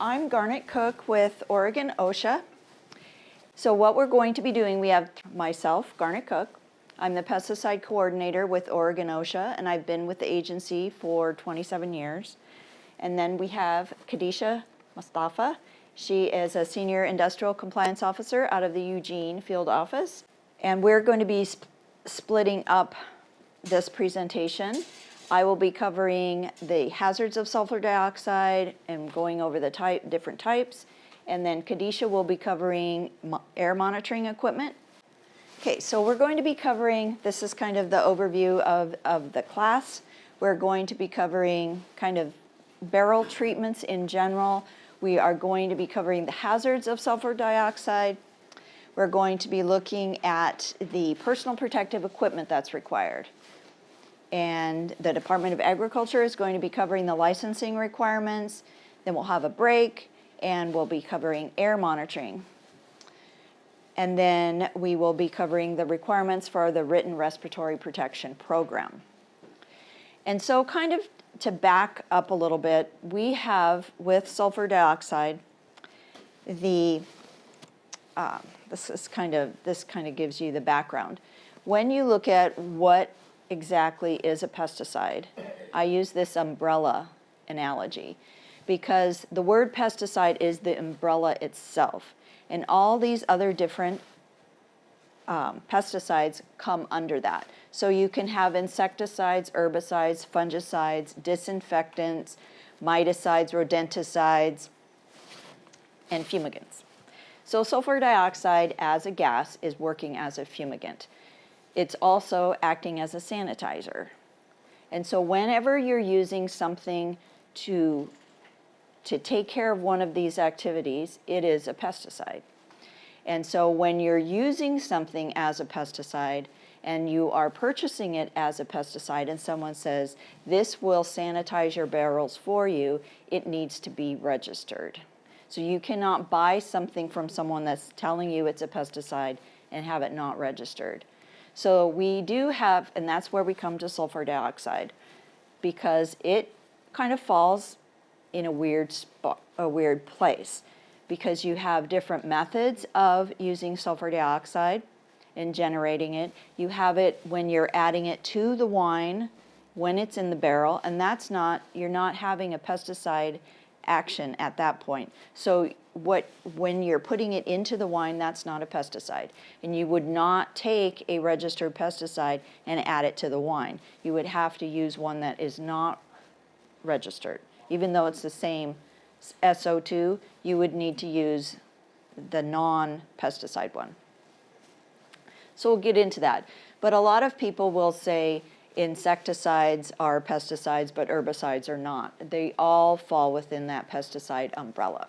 I'm Garnet Cook with Oregon OSHA. So what we're going to be doing, we have myself, Garnet Cook. I'm the pesticide coordinator with Oregon OSHA, and I've been with the agency for 27 years. And then we have Khadisha Mustafa. She is a senior industrial compliance officer out of the Eugene field office. And we're going to be splitting up this presentation. I will be covering the hazards of sulfur dioxide and going over the different types. And then Khadisha will be covering air monitoring equipment. Okay, so we're going to be covering, this is kind of the overview of the class. We're going to be covering kind of barrel treatments in general. We are going to be covering the hazards of sulfur dioxide. We're going to be looking at the personal protective equipment that's required. And the Department of Agriculture is going to be covering the licensing requirements. Then we'll have a break, and we'll be covering air monitoring. And then we will be covering the requirements for the written respiratory protection program. And so kind of to back up a little bit, we have with sulfur dioxide, this kind of gives you the background. When you look at what exactly is a pesticide, I use this umbrella analogy because the word pesticide is the umbrella itself, and all these other different pesticides come under that. So you can have insecticides, herbicides, fungicides, disinfectants, miticides, rodenticides, and fumigants. So sulfur dioxide as a gas is working as a fumigant. It's also acting as a sanitizer. And so whenever you're using something to take care of one of these activities, it is a pesticide. And so when you're using something as a pesticide and you are purchasing it as a pesticide and someone says, this will sanitize your barrels for you, it needs to be registered. So you cannot buy something from someone that's telling you it's a pesticide and have it not registered. So we do have, and that's where we come to sulfur dioxide, because it kind of falls in a weird spot, a weird place, because you have different methods of using sulfur dioxide and generating it. You have it when you're adding it to the wine, when it's in the barrel, and that's not, you're not having a pesticide action at that point. So when you're putting it into the wine, that's not a pesticide. And you would not take a registered pesticide and add it to the wine. You would have to use one that is not registered. Even though it's the same SO2, you would need to use the non-pesticide one. So we'll get into that. But a lot of people will say insecticides are pesticides, but herbicides are not. They all fall within that pesticide umbrella.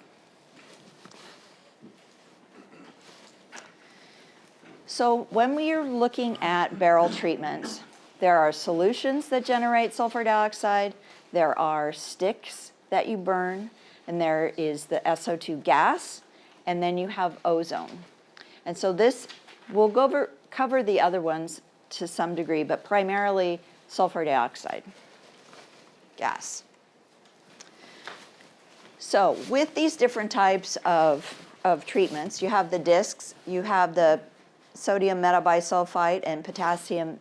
So when we are looking at barrel treatments, there are solutions that generate sulfur dioxide, there are sticks that you burn, and there is the SO2 gas, and then you have ozone. And so this, we'll cover the other ones to some degree, but primarily sulfur dioxide gas. So with these different types of treatments, you have the discs, you have the sodium metabisulfite and potassium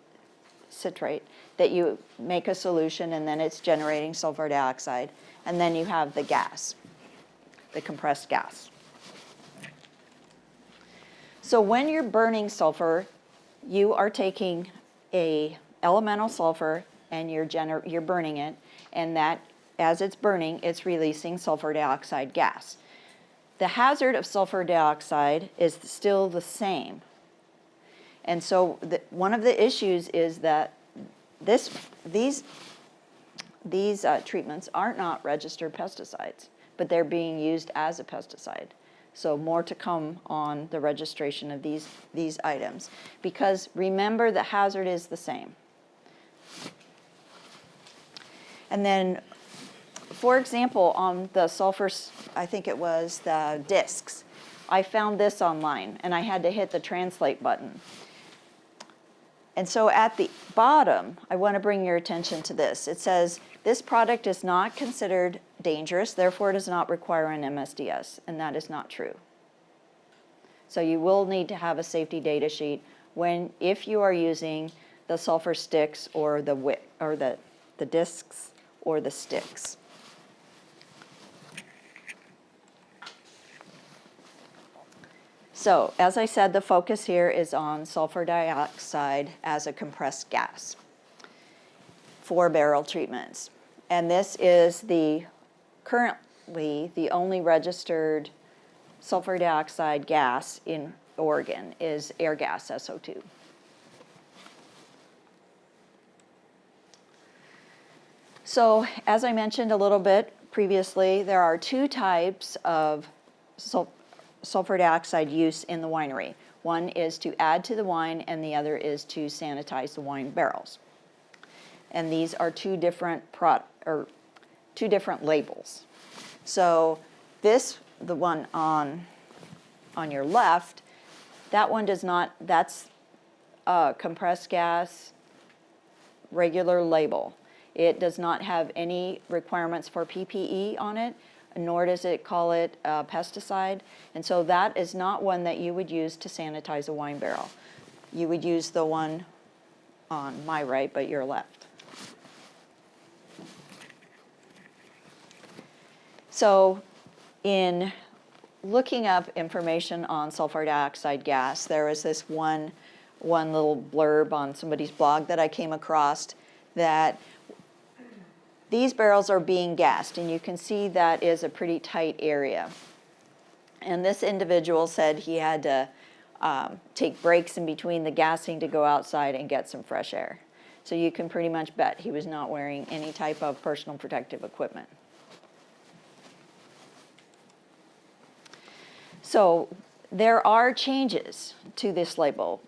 citrate that you make a solution and then it's generating sulfur dioxide. And then you have the gas, the compressed gas. So when you're burning sulfur, you are taking a elemental sulfur and you're burning it, and that as it's burning, it's releasing sulfur dioxide gas. The hazard of sulfur dioxide is still the same. And so one of the issues is that these treatments are not registered pesticides, but they're being used as a pesticide. So more to come on the registration of these items, because remember the hazard is the same. And then, for example, on the sulfur, I think it was the discs, I found this online and I had to hit the translate button. And so at the bottom, I want to bring your attention to this. It says, this product is not considered dangerous, therefore it does not require an MSDS, and that is not true. So you will need to have a safety data sheet if you are using the sulfur sticks or the discs or the sticks. So, as I said, the focus here is on sulfur dioxide as a compressed gas for barrel treatments. And this is currently the only registered sulfur dioxide gas in Oregon is air gas SO2. So, as I mentioned a little bit previously, there are two types of sulfur dioxide use in the winery. One is to add to the wine, and the other is to sanitize the wine barrels. And these are two different labels. So the one on your left, that one does not, that's a compressed gas regular label. It does not have any requirements for PPE on it, nor does it call it a pesticide. And so that is not one that you would use to sanitize a wine barrel. You would use the one on my right, but your left. So in looking up information on sulfur dioxide gas, there was this one little blurb on somebody's blog that I came across that these barrels are being gassed, and you can see that is a pretty tight area. And this individual said he had to take breaks in between the gassing to go outside and get some fresh air. So you can pretty much bet he was not wearing any type of personal protective equipment. So there are changes to this label.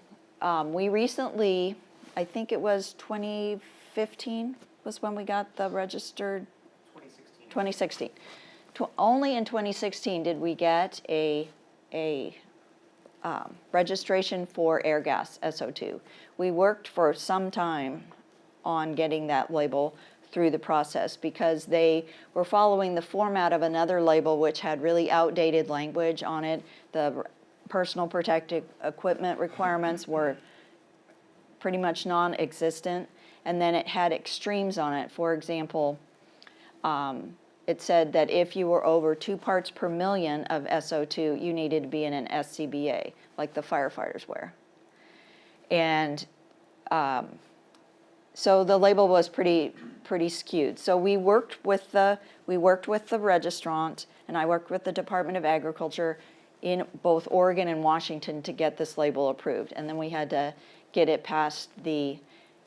We recently, I think it was 2015 was when we got the registered. 2016. Only in 2016 did we get a registration for air gas SO2. We worked for some time on getting that label through the process because they were following the format of another label which had really outdated language on it. The personal protective equipment requirements were pretty much non-existent, and then it had extremes on it. For example, it said that if you were over 2 parts per million of SO2, you needed to be in an SCBA, like the firefighters wear. And so the label was pretty skewed. So we worked with the registrant, and I worked with the Department of Agriculture in both Oregon and Washington to get this label approved. And then we had to get it past the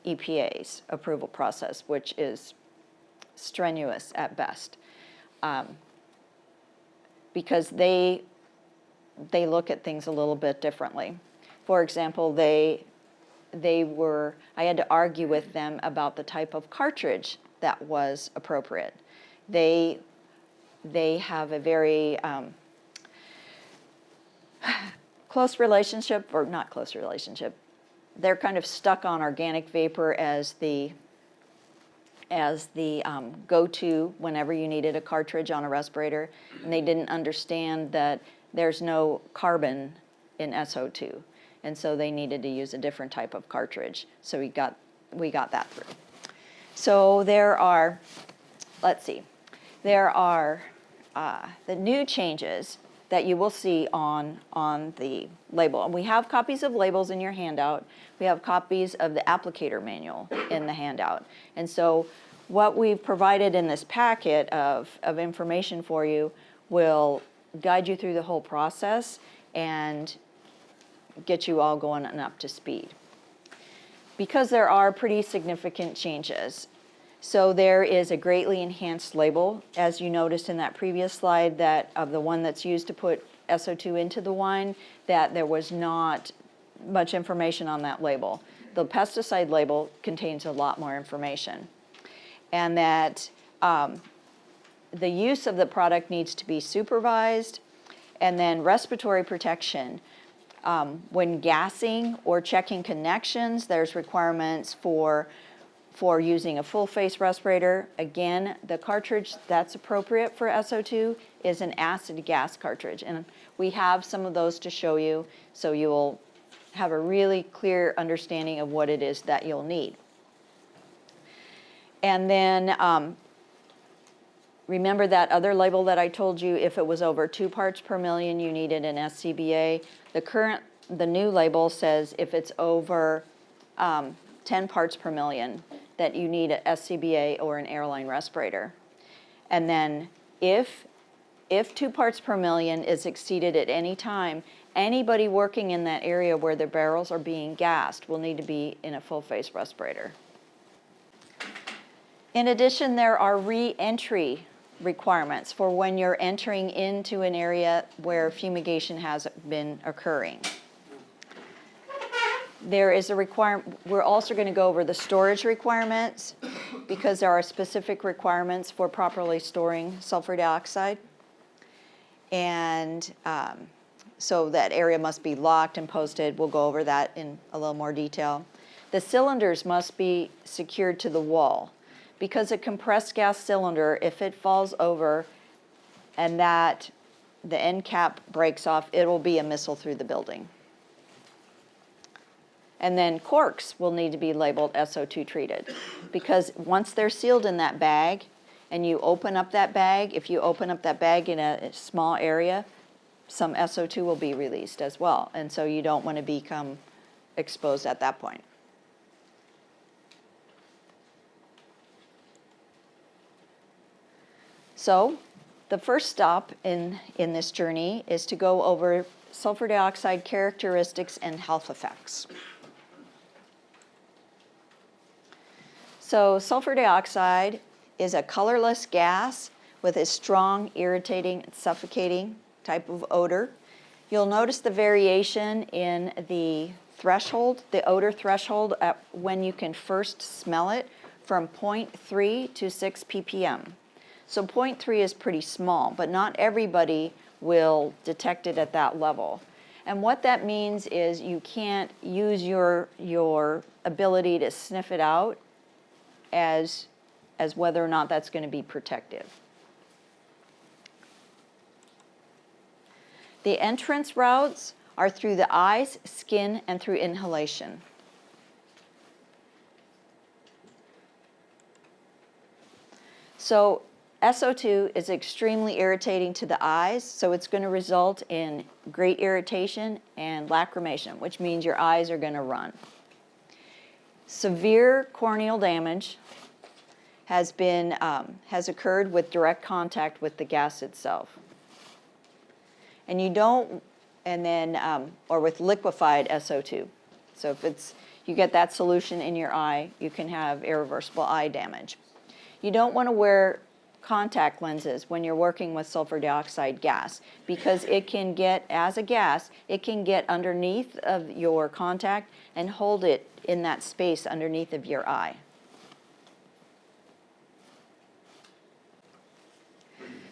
EPA's approval process, which is strenuous at best, because they look at things a little bit differently. For example, I had to argue with them about the type of cartridge that was appropriate. They have a very close relationship, or not close relationship. They're kind of stuck on organic vapor as the go-to whenever you needed a cartridge on a respirator, and they didn't understand that there's no carbon in SO2, and so they needed to use a different type of cartridge. So we got that through. So there are the new changes that you will see on the label. And we have copies of labels in your handout. We have copies of the applicator manual in the handout. And so what we've provided in this packet of information for you will guide you through the whole process and get you all going and up to speed. Because there are pretty significant changes. So there is a greatly enhanced label, as you noticed in that previous slide, that of the one that's used to put SO2 into the wine, that there was not much information on that label. The pesticide label contains a lot more information. And that the use of the product needs to be supervised, and then respiratory protection. When gassing or checking connections, there's requirements for for using a full face respirator, again, the cartridge that's appropriate for SO2 is an acid gas cartridge. And we have some of those to show you, so you'll have a really clear understanding of what it is that you'll need. And then remember that other label that I told you, if it was over 2 parts per million, you needed an SCBA. The new label says if it's over 10 parts per million, that you need a SCBA or an airline respirator. And then if 2 parts per million is exceeded at any time, anybody working in that area where the barrels are being gassed will need to be in a full face respirator. In addition, there are re-entry requirements for when you're entering into an area where fumigation has been occurring. There is a requirement, we're also going to go over the storage requirements because there are specific requirements for properly storing sulfur dioxide. And so that area must be locked and posted. We'll go over that in a little more detail. The cylinders must be secured to the wall because a compressed gas cylinder, if it falls over and that the end cap breaks off, it will be a missile through the building. And then corks will need to be labeled SO2 treated because once they're sealed in that bag and you open up that bag, if you open up that bag in a small area, some SO2 will be released as well. And so you don't want to become exposed at that point. So the first stop in this journey is to go over sulfur dioxide characteristics and health effects. So sulfur dioxide is a colorless gas with a strong, irritating, suffocating type of odor. You'll notice the variation in the threshold, the odor threshold at when you can first smell it from 0.3 to 6 ppm. So 0.3 is pretty small, but not everybody will detect it at that level. And what that means is you can't use your ability to sniff it out as whether or not that's going to be protective. The entrance routes are through the eyes, skin, and through inhalation. So SO2 is extremely irritating to the eyes, so it's going to result in great irritation and lacrimation, which means your eyes are going to run. Severe corneal damage has occurred with direct contact with the gas itself. And or with liquefied SO2. So if you get that solution in your eye, you can have irreversible eye damage. You don't want to wear contact lenses when you're working with sulfur dioxide gas because it can get, as a gas, it can get underneath of your contact and hold it in that space underneath of your eye.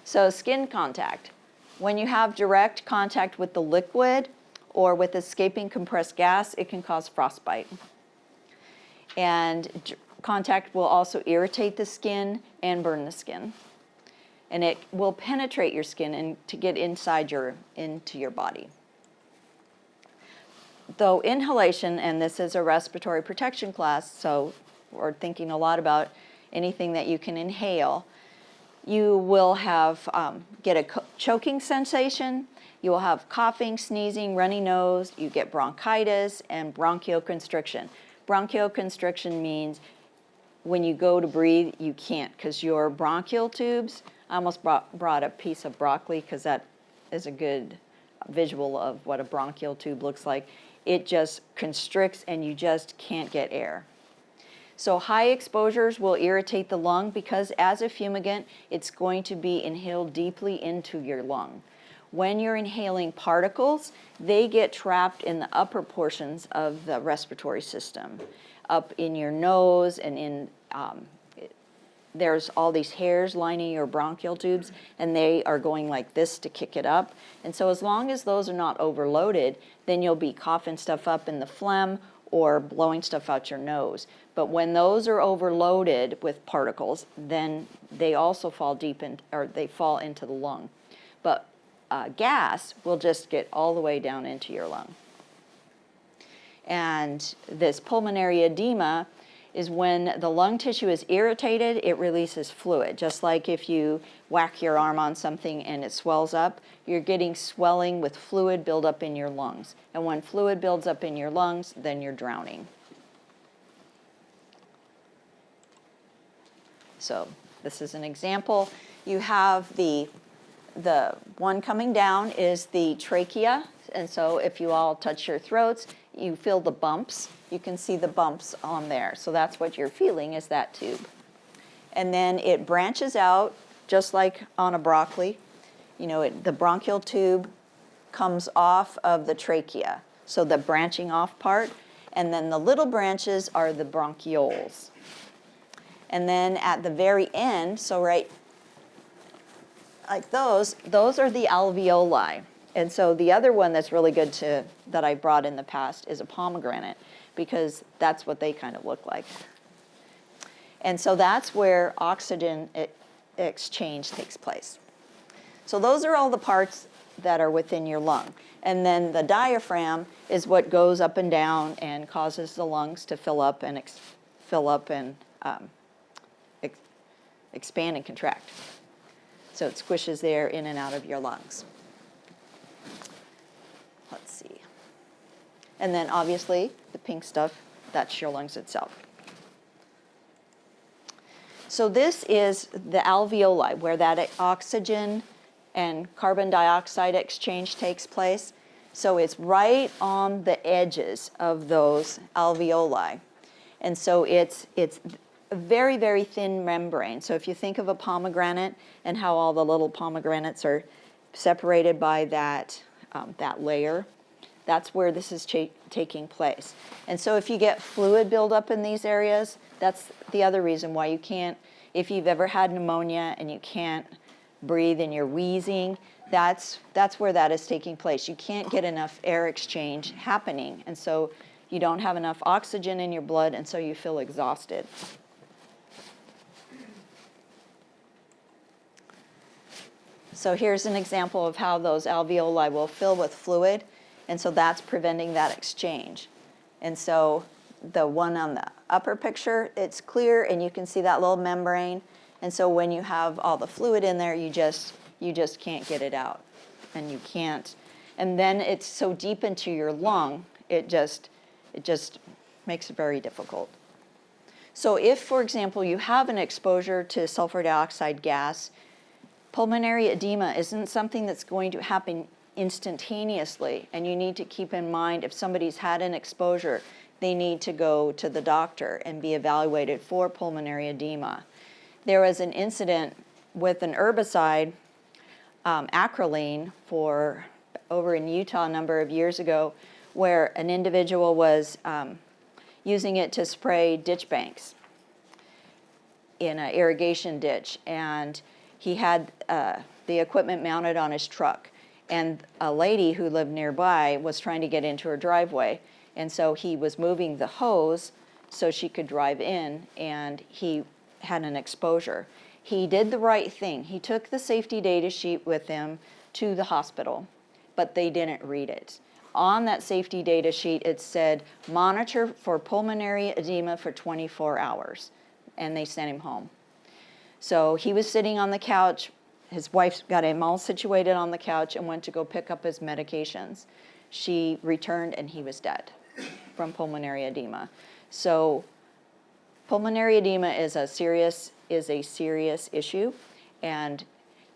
So skin contact. When you have direct contact with the liquid or with escaping compressed gas, it can cause frostbite. And contact will also irritate the skin and burn the skin. And it will penetrate your skin and to get into your body. Though inhalation, and this is a respiratory protection class, so we're thinking a lot about anything that you can inhale, you will have get a choking sensation, you will have coughing, sneezing, runny nose, you get bronchitis and bronchoconstriction. Bronchoconstriction means when you go to breathe, you can't because your bronchial tubes, I almost brought a piece of broccoli because that is a good visual of what a bronchial tube looks like. It just constricts and you just can't get air. So high exposures will irritate the lung because as a fumigant, it's going to be inhaled deeply into your lung. When you're inhaling particles, they get trapped in the upper portions of the respiratory system, up in your nose and there's all these hairs lining your bronchial tubes and they are going like this to kick it up. And so as long as those are not overloaded, then you'll be coughing stuff up in the phlegm or blowing stuff out your nose. But when those are overloaded with particles, then they also fall deep in, or they fall into the lung. But gas will just get all the way down into your lung. And this pulmonary edema is when the lung tissue is irritated, it releases fluid. Just like if you whack your arm on something and it swells up, you're getting swelling with fluid buildup in your lungs. And when fluid builds up in your lungs, then you're drowning. So this is an example. You have the one coming down is the trachea. And so if you all touch your throats, you feel the bumps. You can see the bumps on there. So that's what you're feeling, is that tube. And then it branches out just like on a broccoli. You know, the bronchial tube comes off of the trachea. So the branching off part. And then the little branches are the bronchioles. And then at the very end, so right like those are the alveoli. And so the other one that's really good that I brought in the past is a pomegranate, because that's what they kind of look like. And so that's where oxygen exchange takes place. So those are all the parts that are within your lung. And then the diaphragm is what goes up and down and causes the lungs to fill up and expand and contract. So it squishes the air in and out of your lungs. Let's see. And then obviously the pink stuff, that's your lungs itself. So this is the alveoli, where that oxygen and carbon dioxide exchange takes place. So it's right on the edges of those alveoli. And so it's a very, very thin membrane. So if you think of a pomegranate and how all the little pomegranates are separated by that layer, that's where this is taking place. And so if you get fluid buildup in these areas, that's the other reason why you can't, if you've ever had pneumonia and you can't breathe and you're wheezing, that's where that is taking place. You can't get enough air exchange happening, and so you don't have enough oxygen in your blood, and so you feel exhausted. So here's an example of how those alveoli will fill with fluid, and so that's preventing that exchange. And so the one on the upper picture, it's clear, and you can see that little membrane. And so when you have all the fluid in there, you just can't get it out, and you can't. And then it's so deep into your lung, it just makes it very difficult. So if, for example, you have an exposure to sulfur dioxide gas, pulmonary edema isn't something that's going to happen instantaneously, and you need to keep in mind if somebody's had an exposure, they need to go to the doctor and be evaluated for pulmonary edema. There was an incident with an herbicide, acrolein, over in Utah a number of years ago, where an individual was using it to spray ditch banks in an irrigation ditch, and he had the equipment mounted on his truck, and a lady who lived nearby was trying to get into her driveway, and so he was moving the hose so she could drive in, and he had an exposure. He did the right thing. He took the safety data sheet with him to the hospital, but they didn't read it. On that safety data sheet, it said, monitor for pulmonary edema for 24 hours, and they sent him home. So he was sitting on the couch. His wife got him all situated on the couch and went to go pick up his medications. She returned, and he was dead from pulmonary edema. So pulmonary edema is a serious issue, and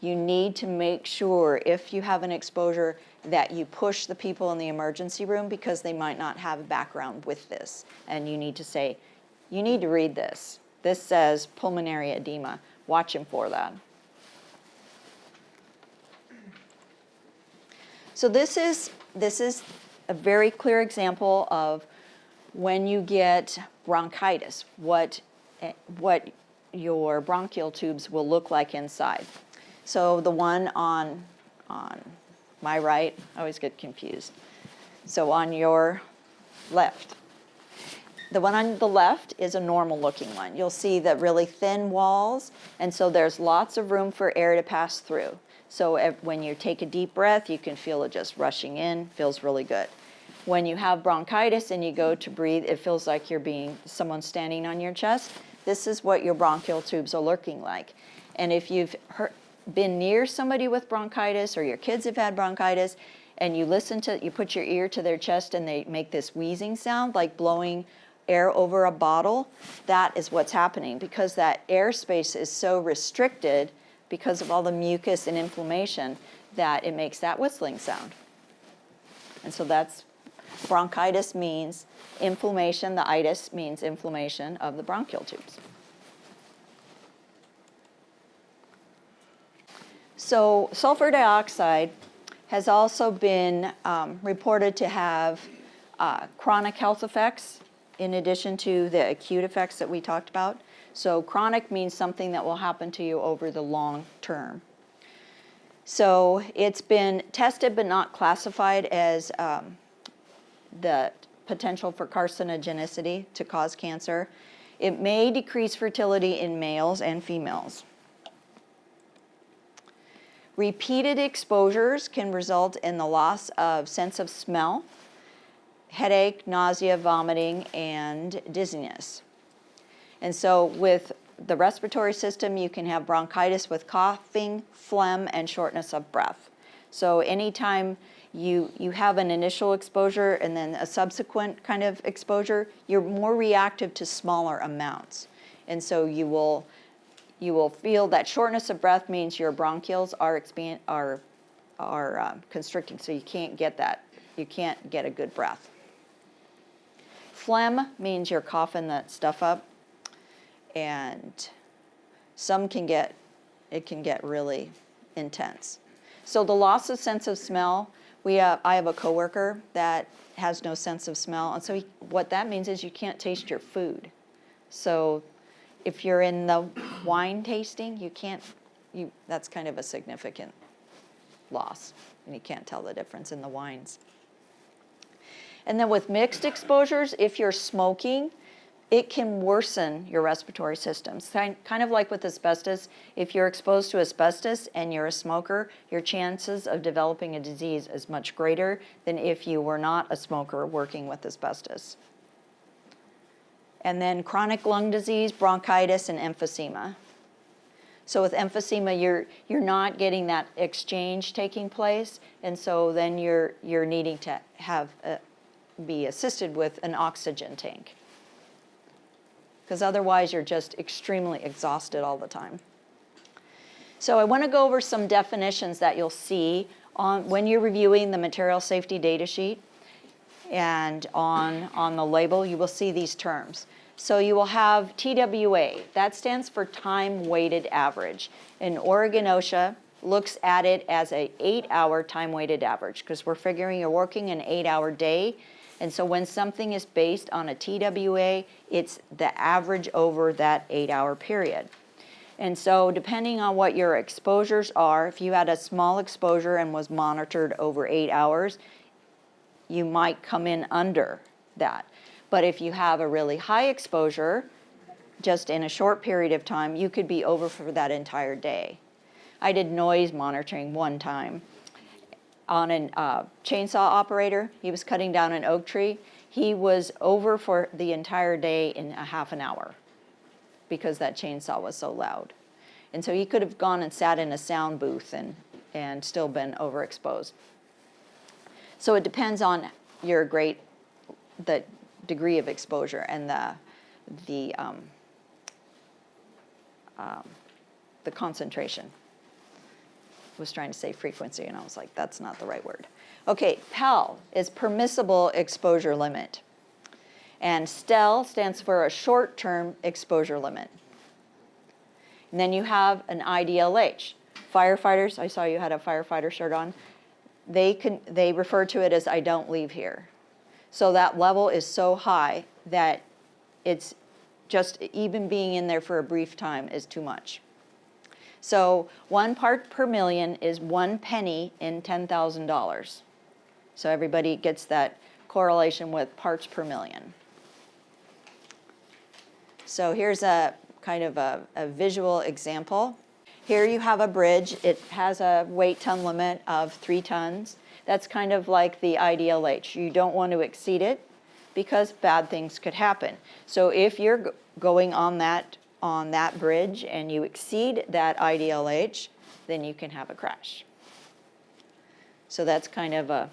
you need to make sure, if you have an exposure, that you push the people in the emergency room, because they might not have a background with this. And you need to say, you need to read this. This says pulmonary edema. Watch him for that. So this is a very clear example of when you get bronchitis, what your bronchial tubes will look like inside. So the one on my right, I always get confused. So on your left, The one on the left is a normal looking one. You'll see the really thin walls, and so there's lots of room for air to pass through. So when you take a deep breath, you can feel it just rushing in, feels really good. When you have bronchitis and you go to breathe, it feels like someone standing on your chest. This is what your bronchial tubes are looking like. And if you've been near somebody with bronchitis, or your kids have had bronchitis, and you put your ear to their chest and they make this wheezing sound, like blowing air over a bottle, that is what's happening, because that airspace is so restricted because of all the mucus and inflammation that it makes that whistling sound. And so that's bronchitis means inflammation, the itis means inflammation of the bronchial tubes. So sulfur dioxide has also been reported to have chronic health effects in addition to the acute effects that we talked about. So chronic means something that will happen to you over the long term. So it's been tested but not classified as the potential for carcinogenicity to cause cancer. It may decrease fertility in males and females. Repeated exposures can result in the loss of sense of smell, headache, nausea, vomiting, and dizziness. And so with the respiratory system, you can have bronchitis with coughing, phlegm, and shortness of breath. So anytime you have an initial exposure and then a subsequent kind of exposure, you're more reactive to smaller amounts. And so you will feel that shortness of breath means your bronchioles are constricting, so you can't get a good breath. Phlegm means you're coughing that stuff up, and it can get really intense. So the loss of sense of smell, I have a coworker that has no sense of smell, and so what that means is you can't taste your food. So if you're in the wine tasting, that's kind of a significant loss, and you can't tell the difference in the wines. And then with mixed exposures, if you're smoking, it can worsen your respiratory systems. Kind of like with asbestos, if you're exposed to asbestos and you're a smoker, your chances of developing a disease is much greater than if you were not a smoker working with asbestos. And then chronic lung disease, bronchitis, and emphysema. So with emphysema, you're not getting that exchange taking place, and so then you're needing to be assisted with an oxygen tank, because otherwise you're just extremely exhausted all the time. So I want to go over some definitions that you'll see when you're reviewing the material safety data sheet, and on the label you will see these terms. So you will have TWA, that stands for time weighted average. In Oregon OSHA looks at it as a 8-hour time weighted average, because we're figuring you're working an 8-hour day. And so when something is based on a TWA, it's the average over that 8-hour period. And so depending on what your exposures are, if you had a small exposure and was monitored over 8 hours, you might come in under that. But if you have a really high exposure, just in a short period of time, you could be over for that entire day. I did noise monitoring one time on a chainsaw operator. He was cutting down an oak tree. He was over for the entire day in a half an hour because that chainsaw was so loud. And so he could have gone and sat in a sound booth and still been overexposed. So it depends on the degree of exposure and the concentration. I was trying to say frequency, and I was like, that's not the right word. Okay, PEL is permissible exposure limit. And STEL stands for a short-term exposure limit. And then you have an IDLH. Firefighters, I saw you had a firefighter shirt on. They refer to it as I don't leave here. So that level is so high that it's just even being in there for a brief time is too much. So 1 part per million is 1 penny in $10,000. So everybody gets that correlation with parts per million. So here's a kind of a visual example. Here you have a bridge. It has a weight ton limit of 3 tons. That's kind of like the IDLH. You don't want to exceed it because bad things could happen. So if you're going on that bridge and you exceed that IDLH, then you can have a crash. So that's kind of a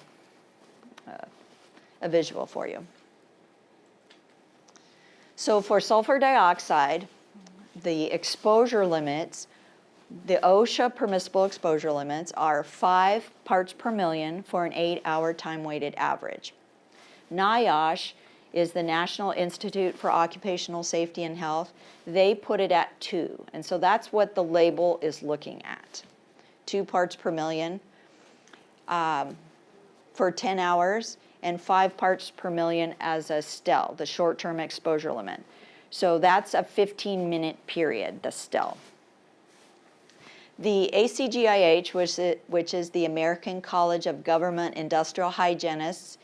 visual for you. So for sulfur dioxide, the exposure limits, the OSHA permissible exposure limits are 5 parts per million for an 8-hour time-weighted average. NIOSH is the National Institute for Occupational Safety and Health. They put it at 2, and so that's what the label is looking at. 2 parts per million for 10 hours and 5 parts per million as a STEL, the short-term exposure limit. So that's a 15-minute period, the STEL. The ACGIH, which is the American College of Government Industrial Hygienists,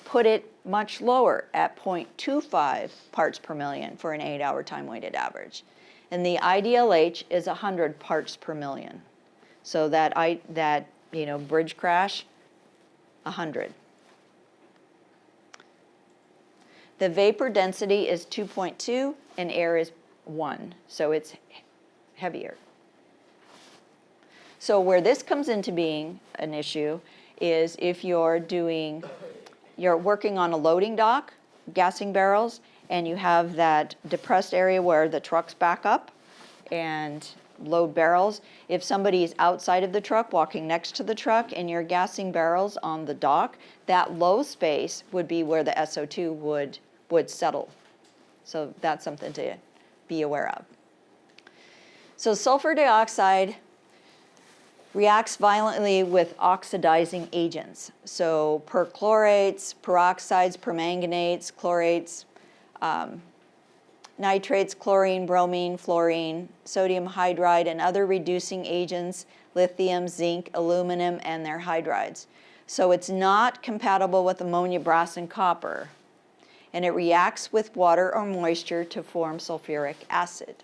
put it much lower at 0.25 parts per million for an 8-hour time-weighted average. And the IDLH is 100 parts per million. So that bridge crash, 100. The vapor density is 2.2 and air is 1, so it's heavier. So where this comes into being an issue is if you're working on a loading dock, gassing barrels, and you have that depressed area where the trucks back up and load barrels. If somebody is outside of the truck, walking next to the truck, and you're gassing barrels on the dock, that low space would be where the SO2 would settle. So that's something to be aware of. So sulfur dioxide reacts violently with oxidizing agents. So perchlorates, peroxides, permanganates, chlorates, nitrates, chlorine, bromine, fluorine, sodium hydride, and other reducing agents, lithium, zinc, aluminum, and their hydrides. So it's not compatible with ammonia, brass, and copper. And it reacts with water or moisture to form sulfuric acid.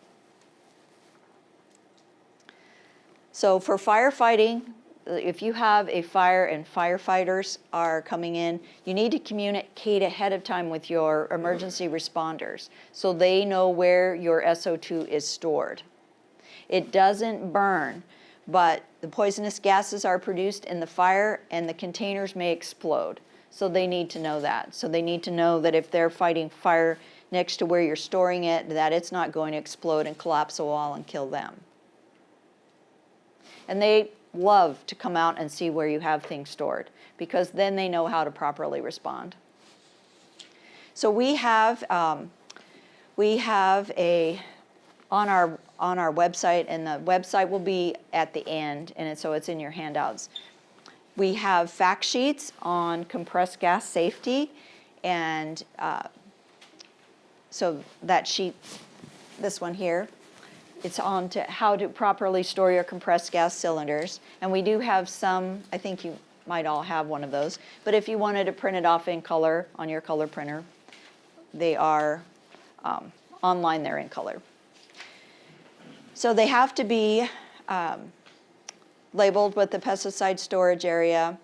So for firefighting, if you have a fire and firefighters are coming in, you need to communicate ahead of time with your emergency responders so they know where your SO2 is stored. It doesn't burn, but the poisonous gases are produced in the fire and the containers may explode. So they need to know that. So they need to know that if they're fighting fire next to where you're storing it, that it's not going to explode and collapse a wall and kill them. And they love to come out and see where you have things stored because then they know how to properly respond. So we have on our website, and the website will be at the end, and so it's in your handouts. We have fact sheets on compressed gas safety, and so that sheet, this one here, it's on to how to properly store your compressed gas cylinders. And we do have some, I think you might all have one of those, but if you wanted to print it off in color on your color printer, they are online, they're in color. So they have to be labeled with the pesticide storage area,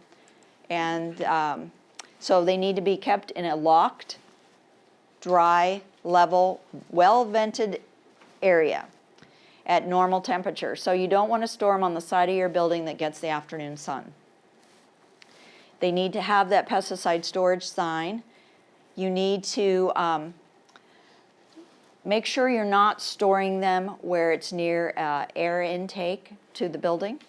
and so they need to be kept in a locked, dry, level, well-vented area at normal temperature. So you don't want to store them on the side of your building that gets the afternoon sun. They need to have that pesticide storage sign. You need to make sure you're not storing them where it's near air intake to the building.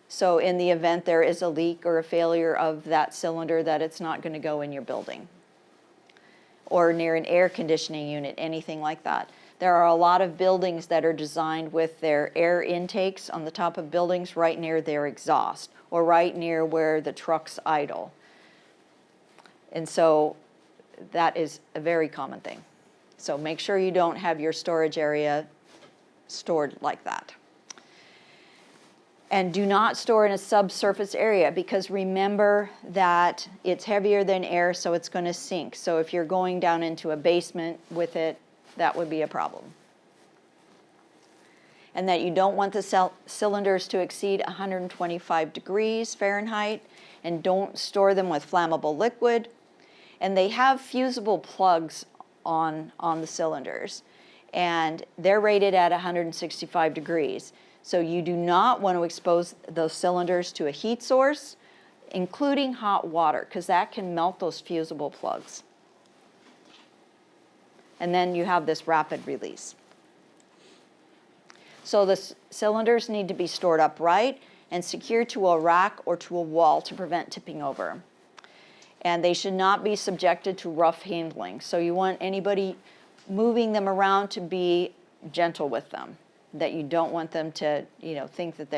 So in the event there is a leak or a failure of that cylinder, that it's not going to go in your building. Or near an air conditioning unit, anything like that. There are a lot of buildings that are designed with their air intakes on the top of buildings right near their exhaust or right near where the trucks idle. And so that is a very common thing. So make sure you don't have your storage area stored like that. And do not store in a subsurface area because remember that it's heavier than air, so it's going to sink. So if you're going down into a basement with it, that would be a problem. And that you don't want the cylinders to exceed 125 degrees Fahrenheit, and don't store them with flammable liquid. And they have fusible plugs on the cylinders, and they're rated at 165 degrees. So you do not want to expose those cylinders to a heat source, including hot water, because that can melt those fusible plugs. And then you have this rapid release. So the cylinders need to be stored upright and secured to a rack or to a wall to prevent tipping over. And they should not be subjected to rough handling. So you want anybody moving them around to be gentle with them, that you don't want them to, think that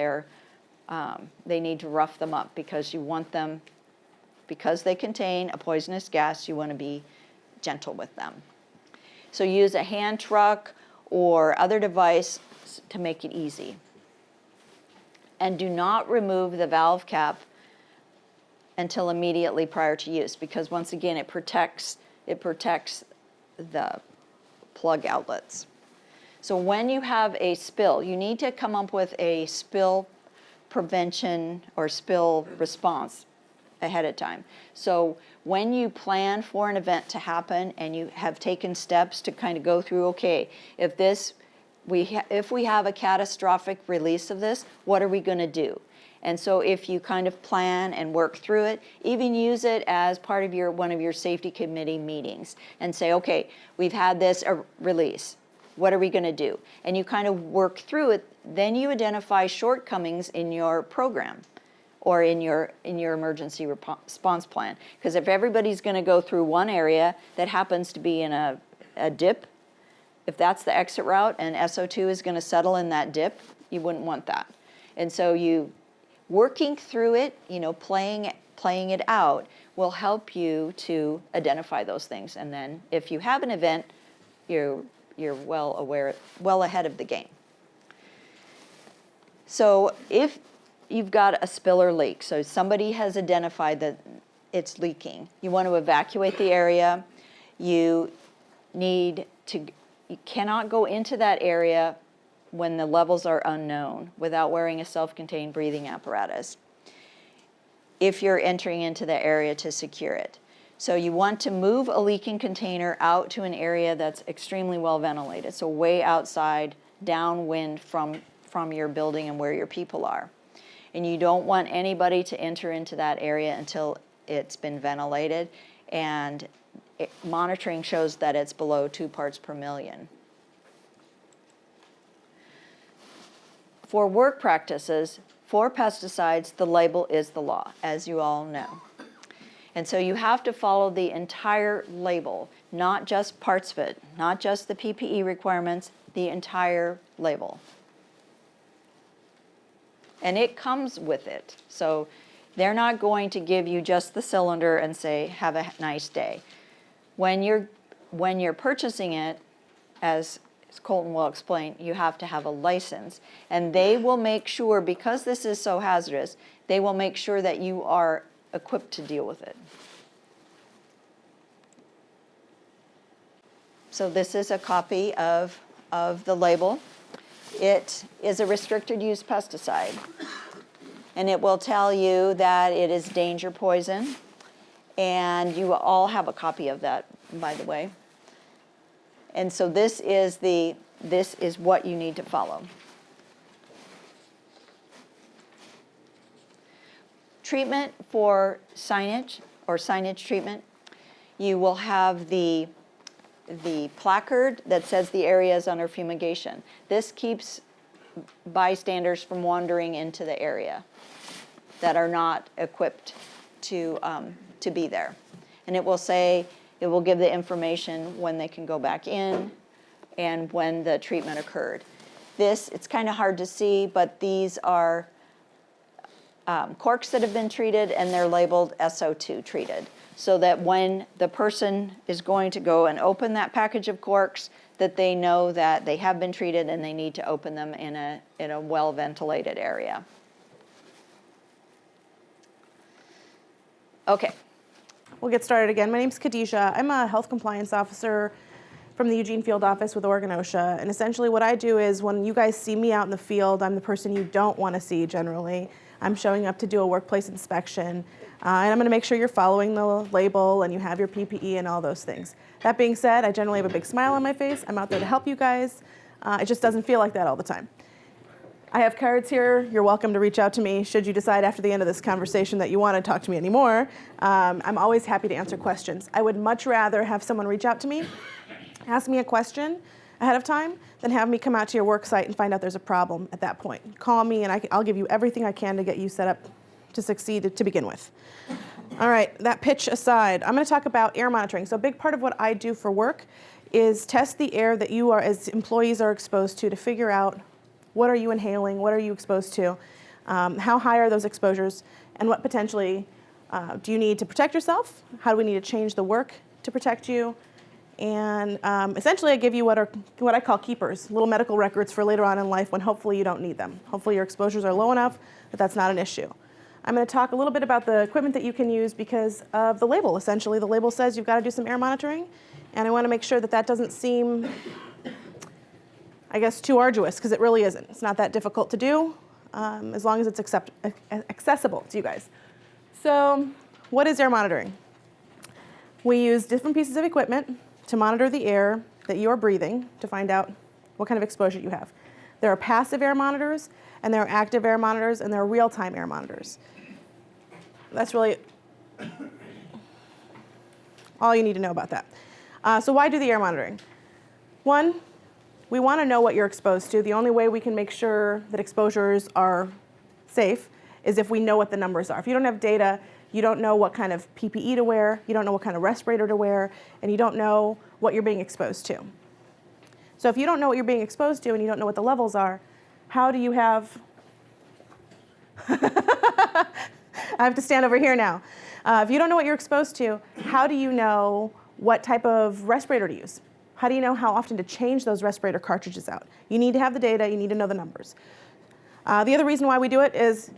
they need to rough them up, because you want them, because they contain a poisonous gas, you want to be gentle with them. So use a hand truck or other device to make it easy. And do not remove the valve cap until immediately prior to use, because once again, it protects the plug outlets. So when you have a spill, you need to come up with a spill prevention or spill response ahead of time. So when you plan for an event to happen and you have taken steps to kind of go through, okay, if we have a catastrophic release of this, what are we going to do? And so if you kind of plan and work through it, even use it as part of one of your safety committee meetings and say, okay, we've had this release. What are we going to do? And you kind of work through it. Then you identify shortcomings in your program or in your emergency response plan. Because if everybody's going to go through one area that happens to be in a dip, if that's the exit route and SO2 is going to settle in that dip, you wouldn't want that. And so working through it, playing it out will help you to identify those things. And then if you have an event, you're well ahead of the game. So if you've got a spill or leak, so somebody has identified that it's leaking, you want to evacuate the area. You cannot go into that area when the levels are unknown without wearing a self-contained breathing apparatus if you're entering into the area to secure it. So you want to move a leaking container out to an area that's extremely well ventilated, so way outside, downwind from your building and where your people are. And you don't want anybody to enter into that area until it's been ventilated, and monitoring shows that it's below 2 parts per million. For work practices, for pesticides, the label is the law, as you all know. And so you have to follow the entire label, not just parts of it, not just the PPE requirements, the entire label. And it comes with it. So they're not going to give you just the cylinder and say, have a nice day. When you're purchasing it, as Colton will explain, you have to have a license. And they will make sure, because this is so hazardous, they will make sure that you are equipped to deal with it. So this is a copy of the label. It is a restricted use pesticide. And it will tell you that it is danger poison. And you all have a copy of that, by the way. And so this is what you need to follow. Treatment for signage or signage treatment, you will have the placard that says the area is under fumigation. This keeps bystanders from wandering into the area that are not equipped to be there. And it will give the information when they can go back in and when the treatment occurred. It's kind of hard to see, but these are corks that have been treated, and they're labeled SO2 treated, so that when the person is going to go and open that package of corks, that they know that they have been treated and they need to open them in a well-ventilated area. Okay. We'll get started again. My name's Khadijah. I'm a health compliance officer from the Eugene Field Office with Oregon OSHA. And essentially what I do is when you guys see me out in the field, I'm the person you don't want to see generally. I'm showing up to do a workplace inspection. And I'm going to make sure you're following the label and you have your PPE and all those things. That being said, I generally have a big smile on my face. I'm out there to help you guys. It just doesn't feel like that all the time. I have cards here. You're welcome to reach out to me should you decide after the end of this conversation that you want to talk to me anymore. I'm always happy to answer questions. I would much rather have someone reach out to me, ask me a question ahead of time, than have me come out to your work site and find out there's a problem at that point. Call me and I'll give you everything I can to get you set up to succeed to begin with. All right, that pitch aside, I'm going to talk about air monitoring. So a big part of what I do for work is test the air that you as employees are exposed to figure out what are you inhaling, what are you exposed to, how high are those exposures, and what potentially do you need to protect yourself, how do we need to change the work to protect you, and essentially I give you what I call keepers, little medical records for later on in life when hopefully you don't need them. Hopefully your exposures are low enough that that's not an issue. I'm going to talk a little bit about the equipment that you can use because of the label, essentially. The label says you've got to do some air monitoring, and I want to make sure that that doesn't seem, I guess, too arduous, because it really isn't. It's not that difficult to do, as long as it's accessible to you guys. So what is air monitoring? We use different pieces of equipment to monitor the air that you are breathing to find out what kind of exposure you have. There are passive air monitors, and there are active air monitors, and there are real-time air monitors. That's really all you need to know about that. So why do the air monitoring? One, we want to know what you're exposed to. The only way we can make sure that exposures are safe is if we know what the numbers are. If you don't have data, you don't know what kind of PPE to wear, you don't know what kind of respirator to wear, and you don't know what you're being exposed to. So if you don't know what you're being exposed to and you don't know what the levels are, how do you have... I have to stand over here now. If you don't know what you're exposed to, how do you know what type of respirator to use? How do you know how often to change those respirator cartridges out? You need to have the data, you need to know the numbers. The other reason why we do it is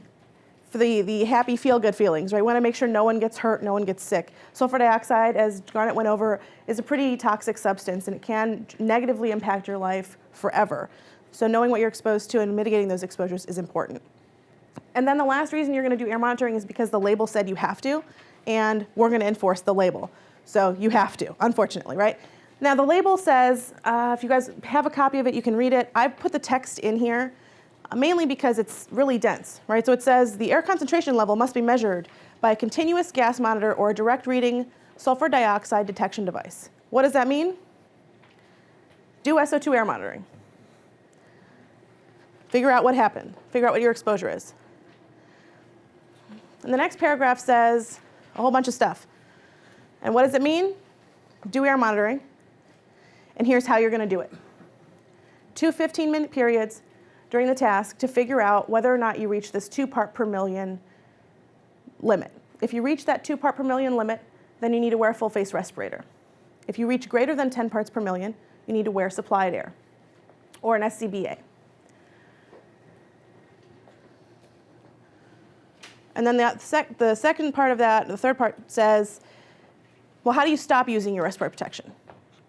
for the happy feel-good feelings, right? We want to make sure no one gets hurt, no one gets sick. Sulfur dioxide, as Garnet went over, is a pretty toxic substance, and it can negatively impact your life forever. So knowing what you're exposed to and mitigating those exposures is important. And then the last reason you're going to do air monitoring is because the label said you have to, and we're going to enforce the label. So you have to, unfortunately, right? Now the label says, if you guys have a copy of it, you can read it. I've put the text in here mainly because it's really dense, right? So it says the air concentration level must be measured by a continuous gas monitor or a direct reading sulfur dioxide detection device. What does that mean? Do SO2 air monitoring. Figure out what happened. Figure out what your exposure is. And the next paragraph says a whole bunch of stuff. And what does it mean? Do air monitoring. And here's how you're going to do it. 2 15-minute periods during the task to figure out whether or not you reach this 2 part per million limit. If you reach that 2 part per million limit, then you need to wear a full face respirator. If you reach greater than 10 parts per million, you need to wear supplied air or an SCBA. And then the second part of that, the third part says, well, how do you stop using your respiratory protection?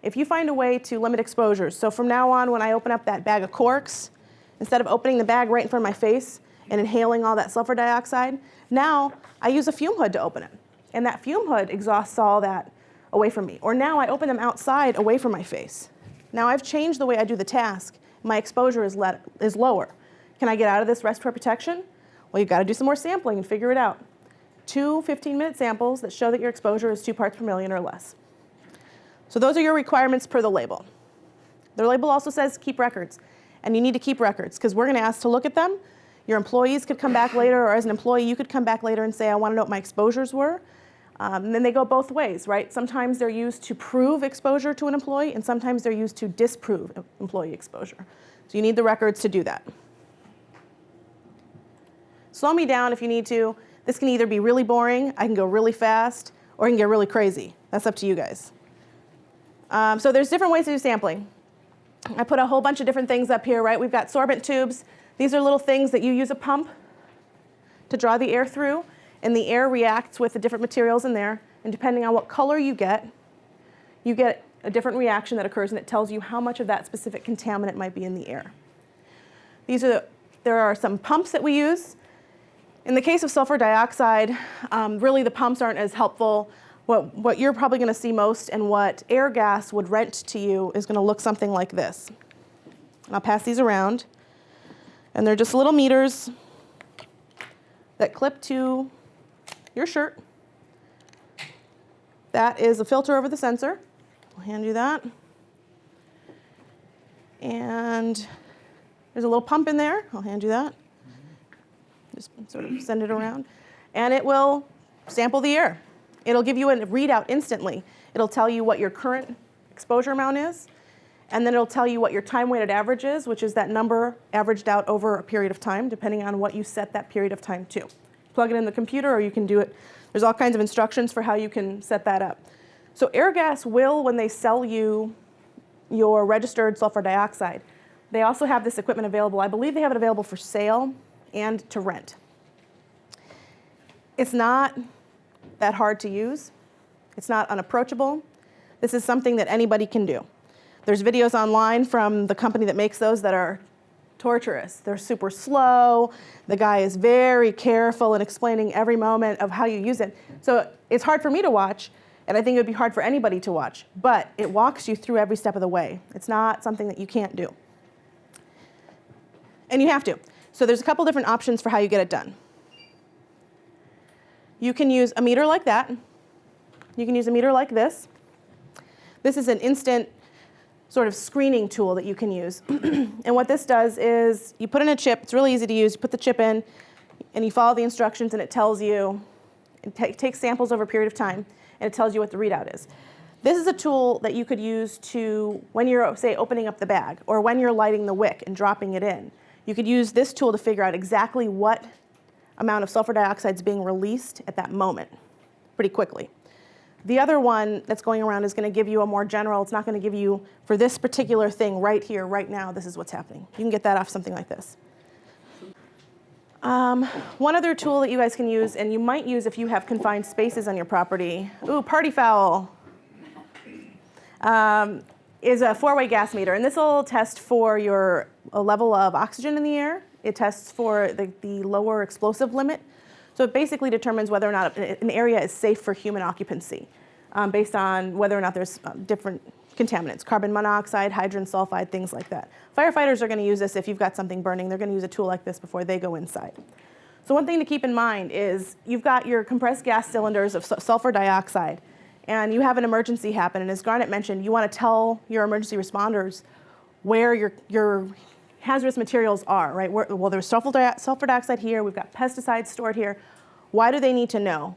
If you find a way to limit exposures, so from now on when I open up that bag of corks, instead of opening the bag right in front of my face and inhaling all that sulfur dioxide, now I use a fume hood to open it. And that fume hood exhausts all that away from me. Or now I open them outside away from my face. Now I've changed the way I do the task. My exposure is lower. Can I get out of this respiratory protection? Well, you've got to do some more sampling and figure it out. 2 15-minute samples that show that your exposure is 2 parts per million or less. So those are your requirements per the label. The label also says keep records. And you need to keep records because we're going to ask to look at them. Your employees could come back later, or as an employee, you could come back later and say, I want to know what my exposures were. And then they go both ways, right? Sometimes they're used to prove exposure to an employee, and sometimes they're used to disprove employee exposure. So you need the records to do that. Slow me down if you need to. This can either be really boring, I can go really fast, or I can get really crazy. That's up to you guys. So there's different ways to do sampling. I put a whole bunch of different things up here, right? We've got sorbent tubes. These are little things that you use a pump to draw the air through, and the air reacts with the different materials in there. And depending on what color you get a different reaction that occurs, and it tells you how much of that specific contaminant might be in the air. There are some pumps that we use. In the case of sulfur dioxide, really the pumps aren't as helpful. What you're probably going to see most and what air gas would rent to you is going to look something like this. And I'll pass these around. And they're just little meters that clip to your shirt. That is a filter over the sensor. I'll hand you that. And there's a little pump in there. I'll hand you that. Just sort of send it around. And it will sample the air. It'll give you a readout instantly. It'll tell you what your current exposure amount is, and then it'll tell you what your time-weighted average is, which is that number averaged out over a period of time, depending on what you set that period of time to. Plug it in the computer, or you can do it. There's all kinds of instructions for how you can set that up. So Airgas will, when they sell you your registered sulfur dioxide, they also have this equipment available. I believe they have it available for sale and to rent. It's not that hard to use. It's not unapproachable. This is something that anybody can do. There's videos online from the company that makes those that are torturous. They're super slow. The guy is very careful in explaining every moment of how you use it. So it's hard for me to watch, and I think it would be hard for anybody to watch, but it walks you through every step of the way. It's not something that you can't do. And you have to. So there's a couple different options for how you get it done. You can use a meter like that. You can use a meter like this. This is an instant sort of screening tool that you can use. And what this does is you put in a chip. It's really easy to use. You put the chip in, and you follow the instructions, and it tells you, it takes samples over a period of time, and it tells you what the readout is. This is a tool that you could use to, when you're, say, opening up the bag, or when you're lighting the wick and dropping it in. You could use this tool to figure out exactly what amount of sulfur dioxide is being released at that moment pretty quickly. The other one that's going around is going to give you a more general, it's not going to give you, for this particular thing right here, right now, this is what's happening. You can get that off something like this. One other tool that you guys can use, and you might use if you have confined spaces on your property, ooh, party foul, is a four-way gas meter. And this will test for your level of oxygen in the air. It tests for the lower explosive limit. So it basically determines whether or not an area is safe for human occupancy based on whether or not there's different contaminants, carbon monoxide, hydrogen sulfide, things like that. Firefighters are going to use this if you've got something burning. They're going to use a tool like this before they go inside. So one thing to keep in mind is you've got your compressed gas cylinders of sulfur dioxide, and you have an emergency happen. And as Garnet mentioned, you want to tell your emergency responders where your hazardous materials are, right? Well, there's sulfur dioxide here. We've got pesticides stored here. Why do they need to know?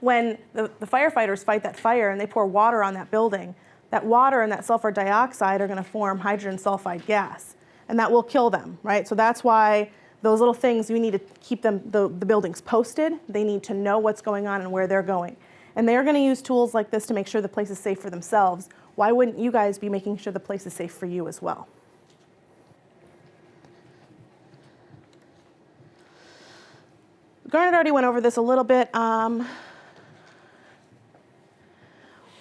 When the firefighters fight that fire and they pour water on that building, that water and that sulfur dioxide are going to form hydrogen sulfide gas, and that will kill them, right? So that's why those little things, you need to keep them, the buildings posted. They need to know what's going on and where they're going. And they're going to use tools like this to make sure the place is safe for themselves. Why wouldn't you guys be making sure the place is safe for you as well? Garnet already went over this a little bit.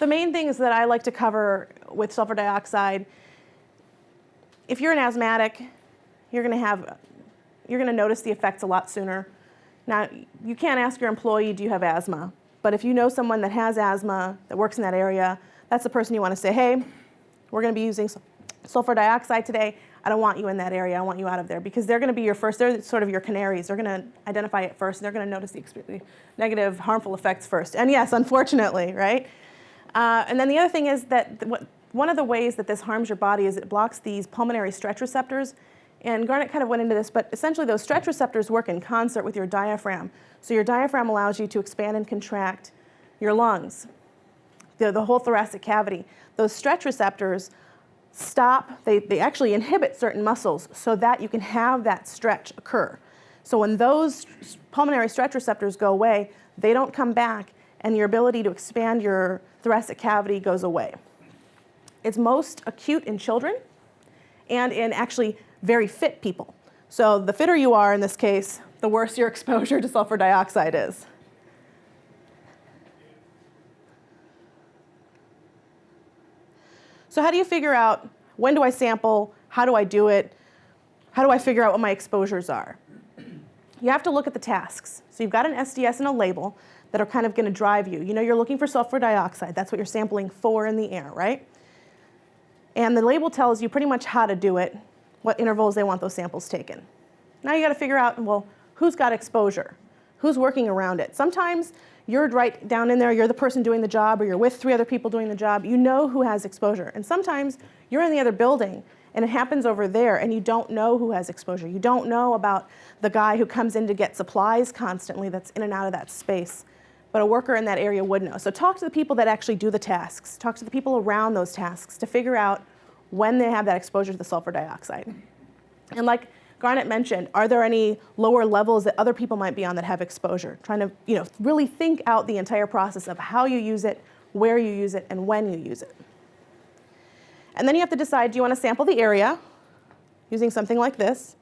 The main things that I like to cover with sulfur dioxide, if you're an asthmatic, you're going to notice the effects a lot sooner. Now, you can't ask your employee, do you have asthma? But if you know someone that has asthma, that works in that area, that's the person you want to say, hey, we're going to be using sulfur dioxide today. I don't want you in that area. I want you out of there, because they're going to be your first, they're sort of your canaries. They're going to identify it first. They're going to notice the negative, harmful effects first. And yes, unfortunately, right? And then the other thing is that one of the ways that this harms your body is it blocks these pulmonary stretch receptors. And Garnet kind of went into this, but essentially those stretch receptors work in concert with your diaphragm. So your diaphragm allows you to expand and contract your lungs, the whole thoracic cavity. Those stretch receptors stop, they actually inhibit certain muscles so that you can have that stretch occur. So when those pulmonary stretch receptors go away, they don't come back, and your ability to expand your thoracic cavity goes away. It's most acute in children and in actually very fit people. So the fitter you are in this case, the worse your exposure to sulfur dioxide is. So how do you figure out when do I sample, how do I do it, how do I figure out what my exposures are? You have to look at the tasks. So you've got an SDS and a label that are kind of going to drive you. You know you're looking for sulfur dioxide. That's what you're sampling for in the air, right? And the label tells you pretty much how to do it, what intervals they want those samples taken. Now you got to figure out, well, who's got exposure? Who's working around it? Sometimes you're right down in there, you're the person doing the job, or you're with 3 other people doing the job. You know who has exposure. And sometimes you're in the other building, and it happens over there, and you don't know who has exposure. You don't know about the guy who comes in to get supplies constantly that's in and out of that space. But a worker in that area would know. So talk to the people that actually do the tasks. Talk to the people around those tasks to figure out when they have that exposure to the sulfur dioxide. And like Garnet mentioned, are there any lower levels that other people might be on that have exposure? Trying to really think out the entire process of how you use it, where you use it, and when you use it. And then you have to decide, do you want to sample the area using something like this,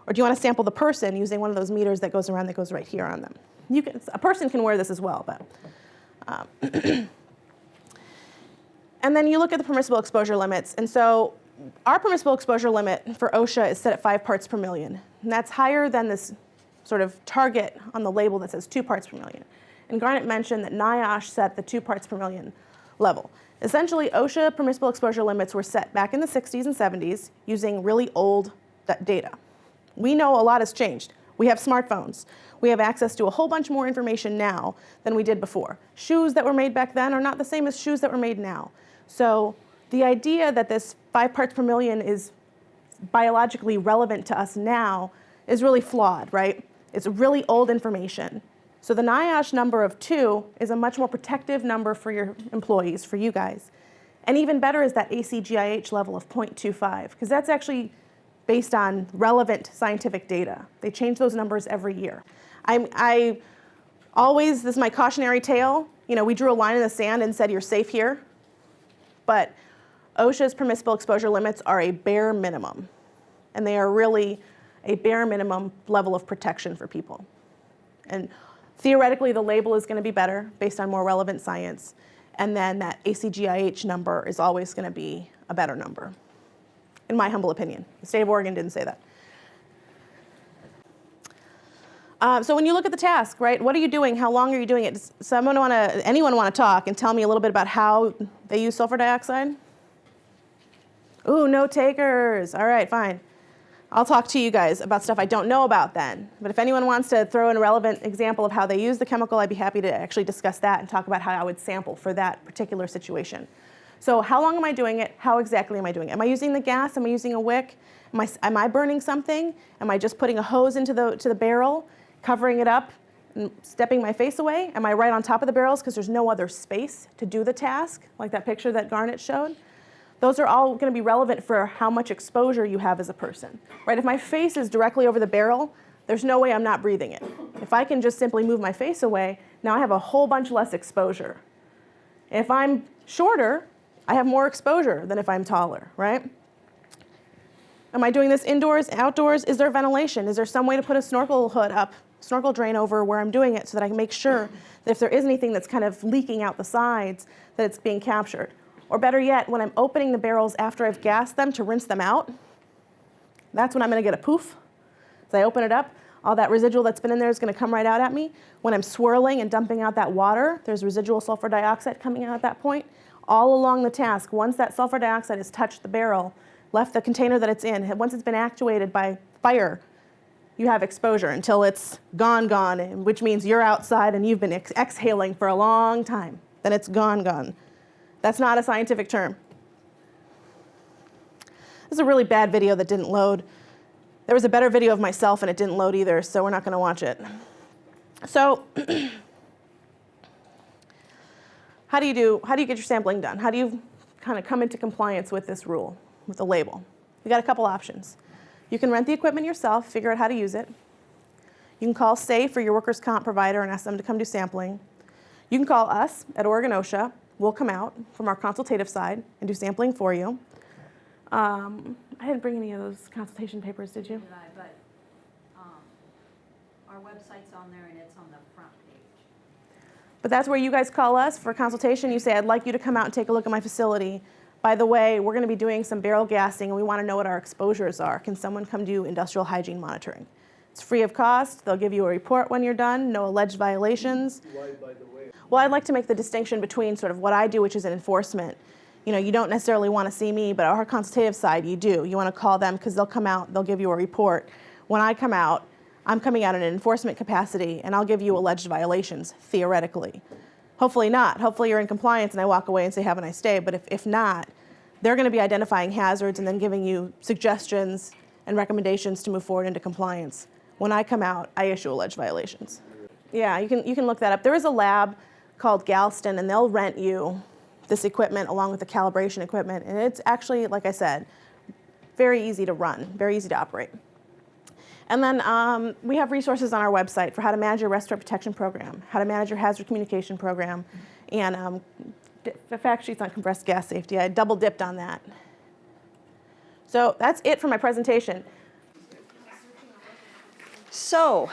or do you want to sample the person using one of those meters that goes around that goes right here on them? A person can wear this as well, but. And then you look at the permissible exposure limits. And so our permissible exposure limit for OSHA is set at 5 parts per million. And that's higher than this sort of target on the label that says 2 parts per million. And Garnet mentioned that NIOSH set the 2 parts per million level. Essentially, OSHA permissible exposure limits were set back in the 60s and 70s using really old data. We know a lot has changed. We have smartphones. We have access to a whole bunch more information now than we did before. Shoes that were made back then are not the same as shoes that were made now. So the idea that this 5 parts per million is biologically relevant to us now is really flawed, right? It's really old information. So the NIOSH number of 2 is a much more protective number for your employees, for you guys. And even better is that ACGIH level of 0.25, because that's actually based on relevant scientific data. They change those numbers every year. I always, this is my cautionary tale, we drew a line in the sand and said you're safe here, but OSHA's permissible exposure limits are a bare minimum, and they are really a bare minimum level of protection for people. And theoretically, the label is going to be better based on more relevant science, and then that ACGIH number is always going to be a better number, in my humble opinion. The state of Oregon didn't say that. So when you look at the task, right, what are you doing? How long are you doing it? Does anyone want to talk and tell me a little bit about how they use sulfur dioxide? Ooh, no takers. All right, fine. I'll talk to you guys about stuff I don't know about then. But if anyone wants to throw in a relevant example of how they use the chemical, I'd be happy to actually discuss that and talk about how I would sample for that particular situation. So how long am I doing it? How exactly am I doing it? Am I using the gas? Am I using a wick? Am I burning something? Am I just putting a hose into the barrel, covering it up, and stepping my face away? Am I right on top of the barrels because there's no other space to do the task, like that picture that Garnet showed? Those are all going to be relevant for how much exposure you have as a person, right? If my face is directly over the barrel, there's no way I'm not breathing it. If I can just simply move my face away, now I have a whole bunch less exposure. If I'm shorter, I have more exposure than if I'm taller, right? Am I doing this indoors, outdoors? Is there ventilation? Is there some way to put a snorkel hood up, snorkel drain over where I'm doing it so that I can make sure that if there is anything that's kind of leaking out the sides, that it's being captured? Or better yet, when I'm opening the barrels after I've gassed them to rinse them out, that's when I'm going to get a poof. As I open it up, all that residual that's been in there is going to come right out at me. When I'm swirling and dumping out that water, there's residual sulfur dioxide coming out at that point. All along the task, once that sulfur dioxide has touched the barrel, left the container that it's in, once it's been actuated by fire, you have exposure until it's gone, which means you're outside and you've been exhaling for a long time. Then it's gone. That's not a scientific term. This is a really bad video that didn't load. There was a better video of myself and it didn't load either, so we're not going to watch it. So how do you get your sampling done? How do you kind of come into compliance with this rule, with the label? We got a couple options. You can rent the equipment yourself, figure out how to use it. You can call SAFE or your workers' comp provider and ask them to come do sampling. You can call us at Oregon OSHA. We'll come out from our consultative side and do sampling for you. I didn't bring any of those consultation papers, did you? Did I? But our website's on there and it's on the front page. But that's where you guys call us for consultation. You say, I'd like you to come out and take a look at my facility. by the way, we're going to be doing some barrel gassing and we want to know what our exposures are. Can someone come do industrial hygiene monitoring? It's free of cost. They'll give you a report when you're done, no alleged violations. Why, by the way? Well, I'd like to make the distinction between sort of what I do, which is an enforcement. You know, you don't necessarily want to see me, but our consultative side, you do. You want to call them because they'll come out, they'll give you a report. When I come out, I'm coming out in an enforcement capacity, and I'll give you alleged violations, theoretically. Hopefully not. Hopefully you're in compliance, and I walk away and say, have a nice day. But if not, they're going to be identifying hazards and then giving you suggestions and recommendations to move forward into compliance. When I come out, I issue alleged violations. Yeah, you can look that up. There is a lab called Galston, and they'll rent you this equipment along with the calibration equipment. And it's actually, like I said, very easy to run, very easy to operate. And then we have resources on our website for how to manage your respiratory protection program, how to manage your hazard communication program, and the fact sheets on compressed gas safety. I double dipped on that. So that's it for my presentation. So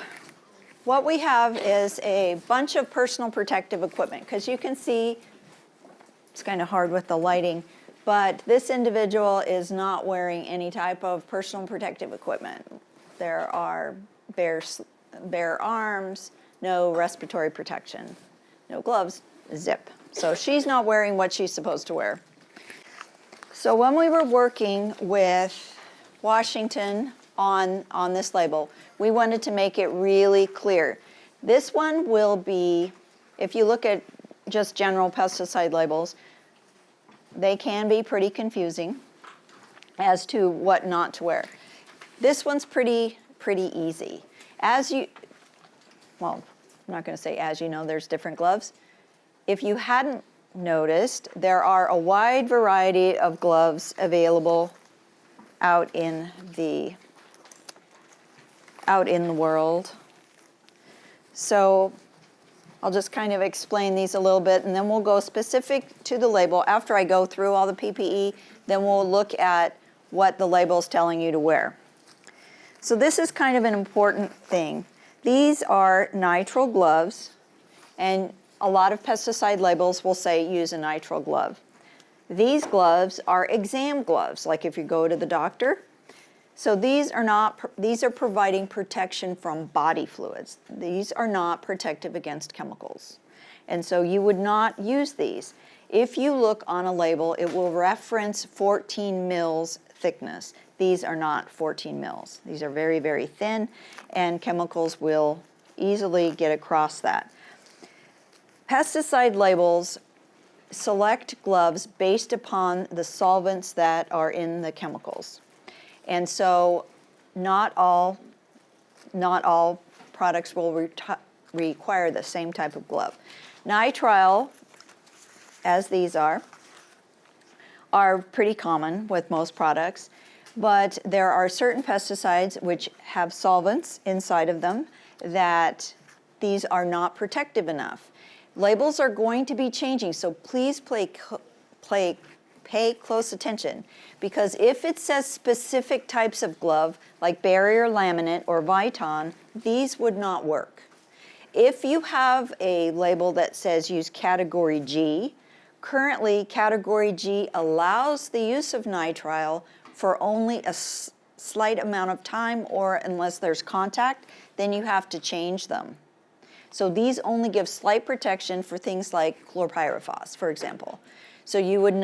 what we have is a bunch of personal protective equipment, because you can see it's kind of hard with the lighting, but this individual is not wearing any type of personal protective equipment. There are bare arms, no respiratory protection, no gloves, zip. So she's not wearing what she's supposed to wear. So when we were working with Washington on this label, we wanted to make it really clear. This one will be, if you look at just general pesticide labels, they can be pretty confusing as to what not to wear. This one's pretty easy. Well, I'm not going to say as you know, there's different gloves. If you hadn't noticed, there are a wide variety of gloves available out in the world. So I'll just kind of explain these a little bit, and then we'll go specific to the label. After I go through all the PPE, then we'll look at what the label is telling you to wear. So this is kind of an important thing. These are nitrile gloves, and a lot of pesticide labels will say use a nitrile glove. These gloves are exam gloves, like if you go to the doctor. So these are providing protection from body fluids. These are not protective against chemicals. And so you would not use these. If you look on a label, it will reference 14 mils thickness. These are not 14 mils. These are very, very thin, and chemicals will easily get across that. Pesticide labels select gloves based upon the solvents that are in the chemicals. And so not all products will require the same type of glove. Nitrile, as these are pretty common with most products, but there are certain pesticides which have solvents inside of them that these are not protective enough. Labels are going to be changing, so please pay close attention, because if it says specific types of glove, like barrier laminate or Viton, these would not work. If you have a label that says use category G, currently category G allows the use of nitrile for only a slight amount of time, or unless there's contact, then you have to change them. So these only give slight protection for things like chlorpyrifos, for example. So you would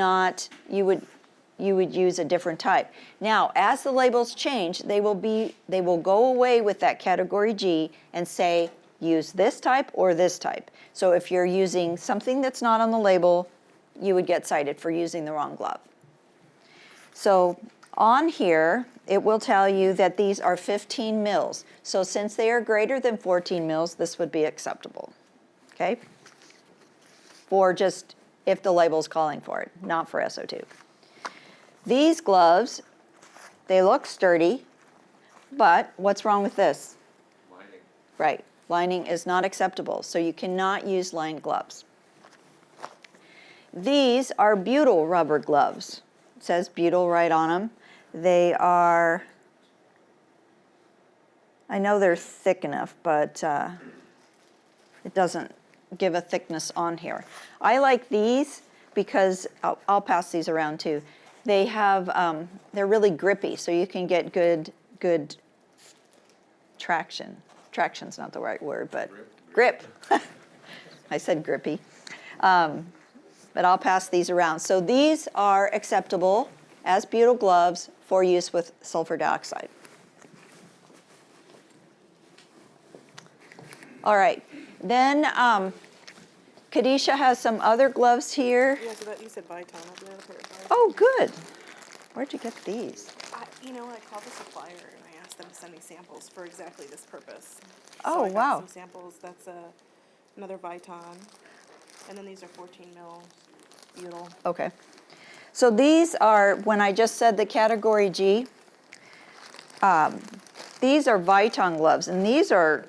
use a different type. Now, as the labels change, they will go away with that category G and say, use this type or this type. So if you're using something that's not on the label, you would get cited for using the wrong glove. So on here, it will tell you that these are 15 mils. So since they are greater than 14 mils, this would be acceptable, okay? For just if the label's calling for it, not for SO2. These gloves, they look sturdy, but what's wrong with this? Lining. Right, lining is not acceptable, so you cannot use lined gloves. These are butyl rubber gloves. It says butyl right on them. They are, I know they're thick enough, but it doesn't give a thickness on here. I like these because I'll pass these around too. They have, they're really grippy, so you can get good traction. Traction's not the right word, but grip. I said grippy. But I'll pass these around. So these are acceptable as butyl gloves for use with sulfur dioxide. All right, then Kadisha has some other gloves here. Yeah, so that you said Viton. I'll be able to put it Viton. Oh, good. Where'd you get these? You know, I called the supplier and I asked them to send me samples for exactly this purpose. Oh, so I got wow. some samples. That's another Viton. And then these are 14 mil butyl. Okay. So these are, when I just said the category G, these are Viton gloves, and these are,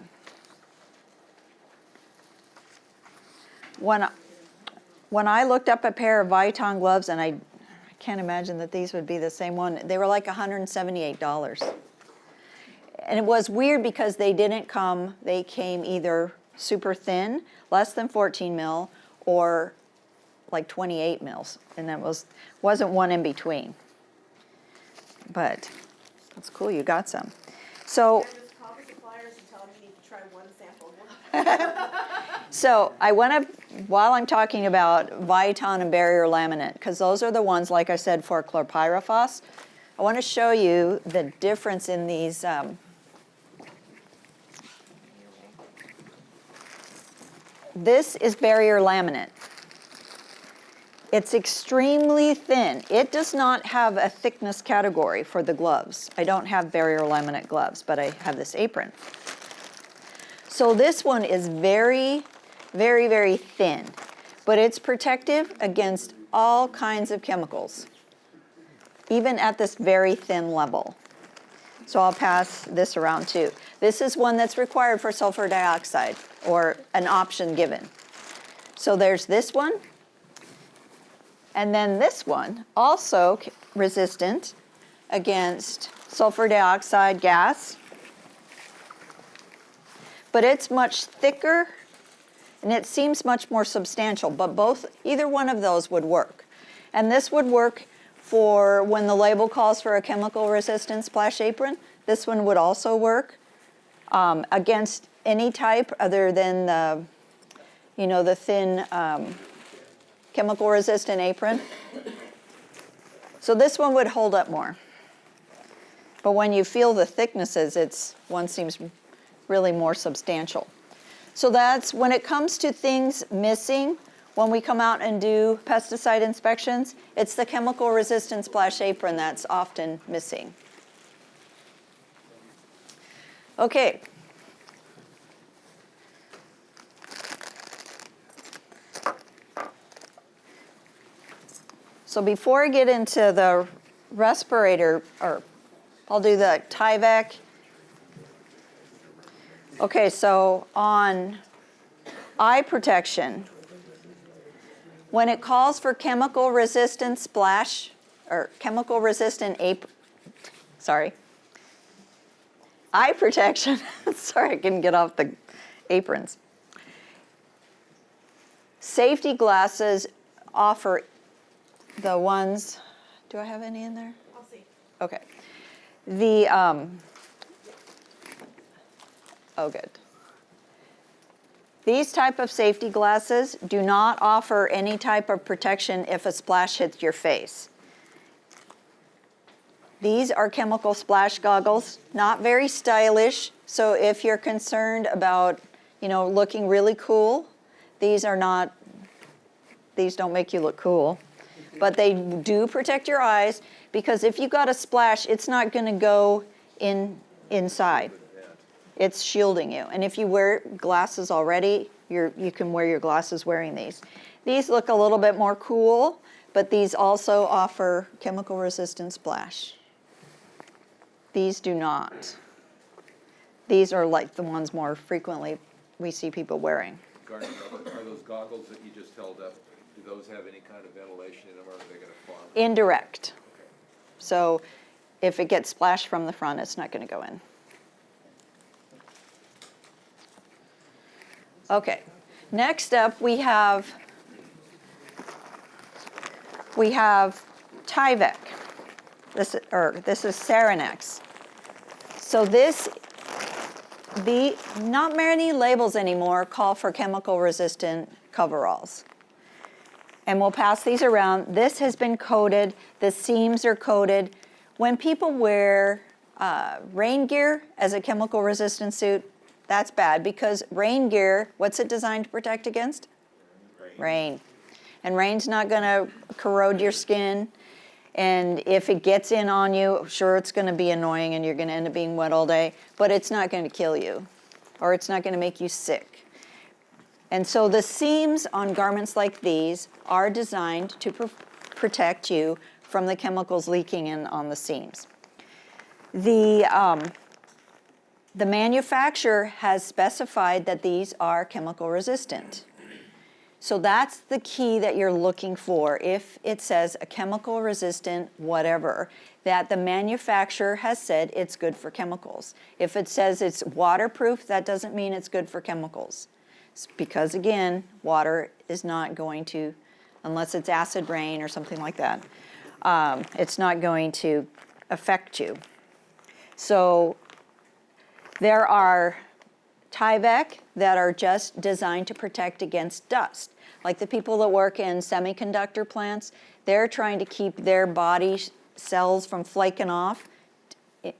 when I looked up a pair of Viton gloves, and I can't imagine that these would be the same one, they were like $178. And it was weird because they didn't come, they came either super thin, less than 14 mil, or like 28 mils, and that wasn't one in between. But that's cool, you got some. So, Just call the suppliers and tell them you need to try one sample. so I want to, while I'm talking about Viton and barrier laminate, because those are the ones, like I said, for chlorpyrifos, I want to show you the difference in these. This is barrier laminate. It's extremely thin. It does not have a thickness category for the gloves. I don't have barrier laminate gloves, but I have this apron. So this one is very, very, very thin, but it's protective against all kinds of chemicals, even at this very thin level. So I'll pass this around too. This is one that's required for sulfur dioxide, or an option given. So there's this one. And then this one, also resistant against sulfur dioxide gas. But it's much thicker, and it seems much more substantial, but either one of those would work. And this would work for when the label calls for a chemical resistant splash apron. This one would also work against any type other than the thin chemical resistant apron. So this one would hold up more. But when you feel the thicknesses, one seems really more substantial. So that's when it comes to things missing, when we come out and do pesticide inspections, it's the chemical resistant splash apron that's often missing. Okay. So before I get into the respirator, or I'll do the Tyvek. Okay, so on eye protection, when it calls for chemical resistant splash, or chemical resistant eye protection, sorry, I couldn't get off the aprons. Safety glasses offer the ones, do I have any in there? I'll see. Okay. The, oh good. These type of safety glasses do not offer any type of protection if a splash hits your face. These are chemical splash goggles, not very stylish, so if you're concerned about, looking really cool, these don't make you look cool. But they do protect your eyes, because if you got a splash, it's not going to go inside. It's shielding you. And if you wear glasses already, you can wear your glasses wearing these. These look a little bit more cool, but these also offer chemical resistant splash. These do not. These are like the ones more frequently we see people wearing. Gardner, are those goggles that you just held up, do those have any kind of ventilation in them, or are they going to farm? Indirect. So if it gets splashed from the front, it's not going to go in. Okay, next up we have We have Tyvek. This is Saranex. So not many labels anymore call for chemical resistant coveralls. And we'll pass these around. This has been coated, the seams are coated. When people wear rain gear as a chemical resistant suit, that's bad because rain gear, what's it designed to protect against? Rain. And rain's not gonna corrode your skin. And if it gets in on you, sure, it's gonna be annoying and you're gonna end up being wet all day, but it's not gonna kill you, or it's not gonna make you sick. And so the seams on garments like these are designed to protect you from the chemicals leaking in on the seams. The manufacturer has specified that these are chemical resistant. So that's the key that you're looking for. If it says a chemical resistant whatever, that the manufacturer has said it's good for chemicals. If it says it's waterproof, that doesn't mean it's good for chemicals. It's because again, water is not going to, unless it's acid rain or something like that, it's not going to affect you. So there are Tyvek that are just designed to protect against dust. Like the people that work in semiconductor plants, they're trying to keep their body cells from flaking off,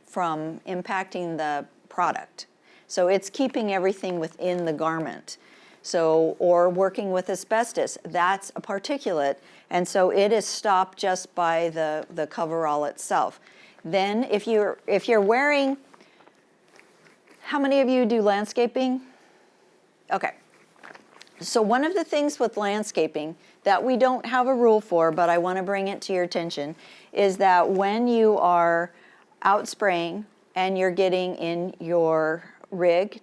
from impacting the product. So it's keeping everything within the garment. So, or working with asbestos, that's a particulate, and so it is stopped just by the coverall itself. Then if you're wearing, how many of you do landscaping? Okay. So one of the things with landscaping that we don't have a rule for, but I want to bring it to your attention, is that when you are out spraying and you're getting in your rig,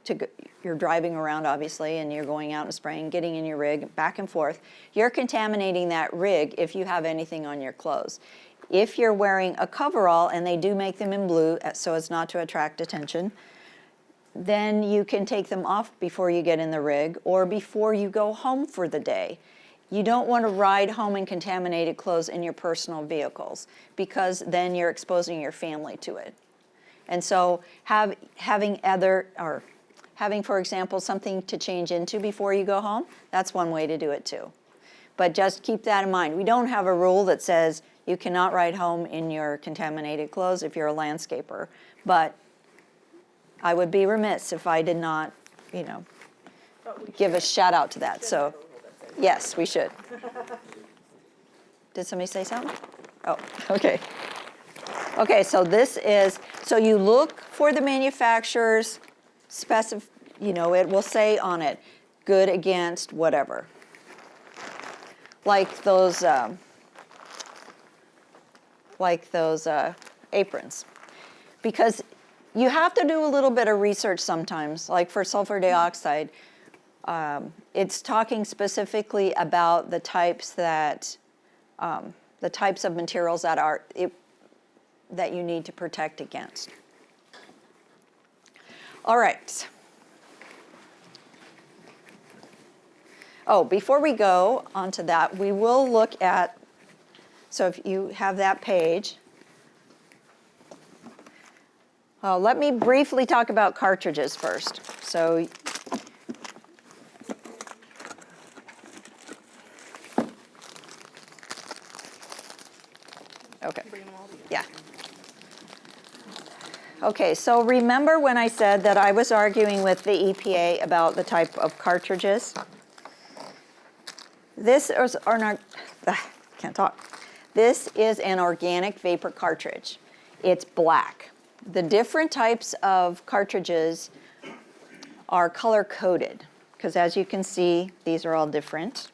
you're driving around obviously and you're going out and spraying, getting in your rig, back and forth, you're contaminating that rig if you have anything on your clothes. If you're wearing a coverall, and they do make them in blue so as not to attract attention, then you can take them off before you get in the rig or before you go home for the day. You don't want to ride home in contaminated clothes in your personal vehicles because then you're exposing your family to it. And so having, for example, something to change into before you go home, that's one way to do it too. But just keep that in mind. We don't have a rule that says you cannot ride home in your contaminated clothes if you're a landscaper, but I would be remiss if I did not, give a shout out to that. So, yes, we should. Did somebody say something? Oh, okay. Okay, so so you look for the manufacturer's it will say on it, good against whatever. Like those aprons. Because you have to do a little bit of research sometimes, like for sulfur dioxide. It's talking specifically about the types of materials that you need to protect against. All right. Oh, before we go on to that, we will look at, so if you have that page, let me briefly talk about cartridges first. So, okay, yeah. Okay, so remember when I said that I was arguing with the EPA about the type of cartridges? This is an organic vapor cartridge. It's black. The different types of cartridges are color-coded, because as you can see, these are all different.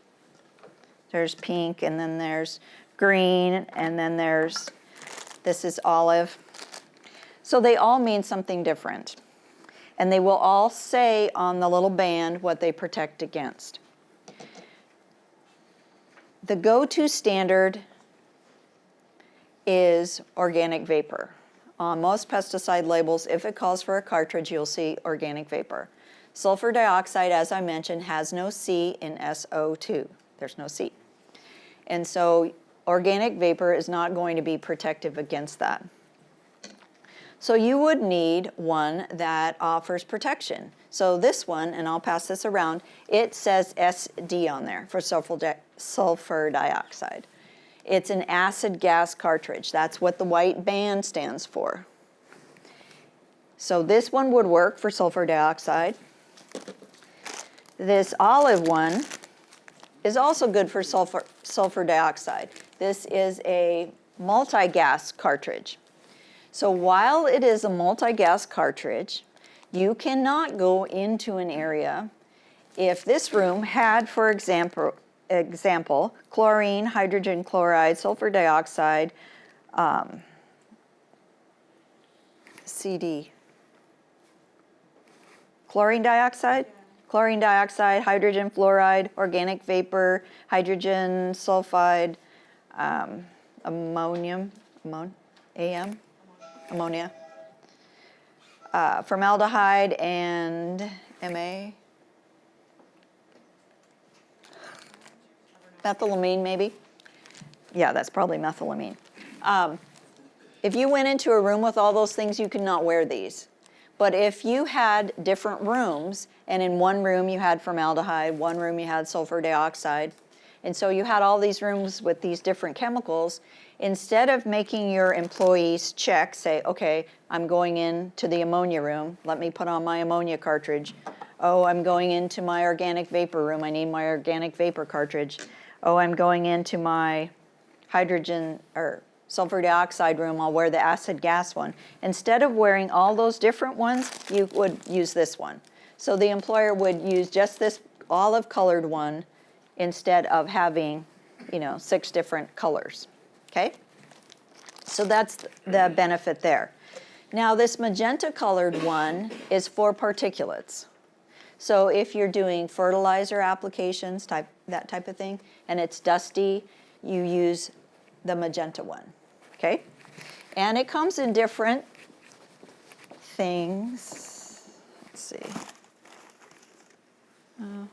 There's pink, and then there's green, and then this is olive. So they all mean something different. And they will all say on the little band what they protect against. The go-to standard is organic vapor. On most pesticide labels, if it calls for a cartridge, you'll see organic vapor. Sulfur dioxide, as I mentioned, has no C in SO2. There's no C. And so organic vapor is not going to be protective against that. So you would need one that offers protection. So this one, and I'll pass this around, it says SD on there for sulfur dioxide. It's an acid gas cartridge. That's what the white band stands for. So this one would work for sulfur dioxide. This olive one is also good for sulfur dioxide. This is a multi-gas cartridge. So while it is a multi-gas cartridge, you cannot go into an area if this room had, for example, chlorine, hydrogen chloride, sulfur dioxide, CD, chlorine dioxide, hydrogen fluoride, organic vapor, hydrogen sulfide, ammonia, formaldehyde, and MA, methylamine maybe? Yeah, that's probably methylamine. If you went into a room with all those things, you could not wear these. But if you had different rooms, and in one room you had formaldehyde, one room you had sulfur dioxide, and so you had all these rooms with these different chemicals, instead of making your employees check, say, okay, I'm going into the ammonia room, let me put on my ammonia cartridge. Oh, I'm going into my organic vapor room, I need my organic vapor cartridge. Oh, I'm going into my hydrogen or sulfur dioxide room, I'll wear the acid gas one. Instead of wearing all those different ones, you would use this one. So the employer would use just this olive colored one instead of having, 6 different colors, okay? So that's the benefit there. Now this magenta colored one is for particulates. So if you're doing fertilizer applications, that type of thing, and it's dusty, you use the magenta one, okay? And it comes in different things. Let's see. I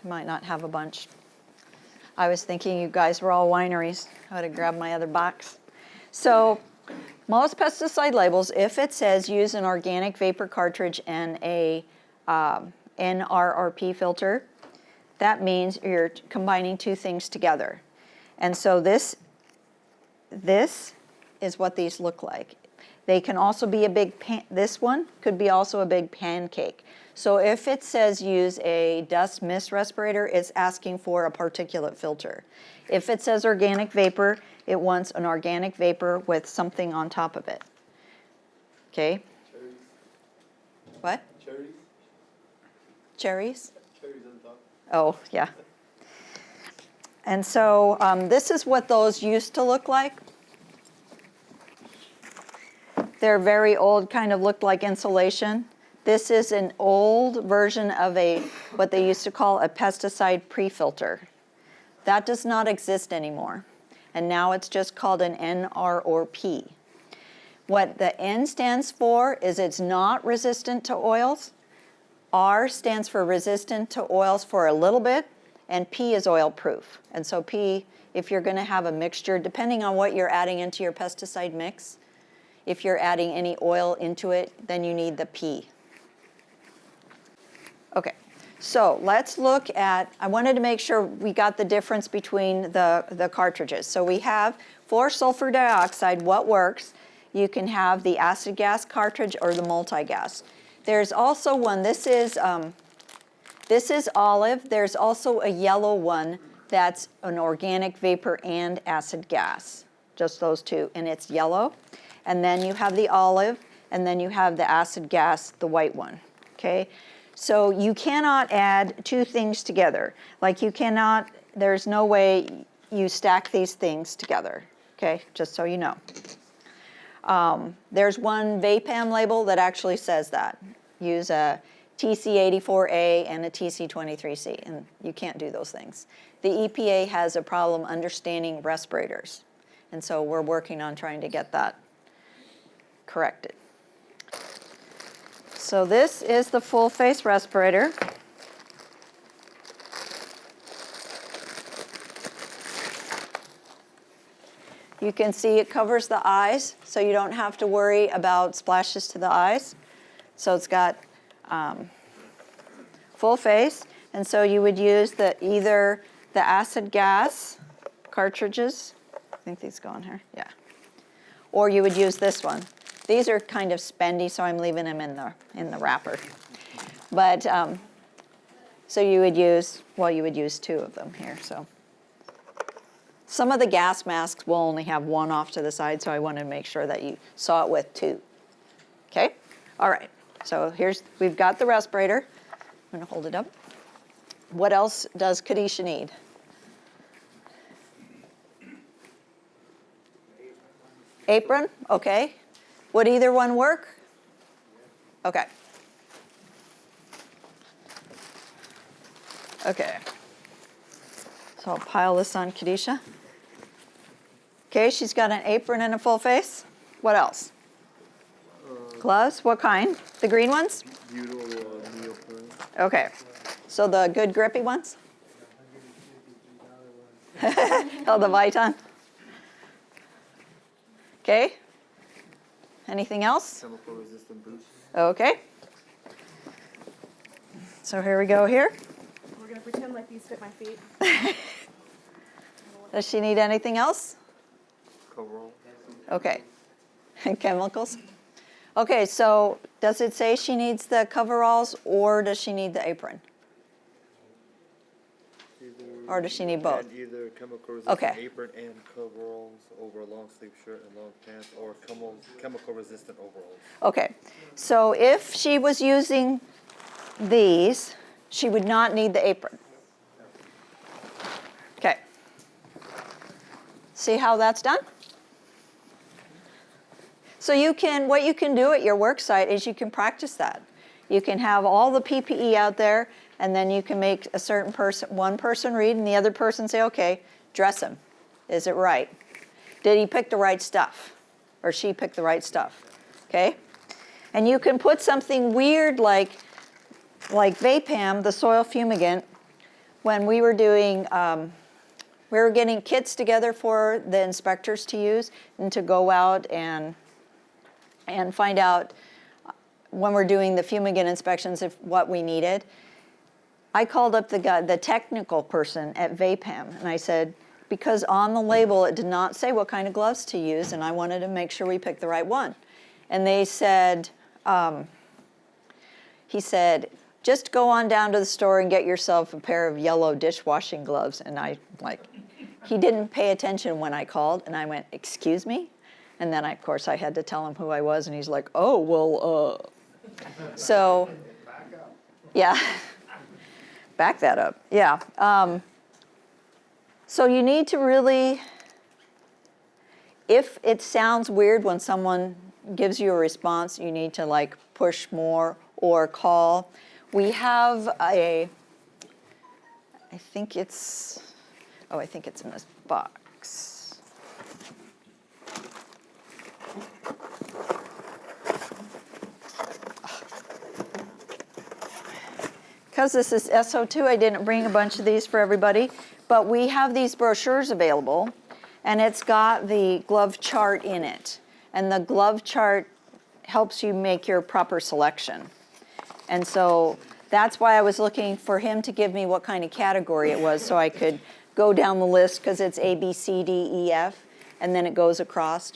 might not have a bunch. I was thinking you guys were all wineries. I would have grabbed my other box. So most pesticide labels, if it says use an organic vapor cartridge and a NRRP filter, that means you're combining 2 things together. And so this is what these look like. They can also be a big this one could be also a big pancake. So if it says use a dust mist respirator, it's asking for a particulate filter. If it says organic vapor, it wants an organic vapor with something on top of it. Okay? Cherries. What? Cherries. Cherries? Cherries on top. Oh, yeah. And so this is what those used to look like. They're very old, kind of looked like insulation. This is an old version of what they used to call a pesticide pre-filter. That does not exist anymore. And now it's just called an NR or P. What the N stands for is it's not resistant to oils. R stands for resistant to oils for a little bit, and P is oil proof. And so P, if you're going to have a mixture, depending on what you're adding into your pesticide mix, if you're adding any oil into it, then you need the P. Okay, so let's look at, I wanted to make sure we got the difference between the cartridges. So we have for sulfur dioxide, what works, you can have the acid gas cartridge or the multi-gas. There's also one, this is olive. There's also a yellow one that's an organic vapor and acid gas, just those 2, and it's yellow. And then you have the olive, and then you have the acid gas, the white one, okay? So you cannot add 2 things together. Like you cannot, there's no way you stack these things together, okay? Just so you know. There's one VAPAM label that actually says that. Use a TC84A and a TC23C, and you can't do those things. The EPA has a problem understanding respirators, and so we're working on trying to get that corrected. So this is the full face respirator. You can see it covers the eyes, so you don't have to worry about splashes to the eyes. So it's got full face, and so you would use either the acid gas cartridges. I think these go in here, yeah. Or you would use this one. These are kind of spendy, so I'm leaving them in the wrapper. But so you would use 2 of them here. So some of the gas masks will only have 1 off to the side, so I wanted to make sure that you saw it with 2. Okay, all right. So we've got the respirator. I'm going to hold it up. What else does Kadisha need? Apron, okay. Would either one work? Okay. Okay. So I'll pile this on Kadisha. Okay, she's got an apron and a full face. What else? Gloves, what kind? The green ones? Okay. So the good grippy ones? Oh, the Viton? Okay. Anything else? Chemical resistant boots. Okay. So here we go here. We're going to pretend like these fit my feet. Does she need anything else? Coverall. Okay. And chemicals? Okay, so does it say she needs the coveralls or does she need the apron? Or does she need both? And either chemical resistant Okay. apron and coveralls over a long sleeve shirt and long pants, or chemical resistant overalls. Okay, so if she was using these, she would not need the apron. Okay. See how that's done? So what you can do at your work site is you can practice that. You can have all the PPE out there, and then you can make one person read, and the other person say, okay, dress him. Is it right? Did he pick the right stuff? Or she pick the right stuff? Okay? And you can put something weird like Vapam, the soil fumigant. When we were doing, we were getting kits together for the inspectors to use and to go out and find out when we're doing the fumigant inspections what we needed. I called up the technical person at Vapam, and I said, because on the label it did not say what kind of gloves to use, and I wanted to make sure we picked the right one. And they said, he said, just go on down to the store and get yourself a pair of yellow dishwashing gloves. And he didn't pay attention when I called, and I went, excuse me? And then, of course, I had to tell him who I was, and he's like, oh, well, So, yeah. Back that up, yeah. So you need to really, if it sounds weird when someone gives you a response, you need to push more or call. We have I think it's in this box. Because this is SO2, I didn't bring a bunch of these for everybody, but we have these brochures available, and it's got the glove chart in it. And the glove chart helps you make your proper selection. And so that's why I was looking for him to give me what kind of category it was so I could go down the list, because it's A, B, C, D, E, F, and then it goes across.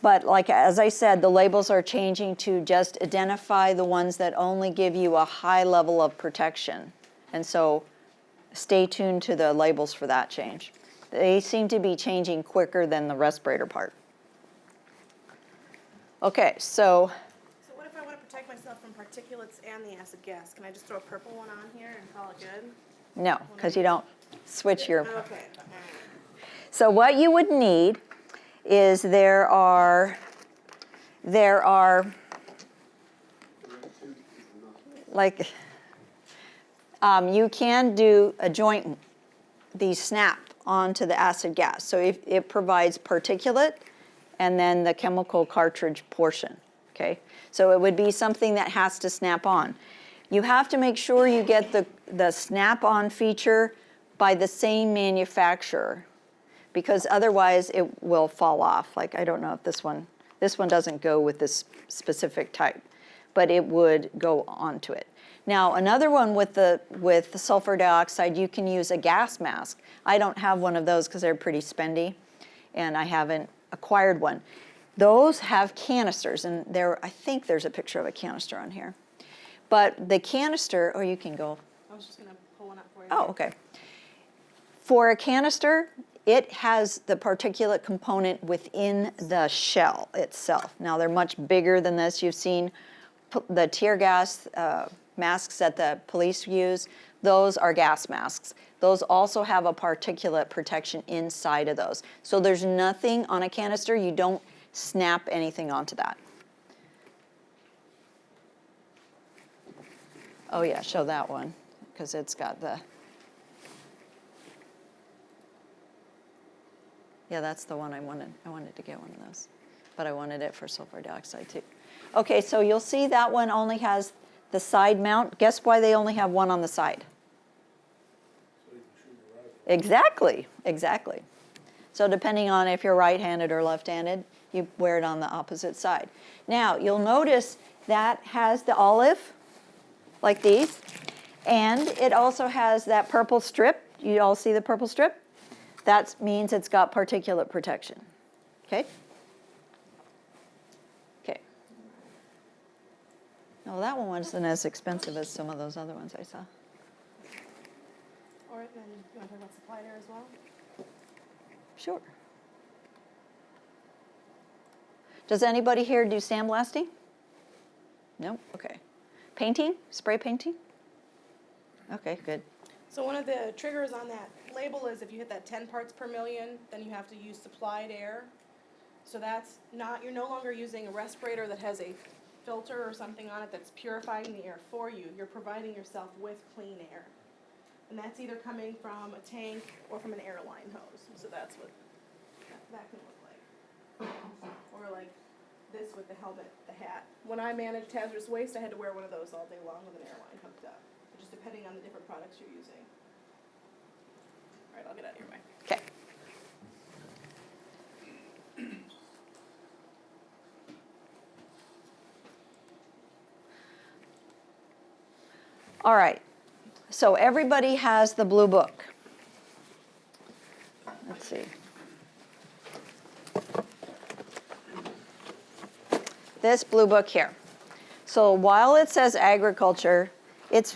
But as I said, the labels are changing to just identify the ones that only give you a high level of protection. And so stay tuned to the labels for that change. They seem to be changing quicker than the respirator part. Okay, so So what if I want to protect myself from particulates and the acid gas? Can I just throw a purple one on here and call it good? no, because you don't switch your... Okay. So what you would need is there are you can do a joint, these snap onto the acid gas. So it provides particulate and then the chemical cartridge portion, okay? So it would be something that has to snap on. You have to make sure you get the snap-on feature by the same manufacturer, because otherwise it will fall off. Like, I don't know if this one doesn't go with this specific type, but it would go onto it. Now, another one with the sulfur dioxide, you can use a gas mask. I don't have one of those because they're pretty spendy, and I haven't acquired one. Those have canisters, and I think there's a picture of a canister on here. But the canister, or you can go. I was just going to pull one up for you. Oh, okay. For a canister, it has the particulate component within the shell itself. Now, they're much bigger than this. You've seen the tear gas masks that the police use. Those are gas masks. Those also have a particulate protection inside of those. So there's nothing on a canister. You don't snap anything onto that. Oh yeah, show that one, because it's got the, yeah, that's the one I wanted. I wanted to get one of those, but I wanted it for sulfur dioxide too. Okay, so you'll see that one only has the side mount. Guess why they only have one on the side? Exactly, exactly. So depending on if you're right-handed or left-handed, you wear it on the opposite side. Now, you'll notice that has the olive, like these, and it also has that purple strip. You all see the purple strip? That means it's got particulate protection, okay? Okay. No, that one wasn't as expensive as some of those other ones I saw. All right, then you want to talk about supply air as well? Sure. Does anybody here do sandblasting? No? Okay. Painting? Spray painting? Okay, good. So one of the triggers on that label is if you hit that 10 parts per million, then you have to use supplied air. So that's not, you're no longer using a respirator that has a filter or something on it that's purifying the air for you. You're providing yourself with clean air. And that's either coming from a tank or from an airline hose. So that's what that can look like. Or like this with the helmet, the hat. When I managed hazardous waste, I had to wear one of those all day long with an airline hooked up, just depending on the different products you're using. All right, I'll get out of your way. Okay. All right. So everybody has the blue book. Let's see. This blue book here. So while it says agriculture, it's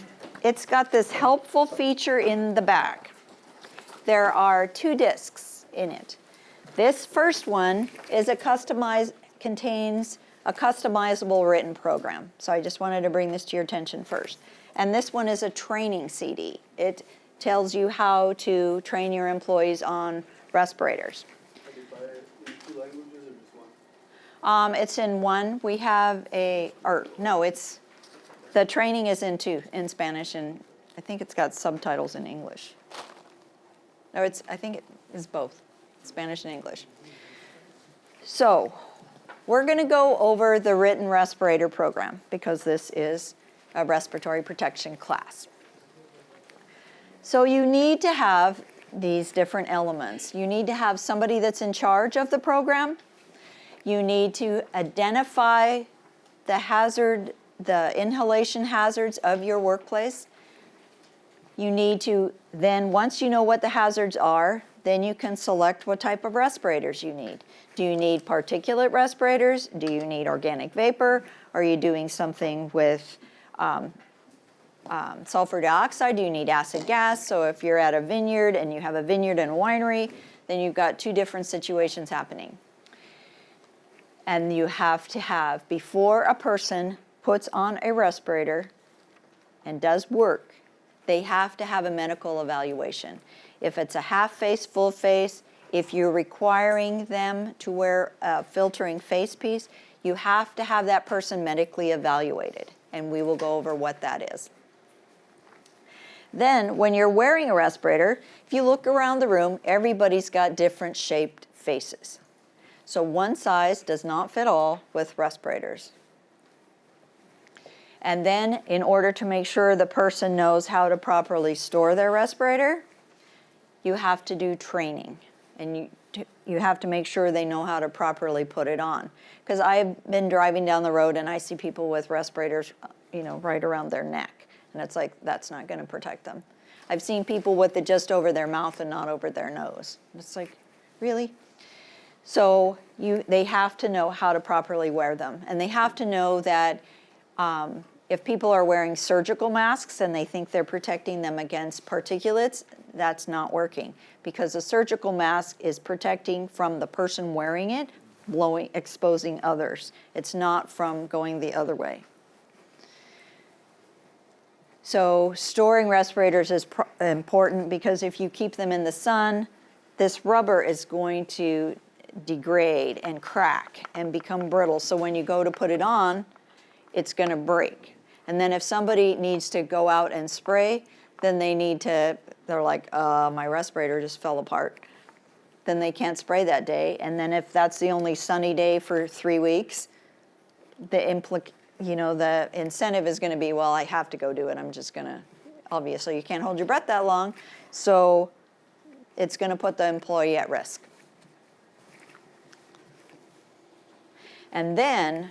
got this helpful feature in the back. There are 2 discs in it. This first one is contains a customizable written program. So I just wanted to bring this to your attention first. And this one is a training CD. It tells you how to train your employees on respirators. In 2 languages or just one? It's in one. We have the training is in 2, in Spanish, and I think it's got subtitles in English. No, I think it is both, Spanish and English. So we're going to go over the written respirator program because this is a respiratory protection class. So you need to have these different elements. You need to have somebody that's in charge of the program. You need to identify the inhalation hazards of your workplace. You need to then, once you know what the hazards are, then you can select what type of respirators you need. Do you need particulate respirators? Do you need organic vapor? Are you doing something with sulfur dioxide? Do you need acid gas? So if you're at a vineyard and you have a vineyard and a winery, then you've got 2 different situations happening. And you have to have, before a person puts on a respirator and does work, they have to have a medical evaluation. If it's a half face, full face, if you're requiring them to wear a filtering face piece, you have to have that person medically evaluated, and we will go over what that is. Then, when you're wearing a respirator, if you look around the room, everybody's got different shaped faces. So one size does not fit all with respirators. And then, in order to make sure the person knows how to properly store their respirator, you have to do training. and you have to make sure they know how to properly put it on. Because I've been driving down the road and I see people with respirators, right around their neck, and it's like, that's not going to protect them. I've seen people with it just over their mouth and not over their nose. It's like, really? So they have to know how to properly wear them, and they have to know that if people are wearing surgical masks and they think they're protecting them against particulates, that's not working, because a surgical mask is protecting from the person wearing it, exposing others. It's not from going the other way. So storing respirators is important, because if you keep them in the sun, this rubber is going to degrade and crack and become brittle. So when you go to put it on, it's going to break. And then if somebody needs to go out and spray, then they're like, my respirator just fell apart. Then they can't spray that day. And then if that's the only sunny day for 3 weeks, the incentive is going to be, well, I have to go do it. I'm just going to, obviously you can't hold your breath that long. So it's going to put the employee at risk. And then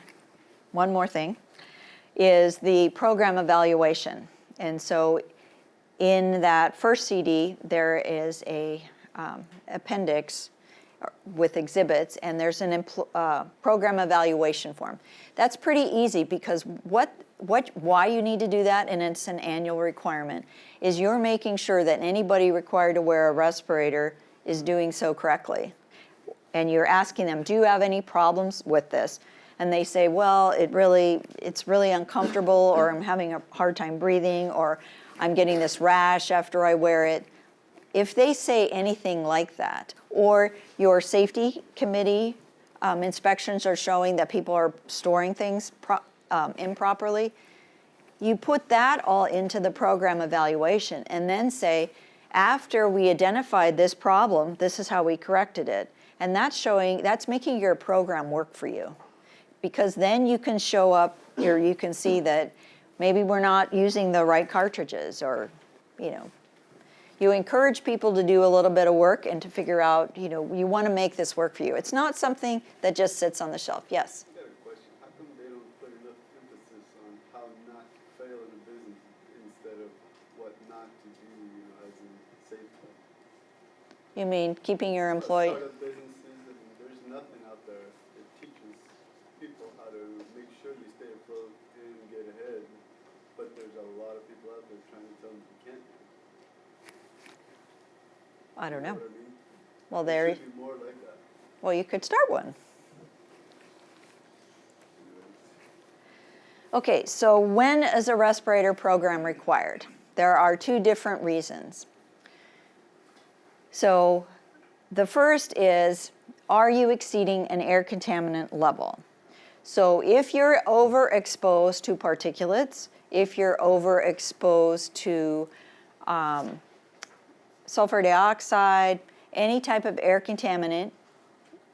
one more thing is the program evaluation. And so in that first CD, there is a appendix with exhibits, and there's an program evaluation form. That's pretty easy, because why you need to do that, and it's an annual requirement, is you're making sure that anybody required to wear a respirator is doing so correctly. And you're asking them, do you have any problems with this? And they say, well, it's really uncomfortable, or I'm having a hard time breathing, or I'm getting this rash after I wear it. If they say anything like that, or your safety committee inspections are showing that people are storing things improperly, you put that all into the program evaluation, and then say, after we identified this problem, this is how we corrected it. And that's making your program work for you. Because then you can show up, or you can see that maybe we're not using the right cartridges, or, you encourage people to do a little bit of work and to figure out, you want to make this work for you. It's not something that just sits on the shelf. Yes? I got a question. How come they don't put enough emphasis on how not to fail in a business instead of what not to do, as in safety? You mean keeping your employee? Startup businesses, there's nothing out there that teaches people how to make sure they stay afloat and get ahead. But there's a lot of people out there trying to tell them you can't. I don't know. What I mean? Well, There should be more like that. well, you could start one. Okay, so when is a respirator program required? There are 2 different reasons. So the first is, are you exceeding an air contaminant level? So if you're overexposed to particulates, if you're overexposed to sulfur dioxide, any type of air contaminant,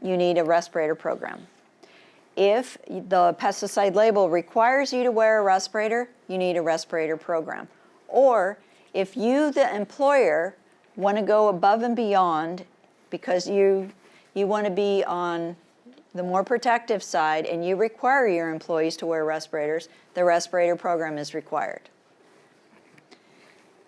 you need a respirator program. If the pesticide label requires you to wear a respirator, you need a respirator program. Or if you, the employer, want to go above and beyond, because you want to be on the more protective side and you require your employees to wear respirators, the respirator program is required.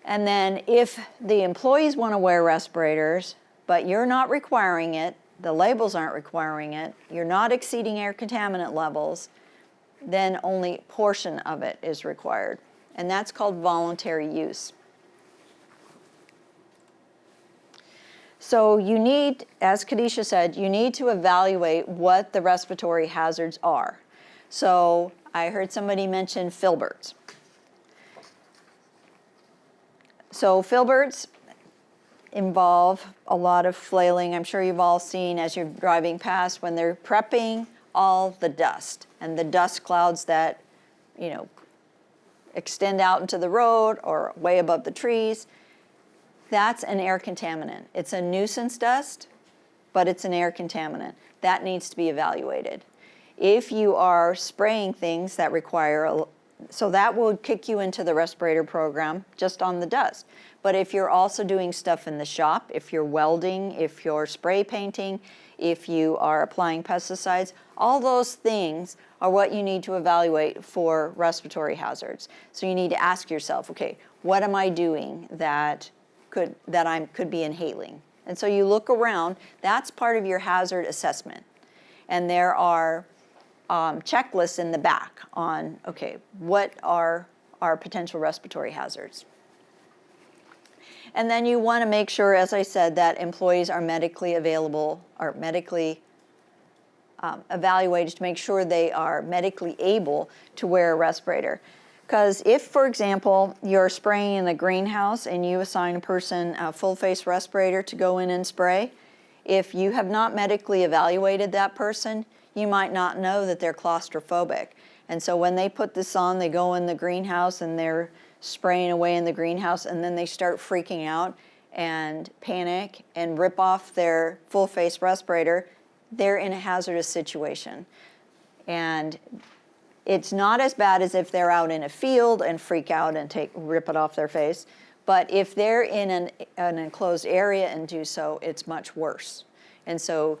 And then if the employees want to wear respirators, but you're not requiring it, the labels aren't requiring it, you're not exceeding air contaminant levels, then only a portion of it is required. And that's called voluntary use. So you need, as Khadisha said, you need to evaluate what the respiratory hazards are. So I heard somebody mention filberts. So filberts involve a lot of flailing. I'm sure you've all seen as you're driving past when they're prepping all the dust and the dust clouds that, extend out into the road or way above the trees. That's an air contaminant. It's a nuisance dust, but it's an air contaminant. That needs to be evaluated. If you are spraying things that require so that will kick you into the respirator program just on the dust. But if you're also doing stuff in the shop, if you're welding, if you're spray painting, if you are applying pesticides, all those things are what you need to evaluate for respiratory hazards. So you need to ask yourself, okay, what am I doing that I could be inhaling? And so you look around, that's part of your hazard assessment. And there are checklists in the back on, okay, what are our potential respiratory hazards? And then you want to make sure, as I said, that employees are medically available, or medically evaluated to make sure they are medically able to wear a respirator. Because if, for example, you're spraying in the greenhouse and you assign a person a full-face respirator to go in and spray, if you have not medically evaluated that person, you might not know that they're claustrophobic. And so when they put this on, they go in the greenhouse and they're spraying away in the greenhouse, and then they start freaking out and panic and rip off their full-face respirator, they're in a hazardous situation. And it's not as bad as if they're out in a field and freak out and rip it off their face. But if they're in an enclosed area and do so, it's much worse. And so,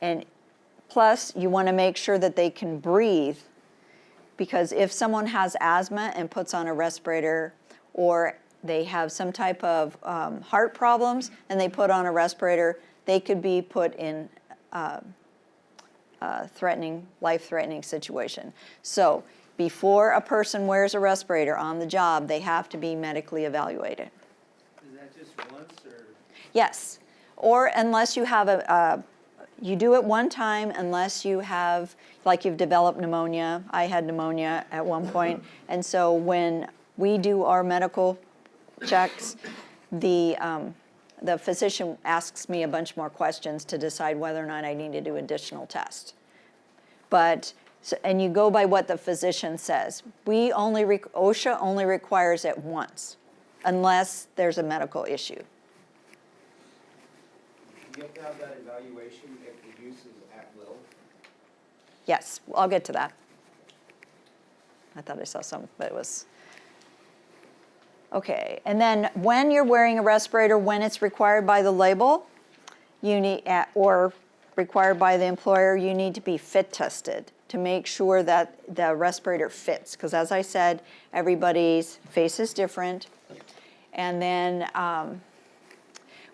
and plus, you want to make sure that they can breathe, because if someone has asthma and puts on a respirator, or they have some type of heart problems and they put on a respirator, they could be put in life-threatening situation. So before a person wears a respirator on the job, they have to be medically evaluated. Is that just once, or? Yes, or unless you have you do it one time unless you have, like you've developed pneumonia. I had pneumonia at one point, and so when we do our medical checks, the physician asks me a bunch more questions to decide whether or not I need to do additional tests. And you go by what the physician says. OSHA only requires it once, unless there's a medical issue. Do you have to have that evaluation if the use is at will? Yes, I'll get to that. I thought I saw some, but it was. Okay, and then when you're wearing a respirator, when it's required by the label, you need, or required by the employer, you need to be fit tested to make sure that the respirator fits. Because as I said, everybody's face is different. And then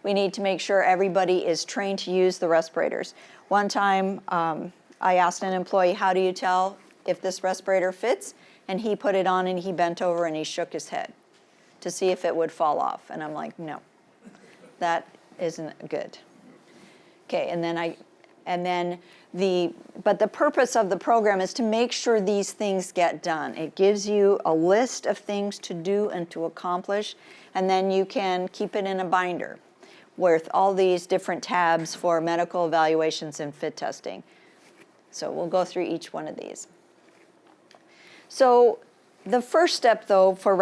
we need to make sure everybody is trained to use the respirators. One time, I asked an employee, how do you tell if this respirator fits? And he put it on and he bent over and he shook his head to see if it would fall off. And I'm like, no, that isn't good. Okay, but the purpose of the program is to make sure these things get done. It gives you a list of things to do and to accomplish, and then you can keep it in a binder with all these different tabs for medical evaluations and fit testing. So we'll go through each one of these. So the first step, though, for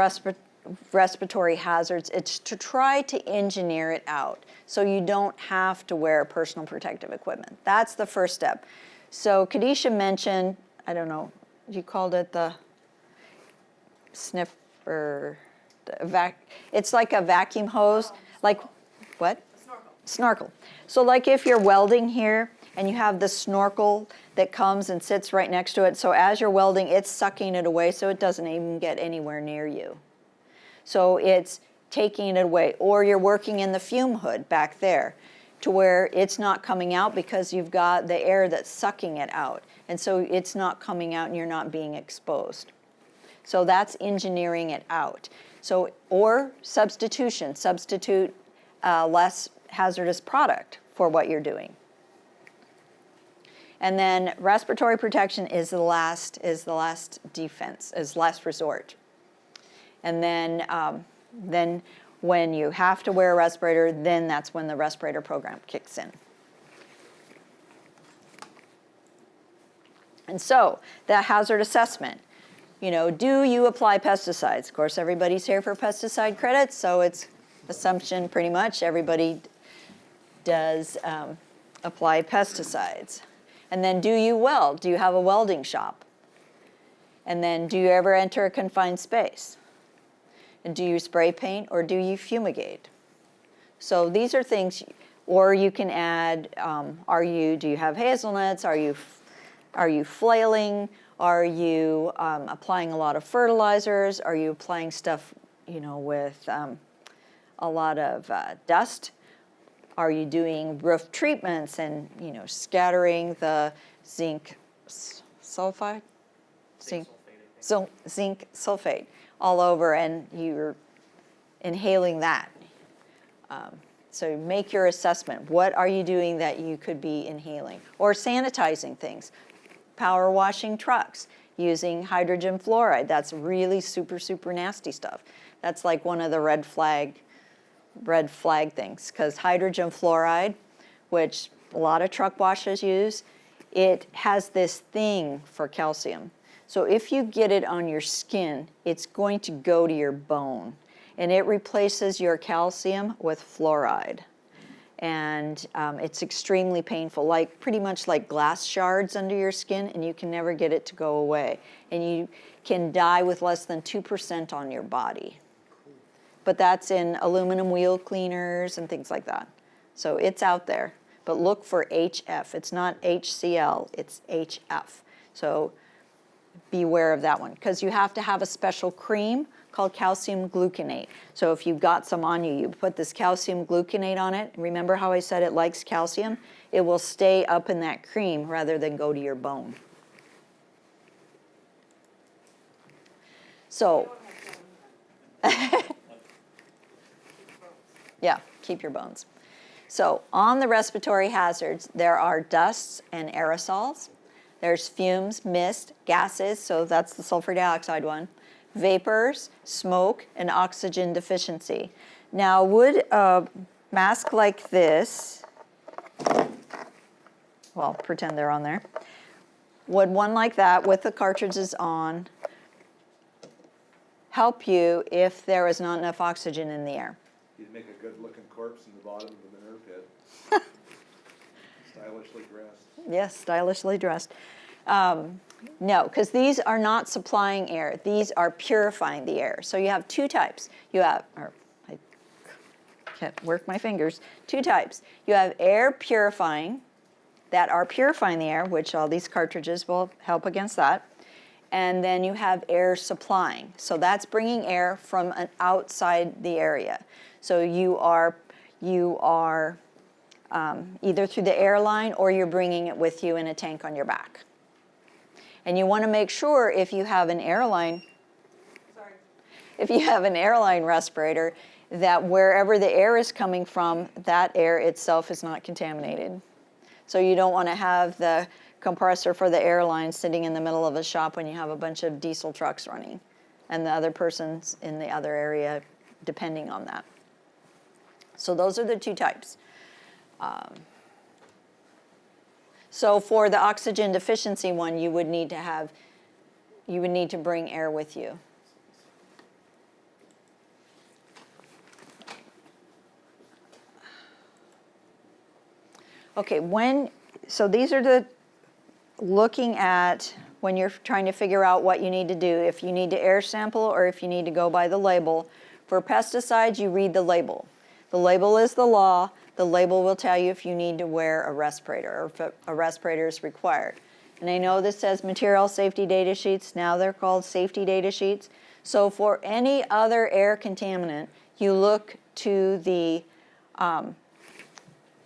respiratory hazards, it's to try to engineer it out so you don't have to wear personal protective equipment. That's the first step. So Kadisha mentioned, I don't know, you called it the sniffer, it's like a vacuum hose, like what? Snorkel. So like if you're welding here and you have the snorkel that comes and sits right next to it, so as you're welding, it's sucking it away so it doesn't even get anywhere near you. So it's taking it away. Or you're working in the fume hood back there to where it's not coming out because you've got the air that's sucking it out. And so it's not coming out and you're not being exposed. So that's engineering it out. So, or substitution, substitute less hazardous product for what you're doing. And then respiratory protection is the last defense, is last resort. And then when you have to wear a respirator, then that's when the respirator program kicks in. And so, the hazard assessment. You know, do you apply pesticides? Of course, everybody's here for pesticide credits, so it's assumption pretty much everybody does apply pesticides. And then do you weld? Do you have a welding shop? And then, do you ever enter a confined space? And do you spray paint or do you fumigate? So these are things, or you can add, do you have hazelnuts? Are you flailing? Are you applying a lot of fertilizers? Are you applying stuff, with a lot of dust? Are you doing roof treatments and, scattering the zinc sulfide? Zinc sulfate all over, and you're inhaling that. So make your assessment. What are you doing that you could be inhaling? Or sanitizing things. Power washing trucks using hydrogen fluoride. That's really super, super nasty stuff. That's like one of the red flag things, because hydrogen fluoride, which a lot of truck washes use, it has this thing for calcium. So if you get it on your skin, it's going to go to your bone, and it replaces your calcium with fluoride. And it's extremely painful, pretty much like glass shards under your skin, and you can never get it to go away. And you can die with less than 2% on your body. But that's in aluminum wheel cleaners and things like that. So it's out there. But look for HF. It's not HCl, it's HF. So beware of that one, because you have to have a special cream called calcium gluconate. So if you've got some on you, you put this calcium gluconate on it. Remember how I said it likes calcium? It will stay up in that cream rather than go to your bone. So, yeah, keep your bones. So on the respiratory hazards, there are dusts and aerosols. There's fumes, mist, gases, so that's the sulfur dioxide one, vapors, smoke, and oxygen deficiency. Now, would a mask like this, well, pretend they're on there, would one like that with the cartridges on help you if there is not enough oxygen in the air? You'd make a good-looking corpse in the bottom of the manure pit. Stylishly dressed. Yes, stylishly dressed. No, because these are not supplying air. These are purifying the air. So you have two types. I can't work my fingers. Two types. You have air purifying, that are purifying the air, which all these cartridges will help against that. And then you have air supplying. So that's bringing air from outside the area. So you are either through the airline or you're bringing it with you in a tank on your back. And you want to make sure if you have an airline respirator, that wherever the air is coming from, that air itself is not contaminated. So you don't want to have the compressor for the airline sitting in the middle of a shop when you have a bunch of diesel trucks running and the other person's in the other area depending on that. So those are the two types. So for the oxygen deficiency one, you would need to bring air with you. Okay, so these are looking at when you're trying to figure out what you need to do, if you need to air sample or if you need to go by the label. For pesticides, you read the label. The label is the law. The label will tell you if you need to wear a respirator or if a respirator is required. And I know this says material safety data sheets. Now they're called safety data sheets. So for any other air contaminant, you look to the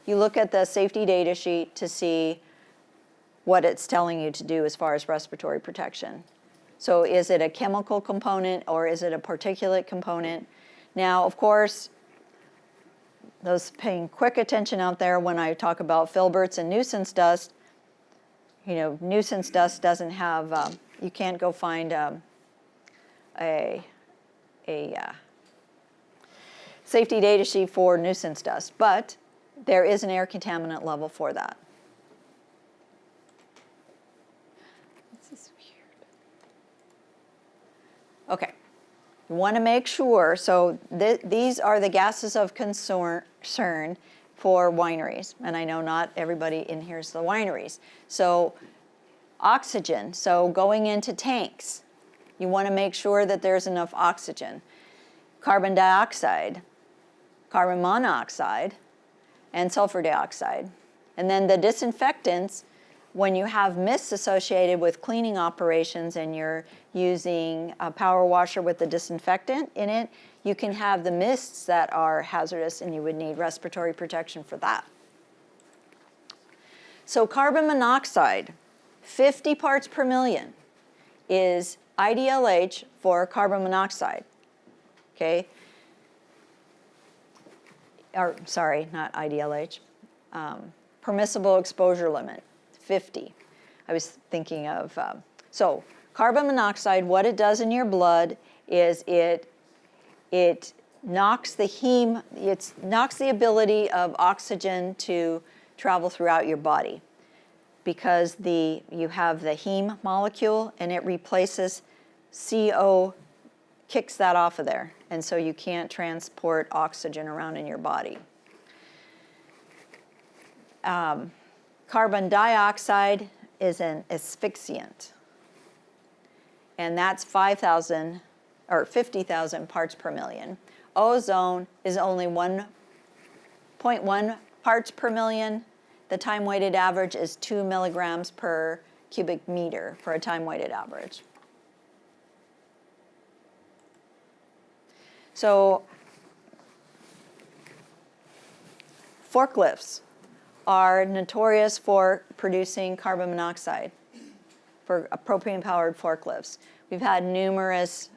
you look at the safety data sheet to see what it's telling you to do as far as respiratory protection. So is it a chemical component or is it a particulate component? Now, of course, those paying quick attention out there when I talk about filberts and nuisance dust, nuisance dust doesn't have, you can't go find a safety data sheet for nuisance dust, but there is an air contaminant level for that. This is weird. Okay, you want to make sure, so these are the gases of concern for wineries, and I know not everybody in here is the wineries. So oxygen, so going into tanks You want to make sure that there's enough oxygen. Carbon dioxide, carbon monoxide, and sulfur dioxide. And then the disinfectants, when you have mists associated with cleaning operations and you're using a power washer with the disinfectant in it, you can have the mists that are hazardous and you would need respiratory protection for that. So carbon monoxide, 50 parts per million is IDLH for carbon monoxide, okay? Or sorry, not IDLH, permissible exposure limit, 50. I was thinking of, so carbon monoxide, what it does in your blood is it knocks it knocks the ability of oxygen to travel throughout your body because you have the heme molecule and it replaces CO, kicks that off of there. And so you can't transport oxygen around in your body. Carbon dioxide is an asphyxiant. And that's 5,000 or 50,000 parts per million. Ozone is only 1.1 parts per million. The time-weighted average is 2 milligrams per cubic meter for a time-weighted average. So forklifts are notorious for producing carbon monoxide, for propane-powered forklifts. We've had numerous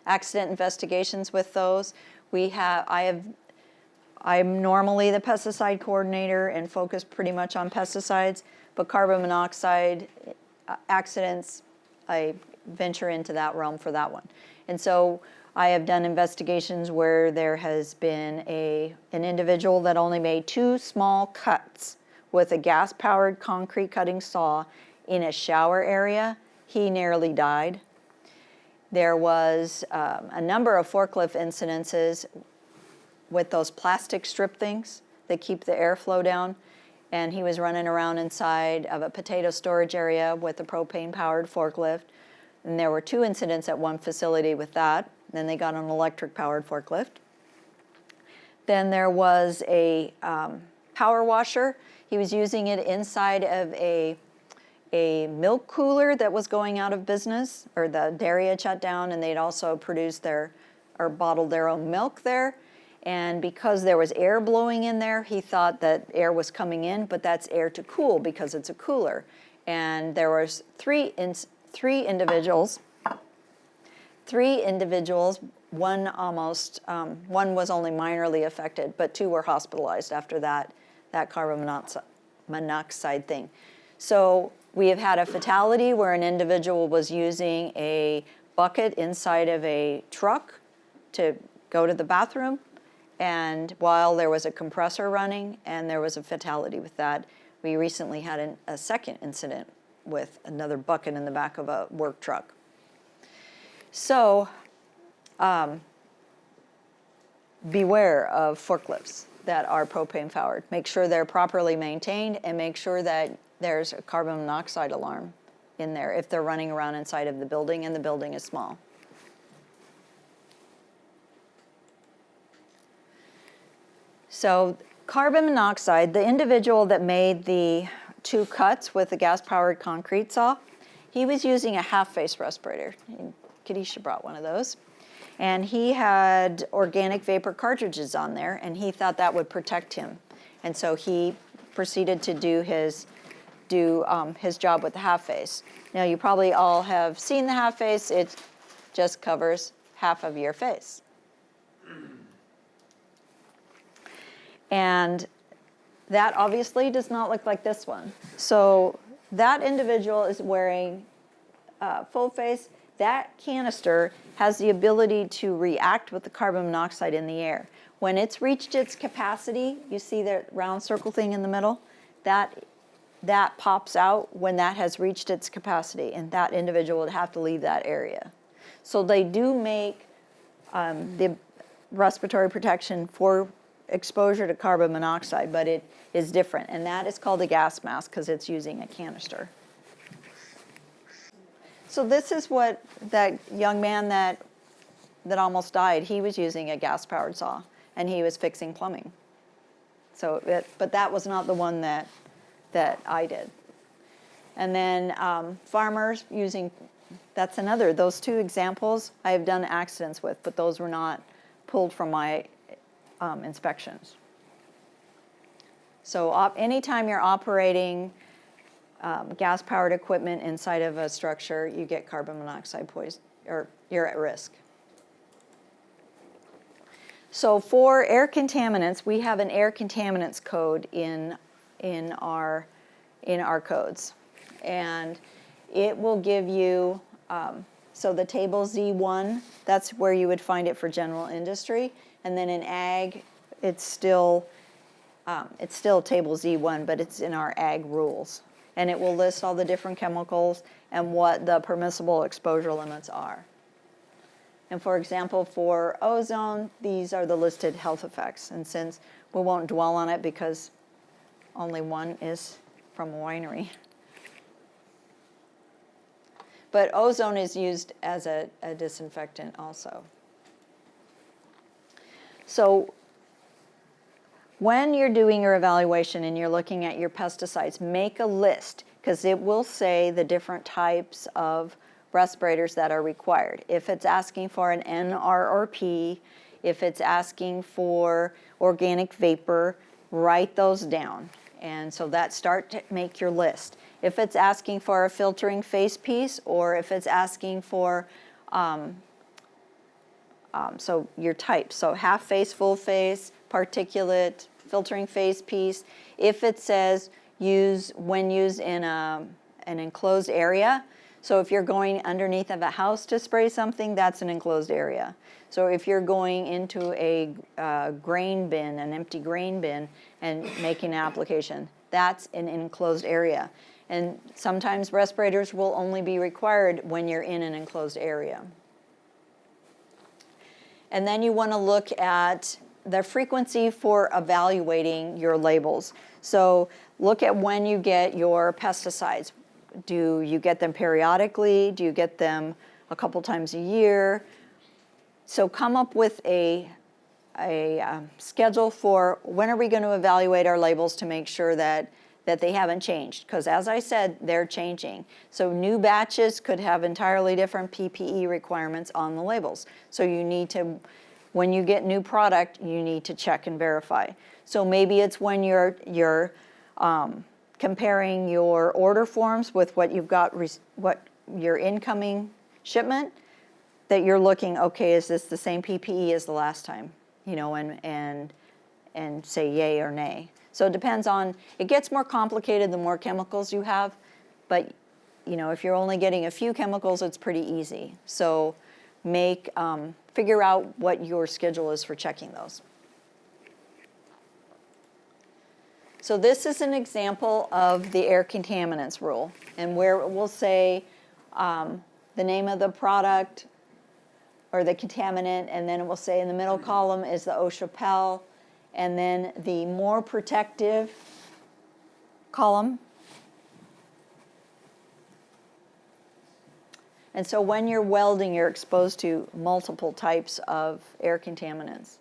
accident investigations with those. I'm normally the pesticide coordinator and focus pretty much on pesticides, but carbon monoxide accidents, I venture into that realm for that one. And so I have done investigations where there has been an individual that only made 2 small cuts with a gas-powered concrete cutting saw in a shower area. He nearly died. There was a number of forklift incidences with those plastic strip things that keep the airflow down, and he was running around inside of a potato storage area with a propane-powered forklift. And there were 2 incidents at one facility with that. Then they got an electric-powered forklift. Then there was a power washer. He was using it inside of a milk cooler that was going out of business, or the dairy had shut down, and they'd also produced or bottled their own milk there. And because there was air blowing in there, he thought that air was coming in, but that's air to cool because it's a cooler. And there was three individuals, one was only minorly affected, but 2 were hospitalized after that carbon monoxide thing. So we have had a fatality where an individual was using a bucket inside of a truck to go to the bathroom, and while there was a compressor running, and there was a fatality with that. We recently had a second incident with another bucket in the back of a work truck. So beware of forklifts that are propane powered. Make sure they're properly maintained and make sure that there's a carbon monoxide alarm in there if they're running around inside of the building and the building is small. So carbon monoxide, the individual that made the 2 cuts with the gas-powered concrete saw, he was using a half-face respirator. Kadisha brought one of those. And he had organic vapor cartridges on there, and he thought that would protect him. And so he proceeded to do his job with the half-face. Now, you probably all have seen the half-face. It just covers half of your face. And that obviously does not look like this one. So that individual is wearing full face. That canister has the ability to react with the carbon monoxide in the air. When it's reached its capacity, you see that round circle thing in the middle? That pops out when that has reached its capacity, and that individual would have to leave that area. So they do make the respiratory protection for exposure to carbon monoxide, but it is different, and that is called a gas mask because it's using a canister. So this is what that young man that almost died, he was using a gas-powered saw, and he was fixing plumbing. So, but that was not the one that I did. And then farmers using, that's another, those two examples I have done accidents with, but those were not pulled from my inspections. So anytime you're operating gas-powered equipment inside of a structure, you get carbon monoxide poison, or you're at risk. So for air contaminants, we have an air contaminants code in our codes, and it will give you. So the table Z1, that's where you would find it for general industry, and then in ag, it's still table Z1, but it's in our ag rules, and it will list all the different chemicals and what the permissible exposure limits are. And for example, for ozone, these are the listed health effects. And since we won't dwell on it because only one is from a winery. But ozone is used as a disinfectant also. So when you're doing your evaluation and you're looking at your pesticides, make a list, because it will say the different types of respirators that are required. If it's asking for an NRRP, if it's asking for organic vapor, write those down. And so that start to make your list. If it's asking for a filtering face piece, or if it's asking for, so your types, so half face, full face, particulate, filtering face piece. If it says when used in an enclosed area, so if you're going underneath of a house to spray something, that's an enclosed area. So if you're going into a grain bin, an empty grain bin, and making an application, that's an enclosed area. And sometimes respirators will only be required when you're in an enclosed area. And then you want to look at the frequency for evaluating your labels. So look at when you get your pesticides. Do you get them periodically? Do you get them a couple times a year? So come up with a schedule for when are we going to evaluate our labels to make sure that they haven't changed. Because as I said, they're changing. So new batches could have entirely different PPE requirements on the labels. So you need to, when you get new product, you need to check and verify. So maybe it's when you're comparing your order forms with what you've got, what your incoming shipment, that you're looking, okay, is this the same PPE as the last time? You know, and say yay or nay. So it depends on, it gets more complicated the more chemicals you have, but you know, if you're only getting a few chemicals, it's pretty easy. So figure out what your schedule is for checking those. So this is an example of the air contaminants rule, and where it will say the name of the product or the contaminant, and then it will say in the middle column is the OSHA PEL, and then the more protective column. And so when you're welding, you're exposed to multiple types of air contaminants.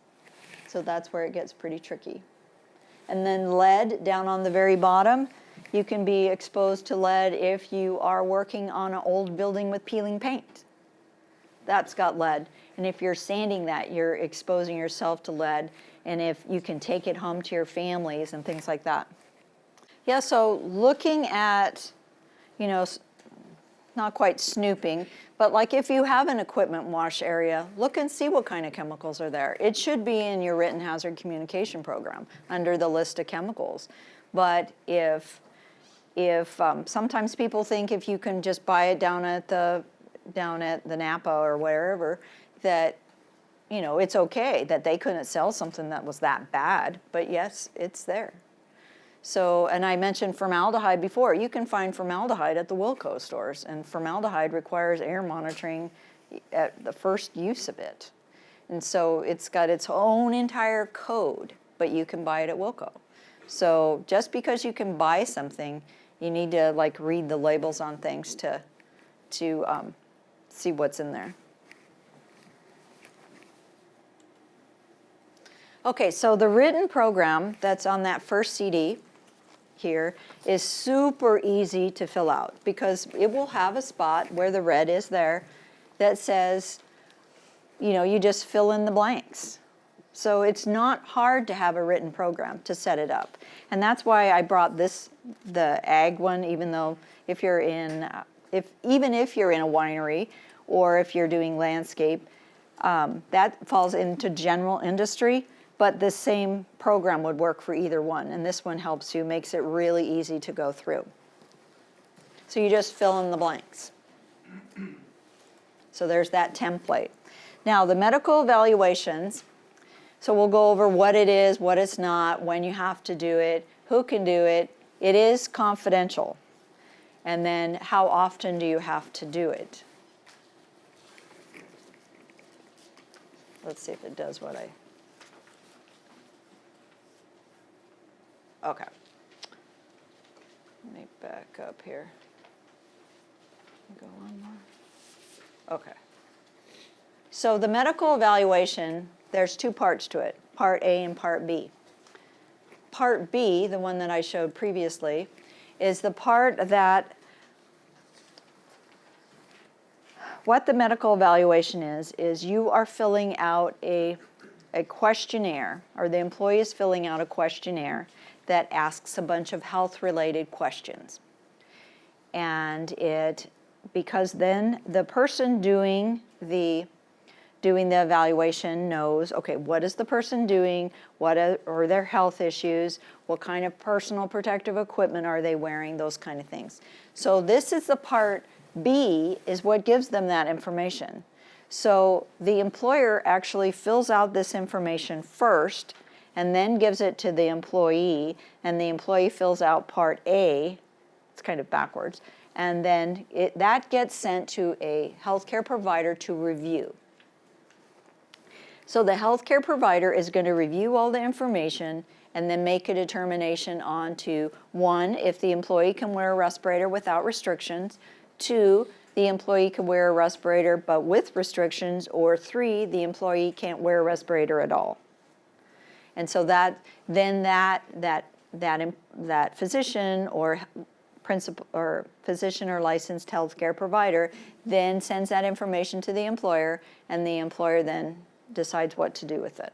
So that's where it gets pretty tricky. And then lead, down on the very bottom, you can be exposed to lead if you are working on an old building with peeling paint. That's got lead. And if you're sanding that, you're exposing yourself to lead. And if you can take it home to your families and things like that. Yeah, so looking at, you know, not quite snooping, but like if you have an equipment wash area, look and see what kind of chemicals are there. It should be in your written hazard communication program under the list of chemicals. But if sometimes people think if you can just buy it down at the Napa or wherever, that, you know, it's okay, that they couldn't sell something that was that bad, but yes, it's there. So, and I mentioned formaldehyde before. You can find formaldehyde at the Wilco stores, and formaldehyde requires air monitoring at the first use of it. And so it's got its own entire code, but you can buy it at Wilco. So just because you can buy something, you need to like read the labels on things to to see what's in there. Okay, so the written program that's on that first CD here is super easy to fill out because it will have a spot where the red is there that says, you know, you just fill in the blanks. So it's not hard to have a written program to set it up. And that's why I brought this, the ag one, even though if you're in, even if you're in a winery or if you're doing landscape, that falls into general industry, but the same program would work for either one. And this one helps you, makes it really easy to go through. So you just fill in the blanks. So there's that template. Now the medical evaluations, so we'll go over what it is, what it's not, when you have to do it, who can do it. It is confidential. And then how often do you have to do it? Let's see if it does what I... Okay. Let me back up here. Go one more. Okay. So the medical evaluation, there's two parts to it, Part A and Part B. Part B, the one that I showed previously, is the part that what the medical evaluation is you are filling out a questionnaire, or the employee is filling out a questionnaire that asks a bunch of health-related questions. And because then the person doing the evaluation knows, okay, what is the person doing, what are their health issues, what kind of personal protective equipment are they wearing, those kind of things. So this is the part B, is what gives them that information. So the employer actually fills out this information first and then gives it to the employee, and the employee fills out Part A, it's kind of backwards, and then that gets sent to a healthcare provider to review. So the healthcare provider is going to review all the information and then make a determination on to, 1, if the employee can wear a respirator without restrictions, 2, the employee can wear a respirator but with restrictions, or 3, the employee can't wear a respirator at all. And so that physician or principal or physician or licensed healthcare provider then sends that information to the employer, and the employer then decides what to do with it.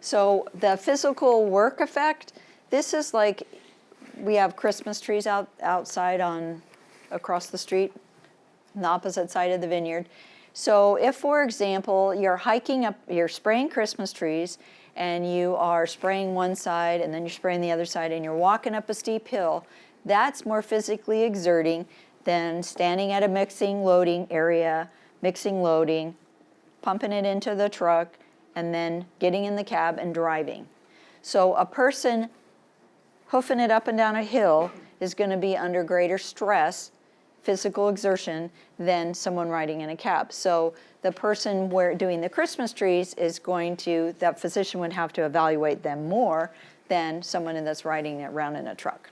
So the physical work effect, this is like we have Christmas trees outside across the street, on the opposite side of the vineyard. So if, for example, you're hiking up, you're spraying Christmas trees, and you are spraying one side and then you're spraying the other side and you're walking up a steep hill, that's more physically exerting than standing at a mixing loading area, mixing loading, pumping it into the truck, and then getting in the cab and driving. So a person hoofing it up and down a hill is going to be under greater stress, physical exertion, than someone riding in a cab. So the person doing the Christmas trees is going to, that physician would have to evaluate them more than someone that's riding it around in a truck.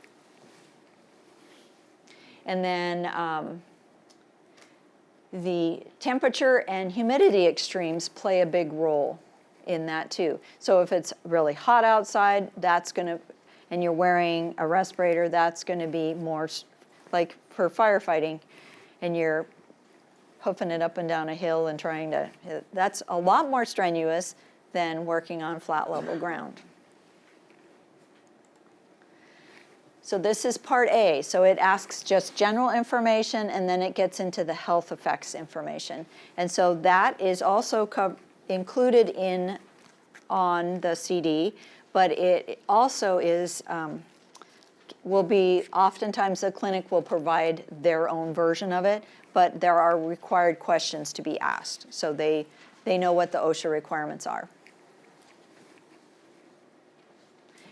And then the temperature and humidity extremes play a big role in that too. So if it's really hot outside, and you're wearing a respirator, that's going to be more like for firefighting, and you're hoofing it up and down a hill and trying to, that's a lot more strenuous than working on flat level ground. So this is Part A. So it asks just general information, and then it gets into the health effects information. And so that is also included on the CD, but it also is, will be, oftentimes the clinic will provide their own version of it, but there are required questions to be asked. So they know what the OSHA requirements are.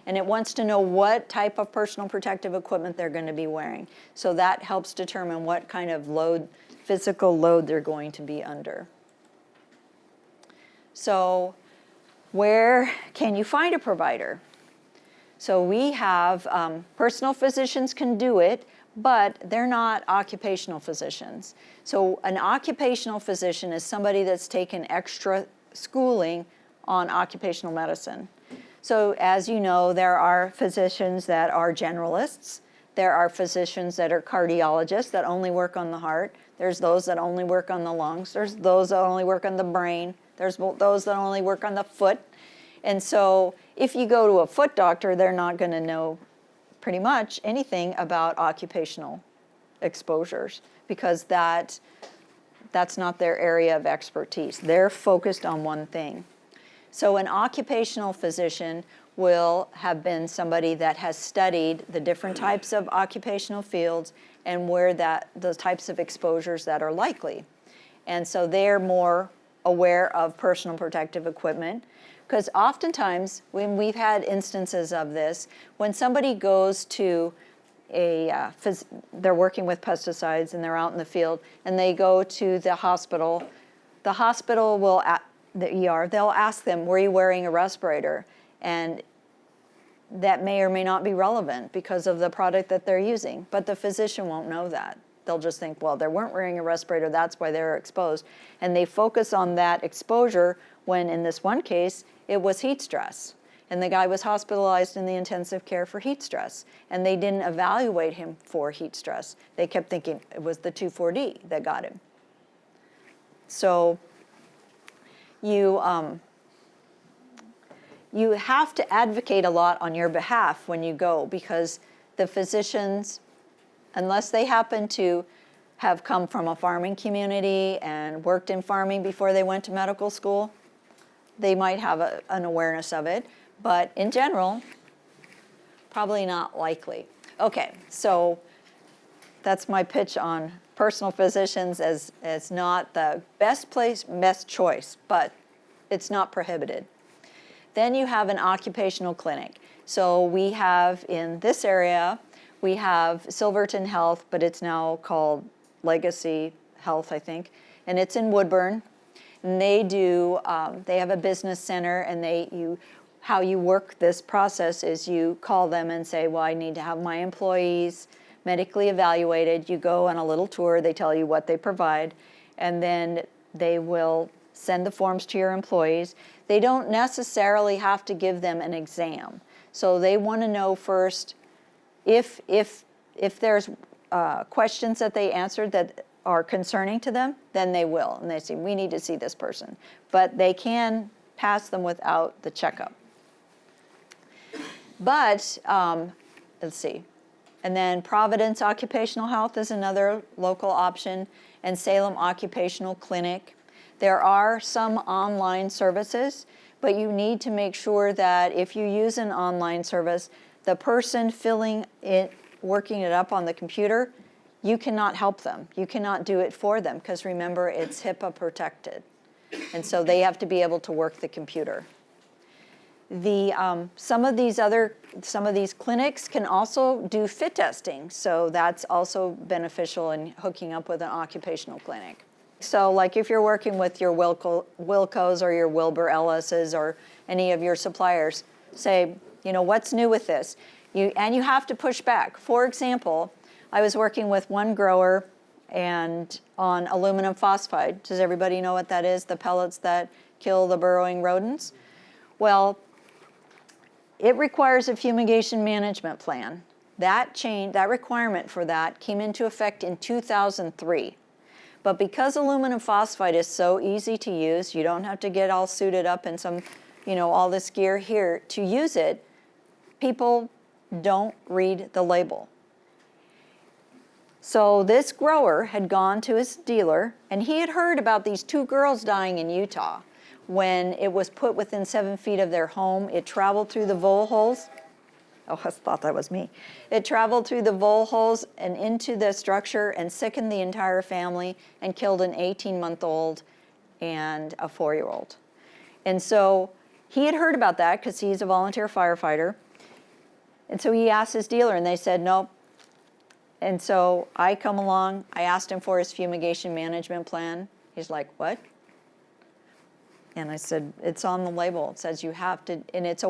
And it wants to know what type of personal protective equipment they're going to be wearing. So that helps determine what kind of load, physical load they're going to be under. So where can you find a provider? So we have, personal physicians can do it, but they're not occupational physicians. So an occupational physician is somebody that's taken extra schooling on occupational medicine. So as you know, there are physicians that are generalists. There are physicians that are cardiologists that only work on the heart. There's those that only work on the lungs. There's those that only work on the brain. There's those that only work on the foot. And so if you go to a foot doctor, they're not going to know pretty much anything about occupational exposures because that's not their area of expertise. They're focused on one thing. So an occupational physician will have been somebody that has studied the different types of occupational fields and where those types of exposures that are likely. And so they're more aware of personal protective equipment. Because oftentimes, when we've had instances of this, when somebody goes to they're working with pesticides and they're out in the field, and they go to the hospital will, the ER, they'll ask them, were you wearing a respirator? And that may or may not be relevant because of the product that they're using, but the physician won't know that. They'll just think, well, they weren't wearing a respirator, that's why they're exposed. And they focus on that exposure when, in this one case, it was heat stress. And the guy was hospitalized in the intensive care for heat stress. And they didn't evaluate him for heat stress. They kept thinking it was the 2,4-D that got him. So you have to advocate a lot on your behalf when you go, because the physicians, unless they happen to have come from a farming community and worked in farming before they went to medical school, they might have an awareness of it, but in general, probably not likely. Okay, so that's my pitch on personal physicians as not the best choice, but it's not prohibited. Then you have an occupational clinic. So we have in this area, we have Silverton Health, but it's now called Legacy Health, I think, and it's in Woodburn. And they have a business center, and how you work this process is you call them and say, well, I need to have my employees medically evaluated. You go on a little tour, they tell you what they provide, and then they will send the forms to your employees. They don't necessarily have to give them an exam. So they want to know first if there's questions that they answered that are concerning to them, then they will. And they say, we need to see this person. But they can pass them without the checkup. But, let's see. And then Providence Occupational Health is another local option, and Salem Occupational Clinic. There are some online services, but you need to make sure that if you use an online service, the person working it up on the computer, you cannot help them. You cannot do it for them, because remember, it's HIPAA protected. And so they have to be able to work the computer. Some of these clinics can also do fit testing, so that's also beneficial in hooking up with an occupational clinic. So like if you're working with your Wilcos or your Wilbur Ellis's or any of your suppliers, say, what's new with this? And you have to push back. For example, I was working with one grower and on aluminum phosphide. Does everybody know what that is? The pellets that kill the burrowing rodents? Well, it requires a fumigation management plan. That requirement for that came into effect in 2003. But because aluminum phosphide is so easy to use, you don't have to get all suited up in some, all this gear here to use it, people don't read the label. So this grower had gone to his dealer, and he had heard about these 2 girls dying in Utah. When it was put within 7 feet of their home, it traveled through the vole holes. Oh, I thought that was me. It traveled through the vole holes and into the structure and sickened the entire family and killed an 18-month-old and a 4-year-old. And so he had heard about that because he's a volunteer firefighter. And so he asked his dealer, and they said, nope. And so I come along, I asked him for his fumigation management plan. He's like, what? And I said, it's on the label. It says you have to, and it's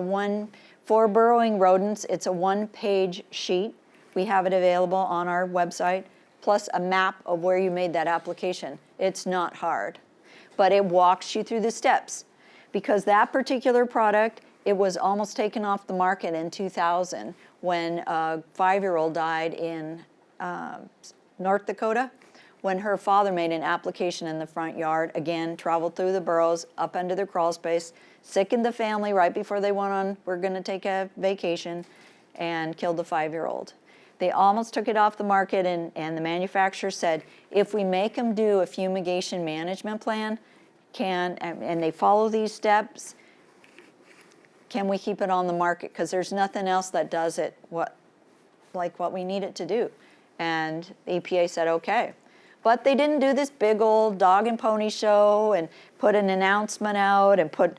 for burrowing rodents, it's a 1-page sheet We have it available on our website, plus a map of where you made that application. It's not hard, but it walks you through the steps. Because that particular product, it was almost taken off the market in 2000 when a 5-year-old died in North Dakota, when her father made an application in the front yard, again, traveled through the burrows, up into their crawl space, sickened the family right before they were gonna take a vacation, and killed the 5-year-old. They almost took it off the market, and the manufacturer said, if we make them do a fumigation management plan, and they follow these steps, can we keep it on the market? Because there's nothing else that does it like what we need it to do. And the EPA said, okay. But they didn't do this big old dog and pony show and put an announcement out and put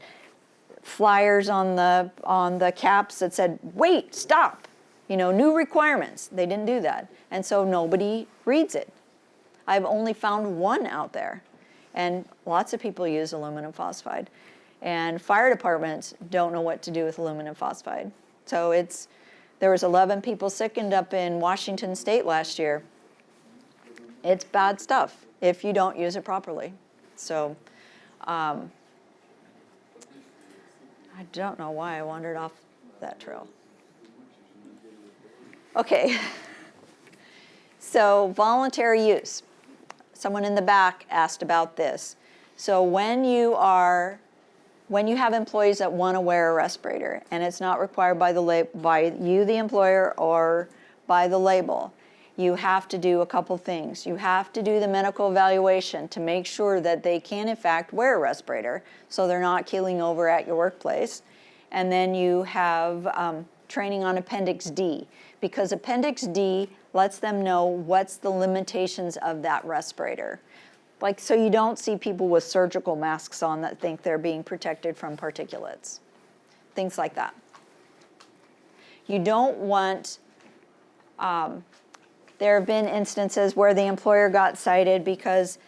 flyers on the caps that said, wait, stop, new requirements. They didn't do that. And so nobody reads it. I've only found one out there. And lots of people use aluminum phosphide. And fire departments don't know what to do with aluminum phosphide. So there was 11 people sickened up in Washington State last year. It's bad stuff if you don't use it properly. So I don't know why I wandered off that trail. Okay, so voluntary use. Someone in the back asked about this. So when you have employees that want to wear a respirator and it's not required by you, the employer, or by the label, you have to do a couple things. You have to do the medical evaluation to make sure that they can in fact wear a respirator so they're not keeling over at your workplace. And then you have training on Appendix D, because Appendix D lets them know what's the limitations of that respirator. So you don't see people with surgical masks on that think they're being protected from particulates. Things like that. You don't want, there have been instances where the employer got cited because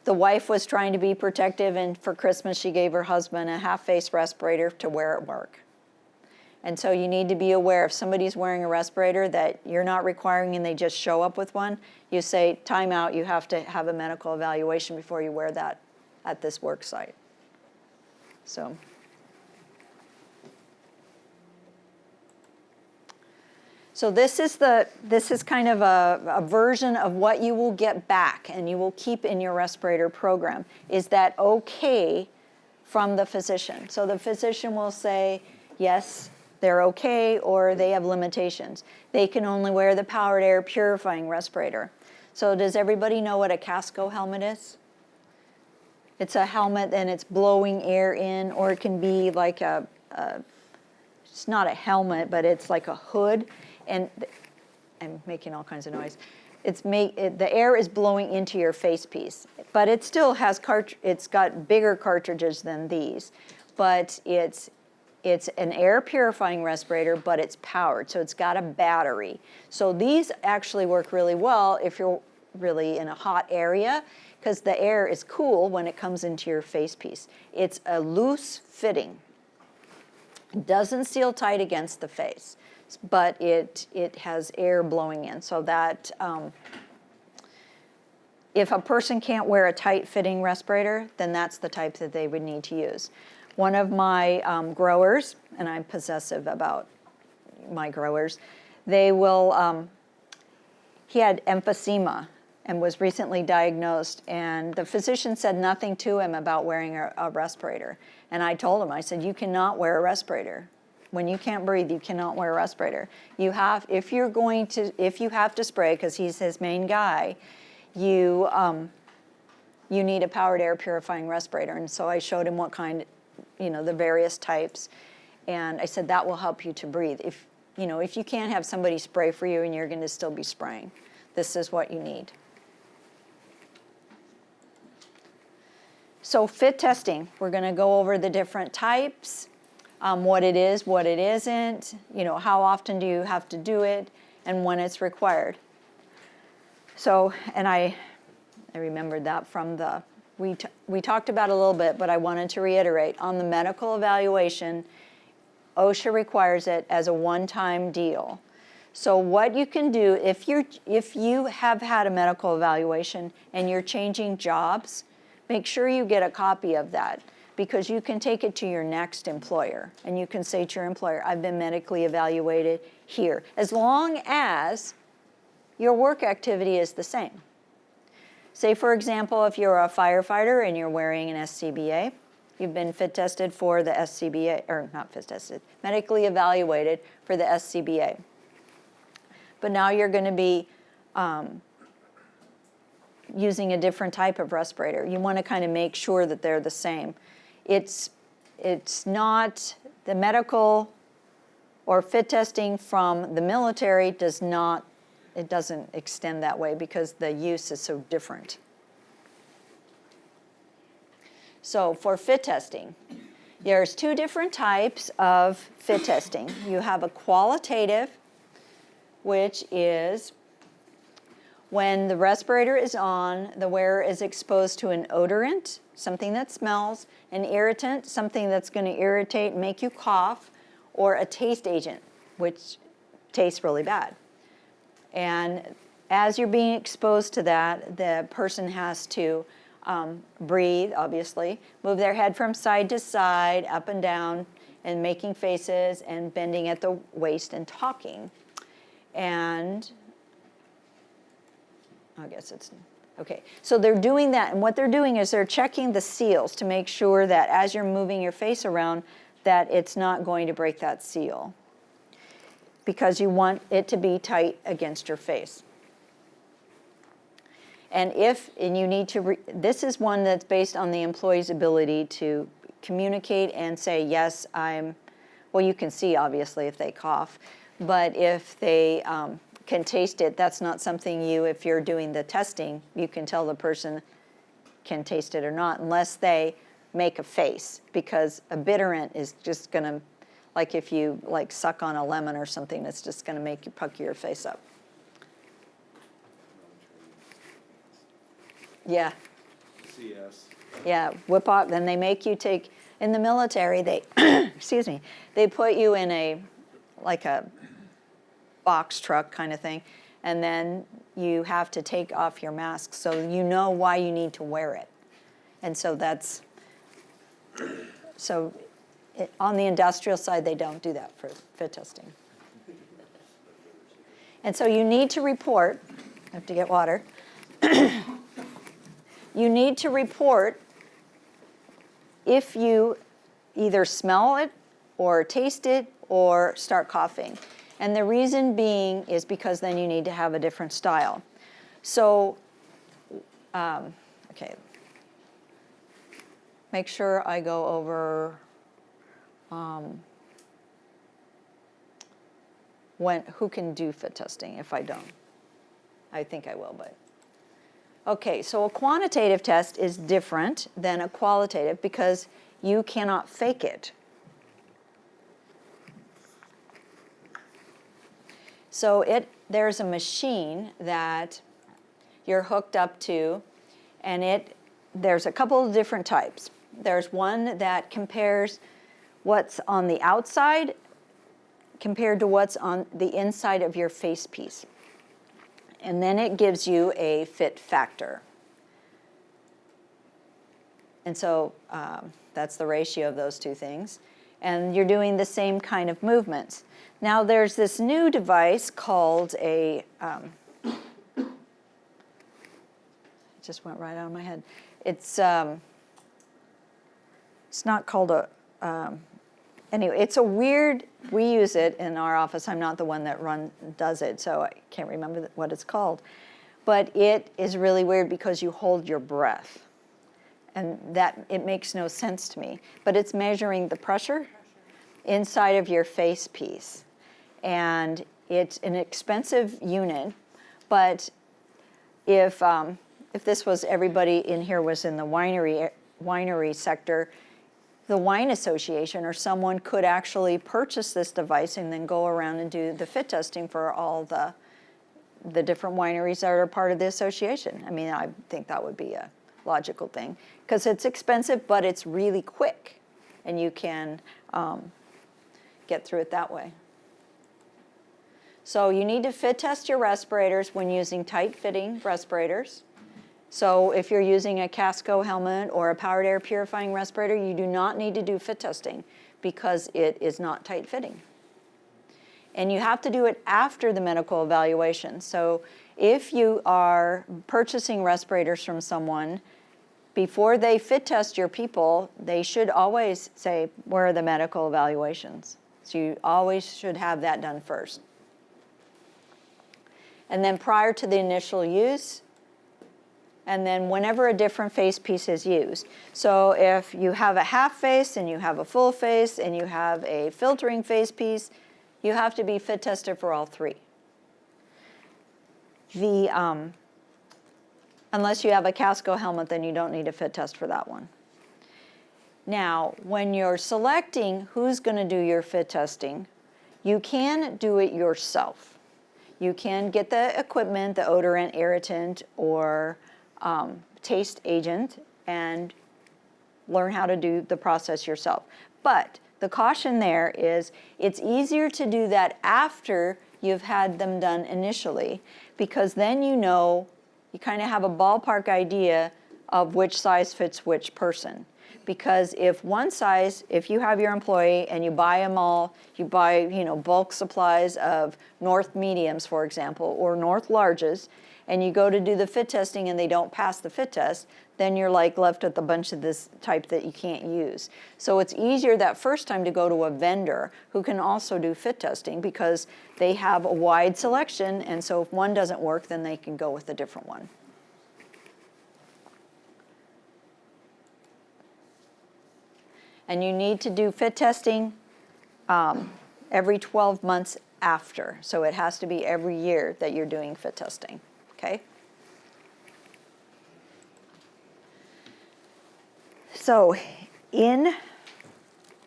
the wife was trying to be protective and for Christmas she gave her husband a half-face respirator to wear at work. And so you need to be aware if somebody's wearing a respirator that you're not requiring and they just show up with one, you say, time out, you have to have a medical evaluation before you wear that at this work site. So this is kind of a version of what you will get back and you will keep in your respirator program. Is that okay from the physician? So the physician will say, yes, they're okay, or they have limitations. They can only wear the powered air purifying respirator. So does everybody know what a casco helmet is? It's a helmet and it's blowing air in, or it can be like it's not a helmet, but it's like a hood. And I'm making all kinds of noise. The air is blowing into your face piece, but it still has it's got bigger cartridges than these, but it's an air purifying respirator, but it's powered, so it's got a battery. So these actually work really well if you're really in a hot area, because the air is cool when it comes into your face piece. It's a loose fitting. It doesn't seal tight against the face, but it has air blowing in, so that if a person can't wear a tight fitting respirator, then that's the type that they would need to use. One of my growers, and I'm possessive about my growers, he had emphysema and was recently diagnosed, and the physician said nothing to him about wearing a respirator. And I told him, I said, you cannot wear a respirator. When you can't breathe, you cannot wear a respirator. If you have to spray, because he's his main guy, you need a powered air purifying respirator. And so I showed him what kind, the various types. And I said, that will help you to breathe. If you can't have somebody spray for you and you're going to still be spraying, this is what you need. So fit testing, we're going to go over the different types, what it is, what it isn't, how often do you have to do it, and when it's required. So, and I remembered that from we talked about it a little bit, but I wanted to reiterate, on the medical evaluation, OSHA requires it as a one-time deal. So what you can do, if you have had a medical evaluation and you're changing jobs, make sure you get a copy of that, because you can take it to your next employer and you can say to your employer, I've been medically evaluated here, as long as your work activity is the same. Say, for example, if you're a firefighter and you're wearing an SCBA, you've been fit tested for the SCBA, or not fit tested, medically evaluated for the SCBA. But now you're going to be using a different type of respirator. You want to kind of make sure that they're the same. It's not, the medical or fit testing from the military doesn't extend that way because the use is so different. So for fit testing, there's two different types of fit testing. You have a qualitative, which is when the respirator is on, the wearer is exposed to an odorant, something that smells, an irritant, something that's going to irritate and make you cough, or a taste agent, which tastes really bad. And as you're being exposed to that, the person has to breathe, obviously, move their head from side to side, up and down, and making faces and bending at the waist and talking. And I guess it's, okay. So they're doing that, and what they're doing is they're checking the seals to make sure that as you're moving your face around, that it's not going to break that seal, because you want it to be tight against your face. And you need to, this is one that's based on the employee's ability to communicate and say, yes, well, you can see, obviously, if they cough, but if they can taste it, that's not something if you're doing the testing, you can tell the person can taste it or not, unless they make a face, because a bitterant is just going to, like if you suck on a lemon or something, it's just going to make you pucker your face up. Yeah. CS. Yeah, whip off. Then they make you take, in the military, they, excuse me, they put you in like a box truck kind of thing, and then you have to take off your mask so you know why you need to wear it. And so on the industrial side, they don't do that for fit testing. And so you need to report, I have to get water, you need to report if you either smell it or taste it or start coughing. And the reason being is because then you need to have a different style. So, okay. Make sure I go over who can do fit testing if I don't. I think I will, but. Okay, so a quantitative test is different than a qualitative because you cannot fake it. So there's a machine that you're hooked up to, and there's a couple of different types. There's one that compares what's on the outside compared to what's on the inside of your face piece. And then it gives you a fit factor. And so that's the ratio of those two things. And you're doing the same kind of movements. Now there's this new device called it just went right out of my head. It's not called anyway, it's a weird, we use it in our office. I'm not the one that does it, so I can't remember what it's called. But it is really weird because you hold your breath. And it makes no sense to me. But it's measuring the pressure inside of your face piece. And it's an expensive unit, but if this was, everybody in here was in the winery sector, the wine association or someone could actually purchase this device and then go around and do the fit testing for all the different wineries that are part of the association. I mean, I think that would be a logical thing because it's expensive, but it's really quick, and you can get through it that way. So you need to fit test your respirators when using tight-fitting respirators. So if you're using a Casco helmet or a powered air purifying respirator, you do not need to do fit testing because it is not tight-fitting. And you have to do it after the medical evaluation. So if you are purchasing respirators from someone, before they fit test your people, they should always say, where are the medical evaluations? So you always should have that done first. And then prior to the initial use, and then whenever a different face piece is used. So if you have a half face and you have a full face and you have a filtering face piece, you have to be fit tested for all three. Unless you have a Casco helmet, then you don't need a fit test for that one. Now, when you're selecting who's going to do your fit testing, you can do it yourself. You can get the equipment, the odorant, irritant, or taste agent, and learn how to do the process yourself. But the caution there is it's easier to do that after you've had them done initially, because then you know, you kind of have a ballpark idea of which size fits which person. Because if one size, if you have your employee and you buy them all, you buy, bulk supplies of North mediums, for example, or North larges, and you go to do the fit testing and they don't pass the fit test, then you're like left with a bunch of this type that you can't use. So it's easier that first time to go to a vendor who can also do fit testing because they have a wide selection, and so if one doesn't work, then they can go with a different one. And you need to do fit testing every 12 months after. So it has to be every year that you're doing fit testing, okay? So in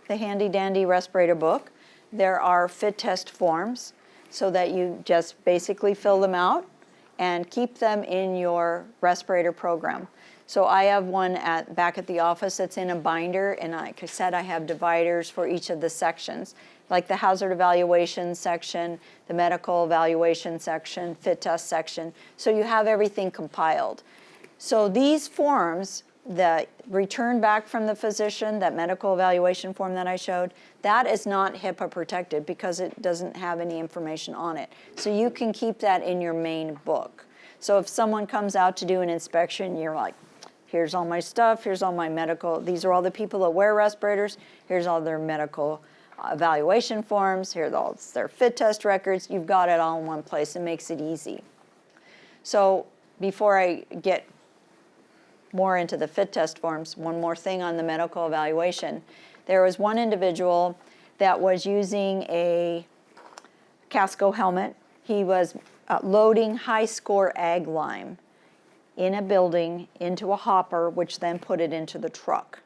the handy dandy respirator book, there are fit test forms so that you just basically fill them out and keep them in your respirator program. So I have one back at the office that's in a binder, and like I said, I have dividers for each of the sections, like the hazard evaluation section, the medical evaluation section, fit test section. So you have everything compiled. So these forms, the return back from the physician, that medical evaluation form that I showed, that is not HIPAA protected because it doesn't have any information on it. So you can keep that in your main book. So if someone comes out to do an inspection, you're like, here's all my stuff, here's all my medical, these are all the people that wear respirators, here's all their medical evaluation forms, here's all their fit test records. You've got it all in one place. It makes it easy. So before I get more into the fit test forms, one more thing on the medical evaluation. There was one individual that was using a Casco helmet. He was loading high score ag lime in a building into a hopper, which then put it into the truck.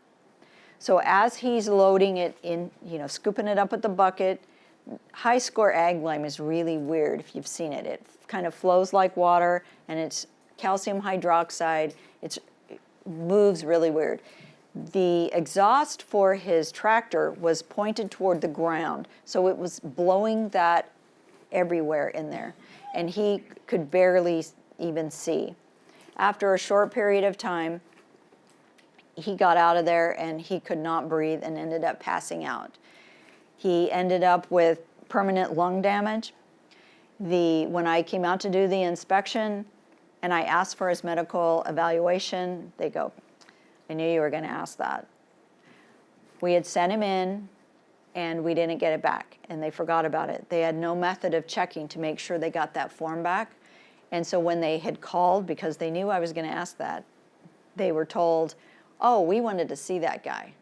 So as he's loading it in, scooping it up with the bucket, high score ag lime is really weird if you've seen it. It kind of flows like water, and it's calcium hydroxide. It moves really weird. The exhaust for his tractor was pointed toward the ground, so it was blowing that everywhere in there, and he could barely even see. After a short period of time, he got out of there and he could not breathe and ended up passing out. He ended up with permanent lung damage. When I came out to do the inspection and I asked for his medical evaluation, they go, I knew you were going to ask that. We had sent him in and we didn't get it back, and they forgot about it. They had no method of checking to make sure they got that form back. And so when they had called, because they knew I was going to ask that, they were told, oh, we wanted to see that guy.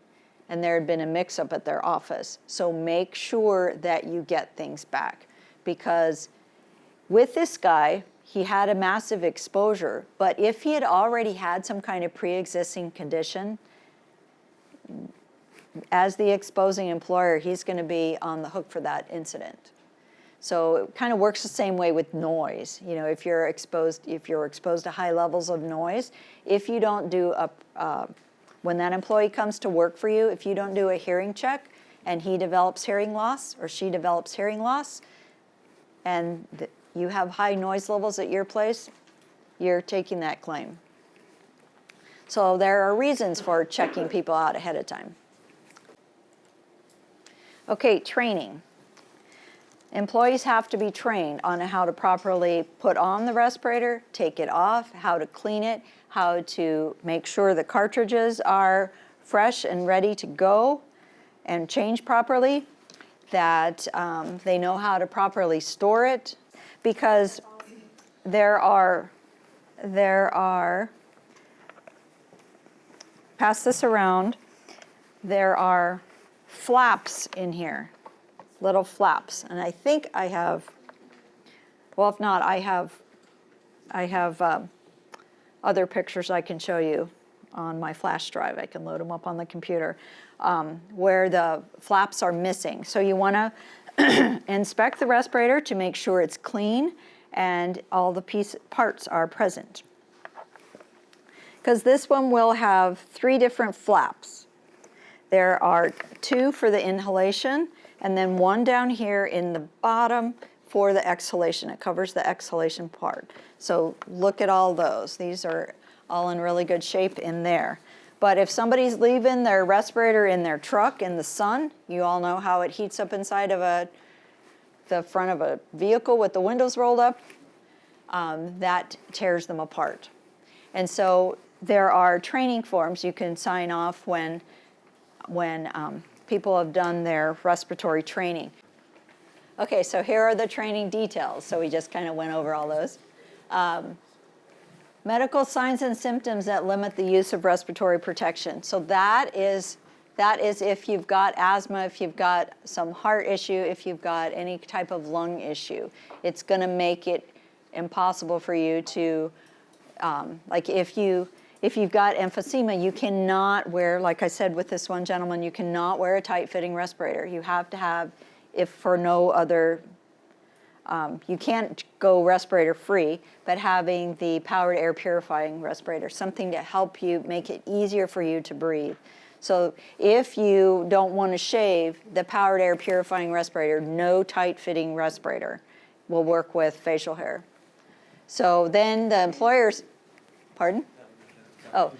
And there had been a mix-up at their office. So make sure that you get things back. Because with this guy, he had a massive exposure. But if he had already had some kind of pre-existing condition, as the exposing employer, he's going to be on the hook for that incident. So it kind of works the same way with noise. If you're exposed to high levels of noise, if you don't do when that employee comes to work for you, if you don't do a hearing check and he develops hearing loss or she develops hearing loss, and you have high noise levels at your place, you're taking that claim. So there are reasons for checking people out ahead of time. Okay, training. Employees have to be trained on how to properly put on the respirator, take it off, how to clean it, how to make sure the cartridges are fresh and ready to go and change properly, that they know how to properly store it, because there are, pass this around, there are flaps in here, little flaps. And I think I have, well, if not, I have other pictures I can show you on my flash drive. I can load them up on the computer, where the flaps are missing. So you want to inspect the respirator to make sure it's clean and all the parts are present. Because this one will have 3 different flaps. There are 2 for the inhalation, and then 1 down here in the bottom for the exhalation. It covers the exhalation part. So look at all those. These are all in really good shape in there. But if somebody's leaving their respirator in their truck in the sun, you all know how it heats up inside of the front of a vehicle with the windows rolled up, that tears them apart. And so there are training forms you can sign off when people have done their respiratory training. Okay, so here are the training details. So we just kind of went over all those. Medical signs and symptoms that limit the use of respiratory protection. So that is if you've got asthma, if you've got some heart issue, if you've got any type of lung issue. It's going to make it impossible for you to, like if you've got emphysema, you cannot wear, like I said with this one gentleman, you cannot wear a tight-fitting respirator. You have to have, if for no other, you can't go respirator free, but having the powered air purifying respirator, something to help you make it easier for you to breathe. So if you don't want to shave, the powered air purifying respirator, no tight-fitting respirator, will work with facial hair. So then the employers, pardon? Oh,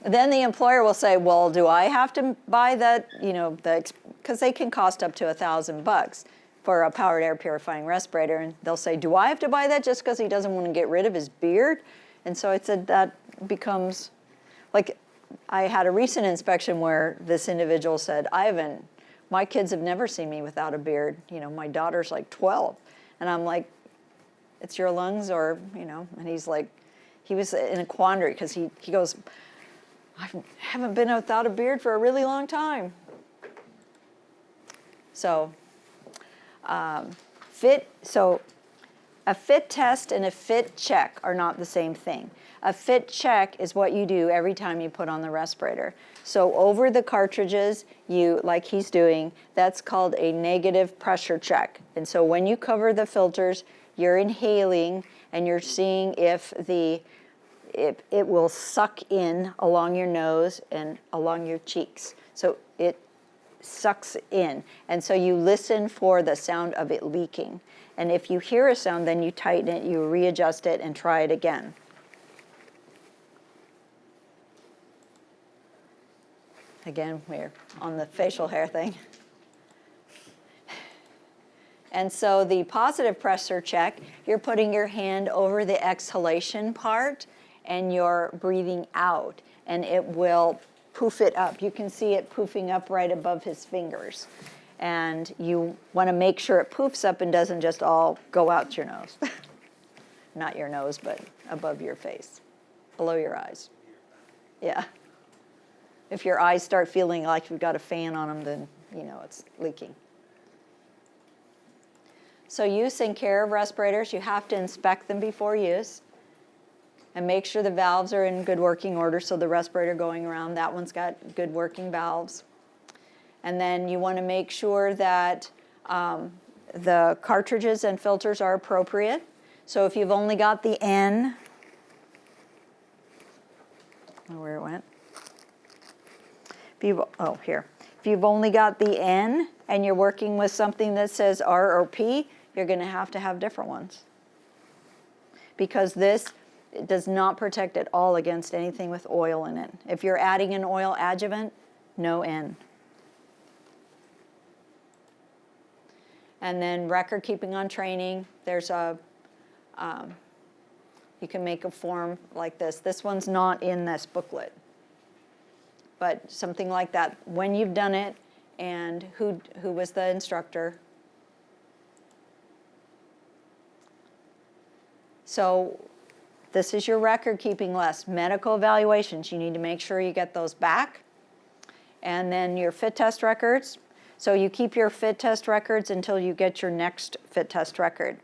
then the employer will say, well, do I have to buy that, because they can cost up to $1,000 for a powered air purifying respirator. And they'll say, do I have to buy that just because he doesn't want to get rid of his beard? And so I said that becomes, like, I had a recent inspection where this individual said, my kids have never seen me without a beard. My daughter's like 12. And I'm like, it's your lungs or, and he's like, he was in a quandary because he goes, I haven't been without a beard for a really long time. So, a fit test and a fit check are not the same thing. A fit check is what you do every time you put on the respirator. So over the cartridges, like he's doing, that's called a negative pressure check. And so when you cover the filters, you're inhaling and you're seeing if it will suck in along your nose and along your cheeks. So it sucks in. And so you listen for the sound of it leaking. And if you hear a sound, then you tighten it, you readjust it, and try it again. Again, we're on the facial hair thing. And so the positive pressure check, you're putting your hand over the exhalation part, and you're breathing out, and it will poof it up. You can see it poofing up right above his fingers. And you want to make sure it poofs up and doesn't just all go out your nose. Not your nose, but above your face, below your eyes. Yeah. If your eyes start feeling like you've got a fan on them, then it's leaking. So use and care of respirators, you have to inspect them before use and make sure the valves are in good working order. So the respirator going around, that one's got good working valves. And then you want to make sure that the cartridges and filters are appropriate. So if you've only got the N, where it went? Here. If you've only got the N and you're working with something that says R or P, you're going to have different ones. Because this does not protect at all against anything with oil in it. If you're adding an oil adjuvant, no N. And then record keeping on training, there's a, you can make a form like this. This one's not in this booklet. But something like that, when you've done it and who was the instructor. So this is your record keeping list. Medical evaluations, you need to make sure you get those back. And then your fit test records. So you keep your fit test records until you get your next fit test record.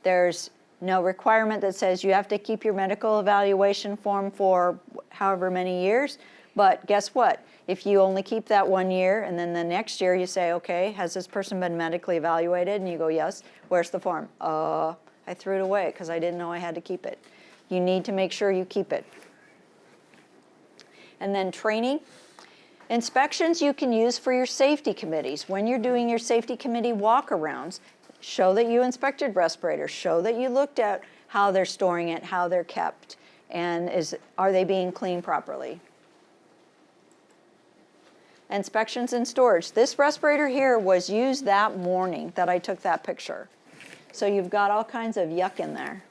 There's no requirement that says you have to keep your medical evaluation form for however many years. But guess what? If you only keep that 1 year and then the next year you say, okay, has this person been medically evaluated? And you go, yes. Where's the form? I threw it away because I didn't know I had to keep it. You need to make sure you keep it. And then training. Inspections you can use for your safety committees. When you're doing your safety committee walk-arounds, show that you inspected respirators, show that you looked at how they're storing it, how they're kept, and are they being cleaned properly. Inspections and storage. This respirator here was used that morning that I took that picture. So you've got all kinds of yuck in there.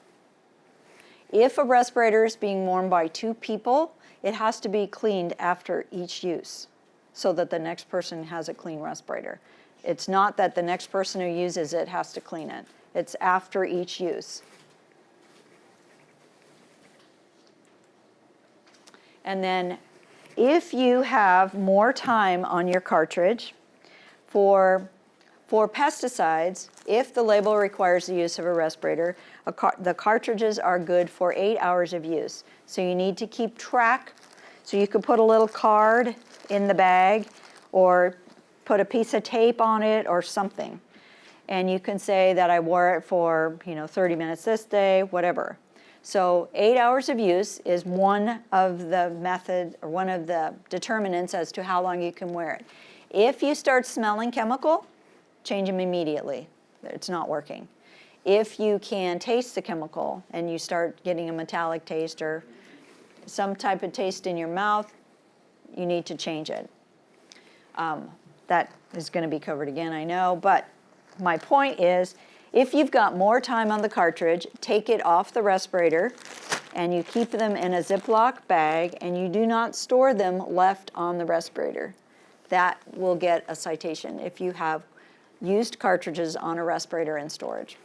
If a respirator is being worn by 2 people, it has to be cleaned after each use so that the next person has a clean respirator. It's not that the next person who uses it has to clean it. It's after each use. And then if you have more time on your cartridge for pesticides, if the label requires the use of a respirator, the cartridges are good for 8 hours of use. So you need to keep track. So you could put a little card in the bag or put a piece of tape on it or something. And you can say that I wore it for 30 minutes this day, whatever. So 8 hours of use is one of the determinants as to how long you can wear it. If you start smelling chemical, change them immediately. It's not working. If you can taste the chemical and you start getting a metallic taste or some type of taste in your mouth, you need to change it. That is going to be covered again, I know, but my point is, if you've got more time on the cartridge, take it off the respirator and you keep them in a Ziploc bag and you do not store them left on the respirator. That will get a citation if you have used cartridges on a respirator in storage.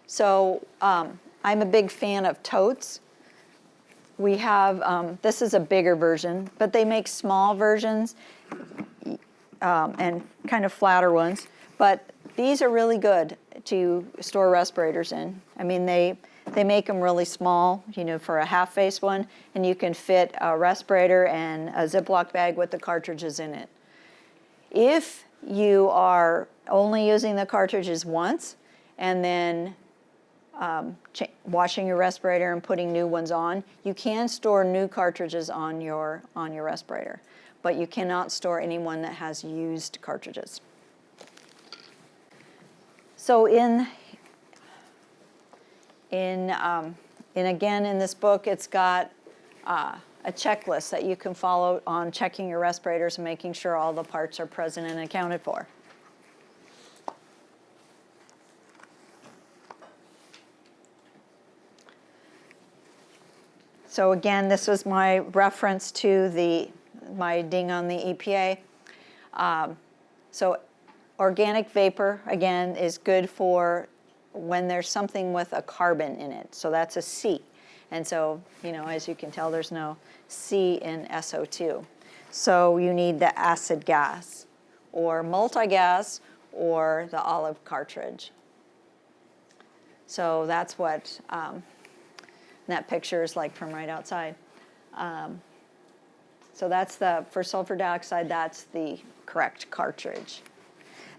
So I'm a big fan of totes. We have, this is a bigger version, but they make small versions and kind of flatter ones. But these are really good to store respirators in. I mean, they make them really small, for a half-face one, and you can fit a respirator and a Ziploc bag with the cartridges in it. If you are only using the cartridges once and then washing your respirator and putting new ones on, you can store new cartridges on your respirator, but you cannot store any one that has used cartridges. So again, in this book, it's got a checklist that you can follow on checking your respirators and making sure all the parts are present and accounted for. So again, this was my reference to my ding on the EPA. So organic vapor, again, is good for when there's something with a carbon in it. So that's a C. And so, as you can tell, there's no C in SO2. So you need the acid gas or multi-gas or the olive cartridge. So that's what that picture is like from right outside. So that's for sulfur dioxide, that's the correct cartridge.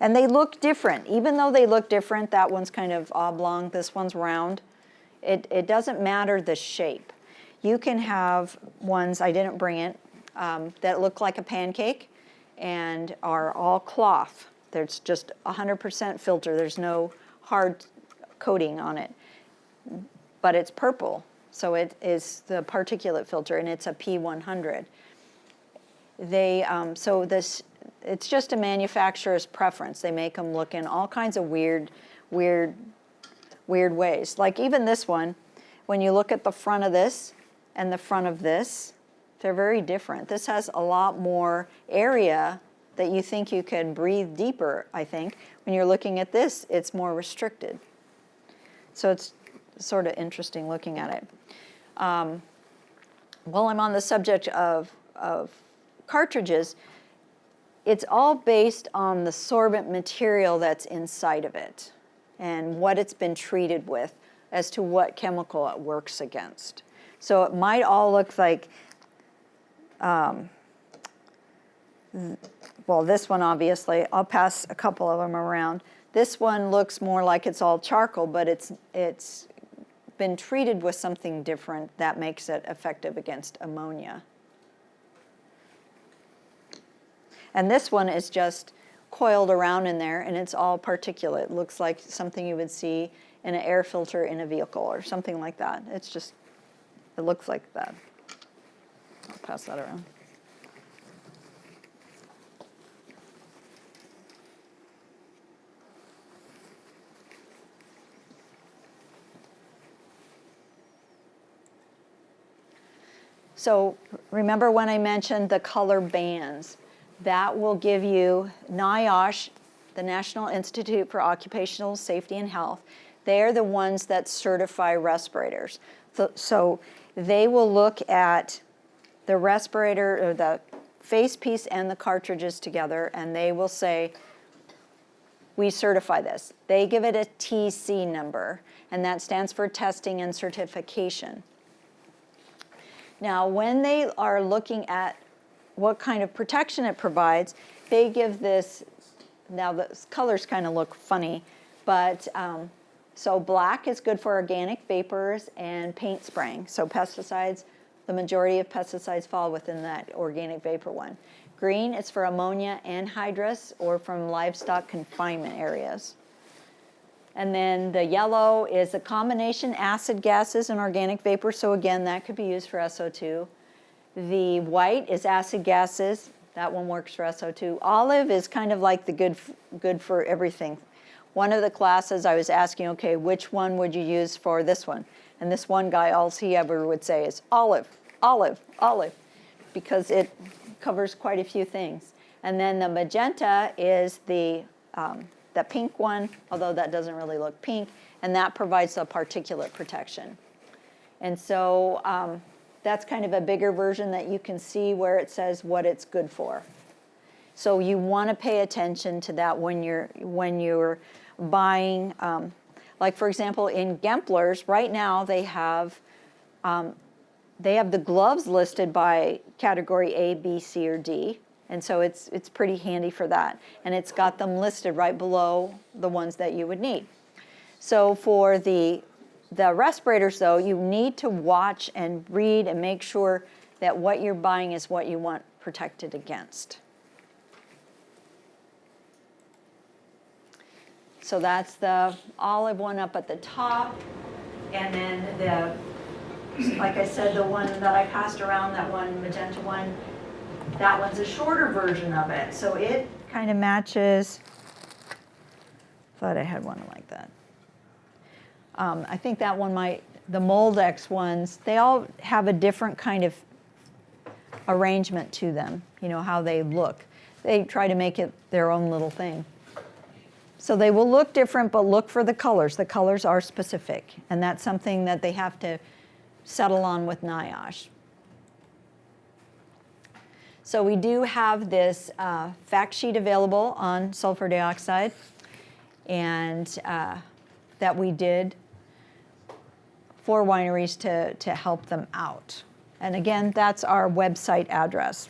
And they look different. Even though they look different, that one's kind of oblong, this one's round. It doesn't matter the shape. You can have ones, I didn't bring it, that look like a pancake and are all cloth. There's just 100% filter. There's no hard coating on it. But it's purple, so it is the particulate filter, and it's a P100. So it's just a manufacturer's preference. They make them look in all kinds of weird ways. Like even this one, when you look at the front of this and the front of this, they're very different. This has a lot more area that you think you can breathe deeper, I think. When you're looking at this, it's more restricted. So it's sort of interesting looking at it. While I'm on the subject of cartridges, it's all based on the sorbent material that's inside of it and what it's been treated with as to what chemical it works against. So it might all look like, well, this one obviously, I'll pass a couple of them around. This one looks more like it's all charcoal, but it's been treated with something different that makes it effective against ammonia. And this one is just coiled around in there, and it's all particulate. It looks like something you would see in an air filter in a vehicle or something like that. It's just, it looks like that. I'll pass that around. So remember when I mentioned the color bands? That will give you NIOSH, the National Institute for Occupational Safety and Health. They're the ones that certify respirators. So they will look at the respirator, or the face piece and the cartridges together, and they will say, we certify this. They give it a TC number, and that stands for Testing and Certification. Now, when they are looking at what kind of protection it provides, they give this, now the colors kind of look funny, but so black is good for organic vapors and paint spraying. So pesticides, the majority of pesticides fall within that organic vapor one. Green is for ammonia anhydrous or from livestock confinement areas. And then the yellow is a combination acid gases and organic vapor. So again, that could be used for SO2. The white is acid gases. That one works for SO2. Olive is kind of like the good for everything. One of the classes I was asking, okay, which one would you use for this one? And this one guy, all he ever would say is olive, olive, olive, because it covers quite a few things. And then the magenta is the pink one, although that doesn't really look pink, and that provides the particulate protection. And so that's kind of a bigger version that you can see where it says what it's good for. So you want to pay attention to that when you're buying, like for example in Gempler's, right now they have the gloves listed by category A, B, C, or D. And so it's pretty handy for that. And it's got them listed right below the ones that you would need. So for the respirators, though, you need to watch and read and make sure that what you're buying is what you want protected against. So that's the olive one up at the top. And then like I said, the one that I passed around, that one magenta one, that one's a shorter version of it. So it kind of matches, thought I had one like that. I think that one the Moldex ones, they all have a different kind of arrangement to them, you know, how they look. They try to make it their own little thing. So they will look different, but look for the colors. The colors are specific, and that's something that they have to settle on with NIOSH. So we do have this fact sheet available on sulfur dioxide, and that we did for wineries to help them out. And again, that's our website address.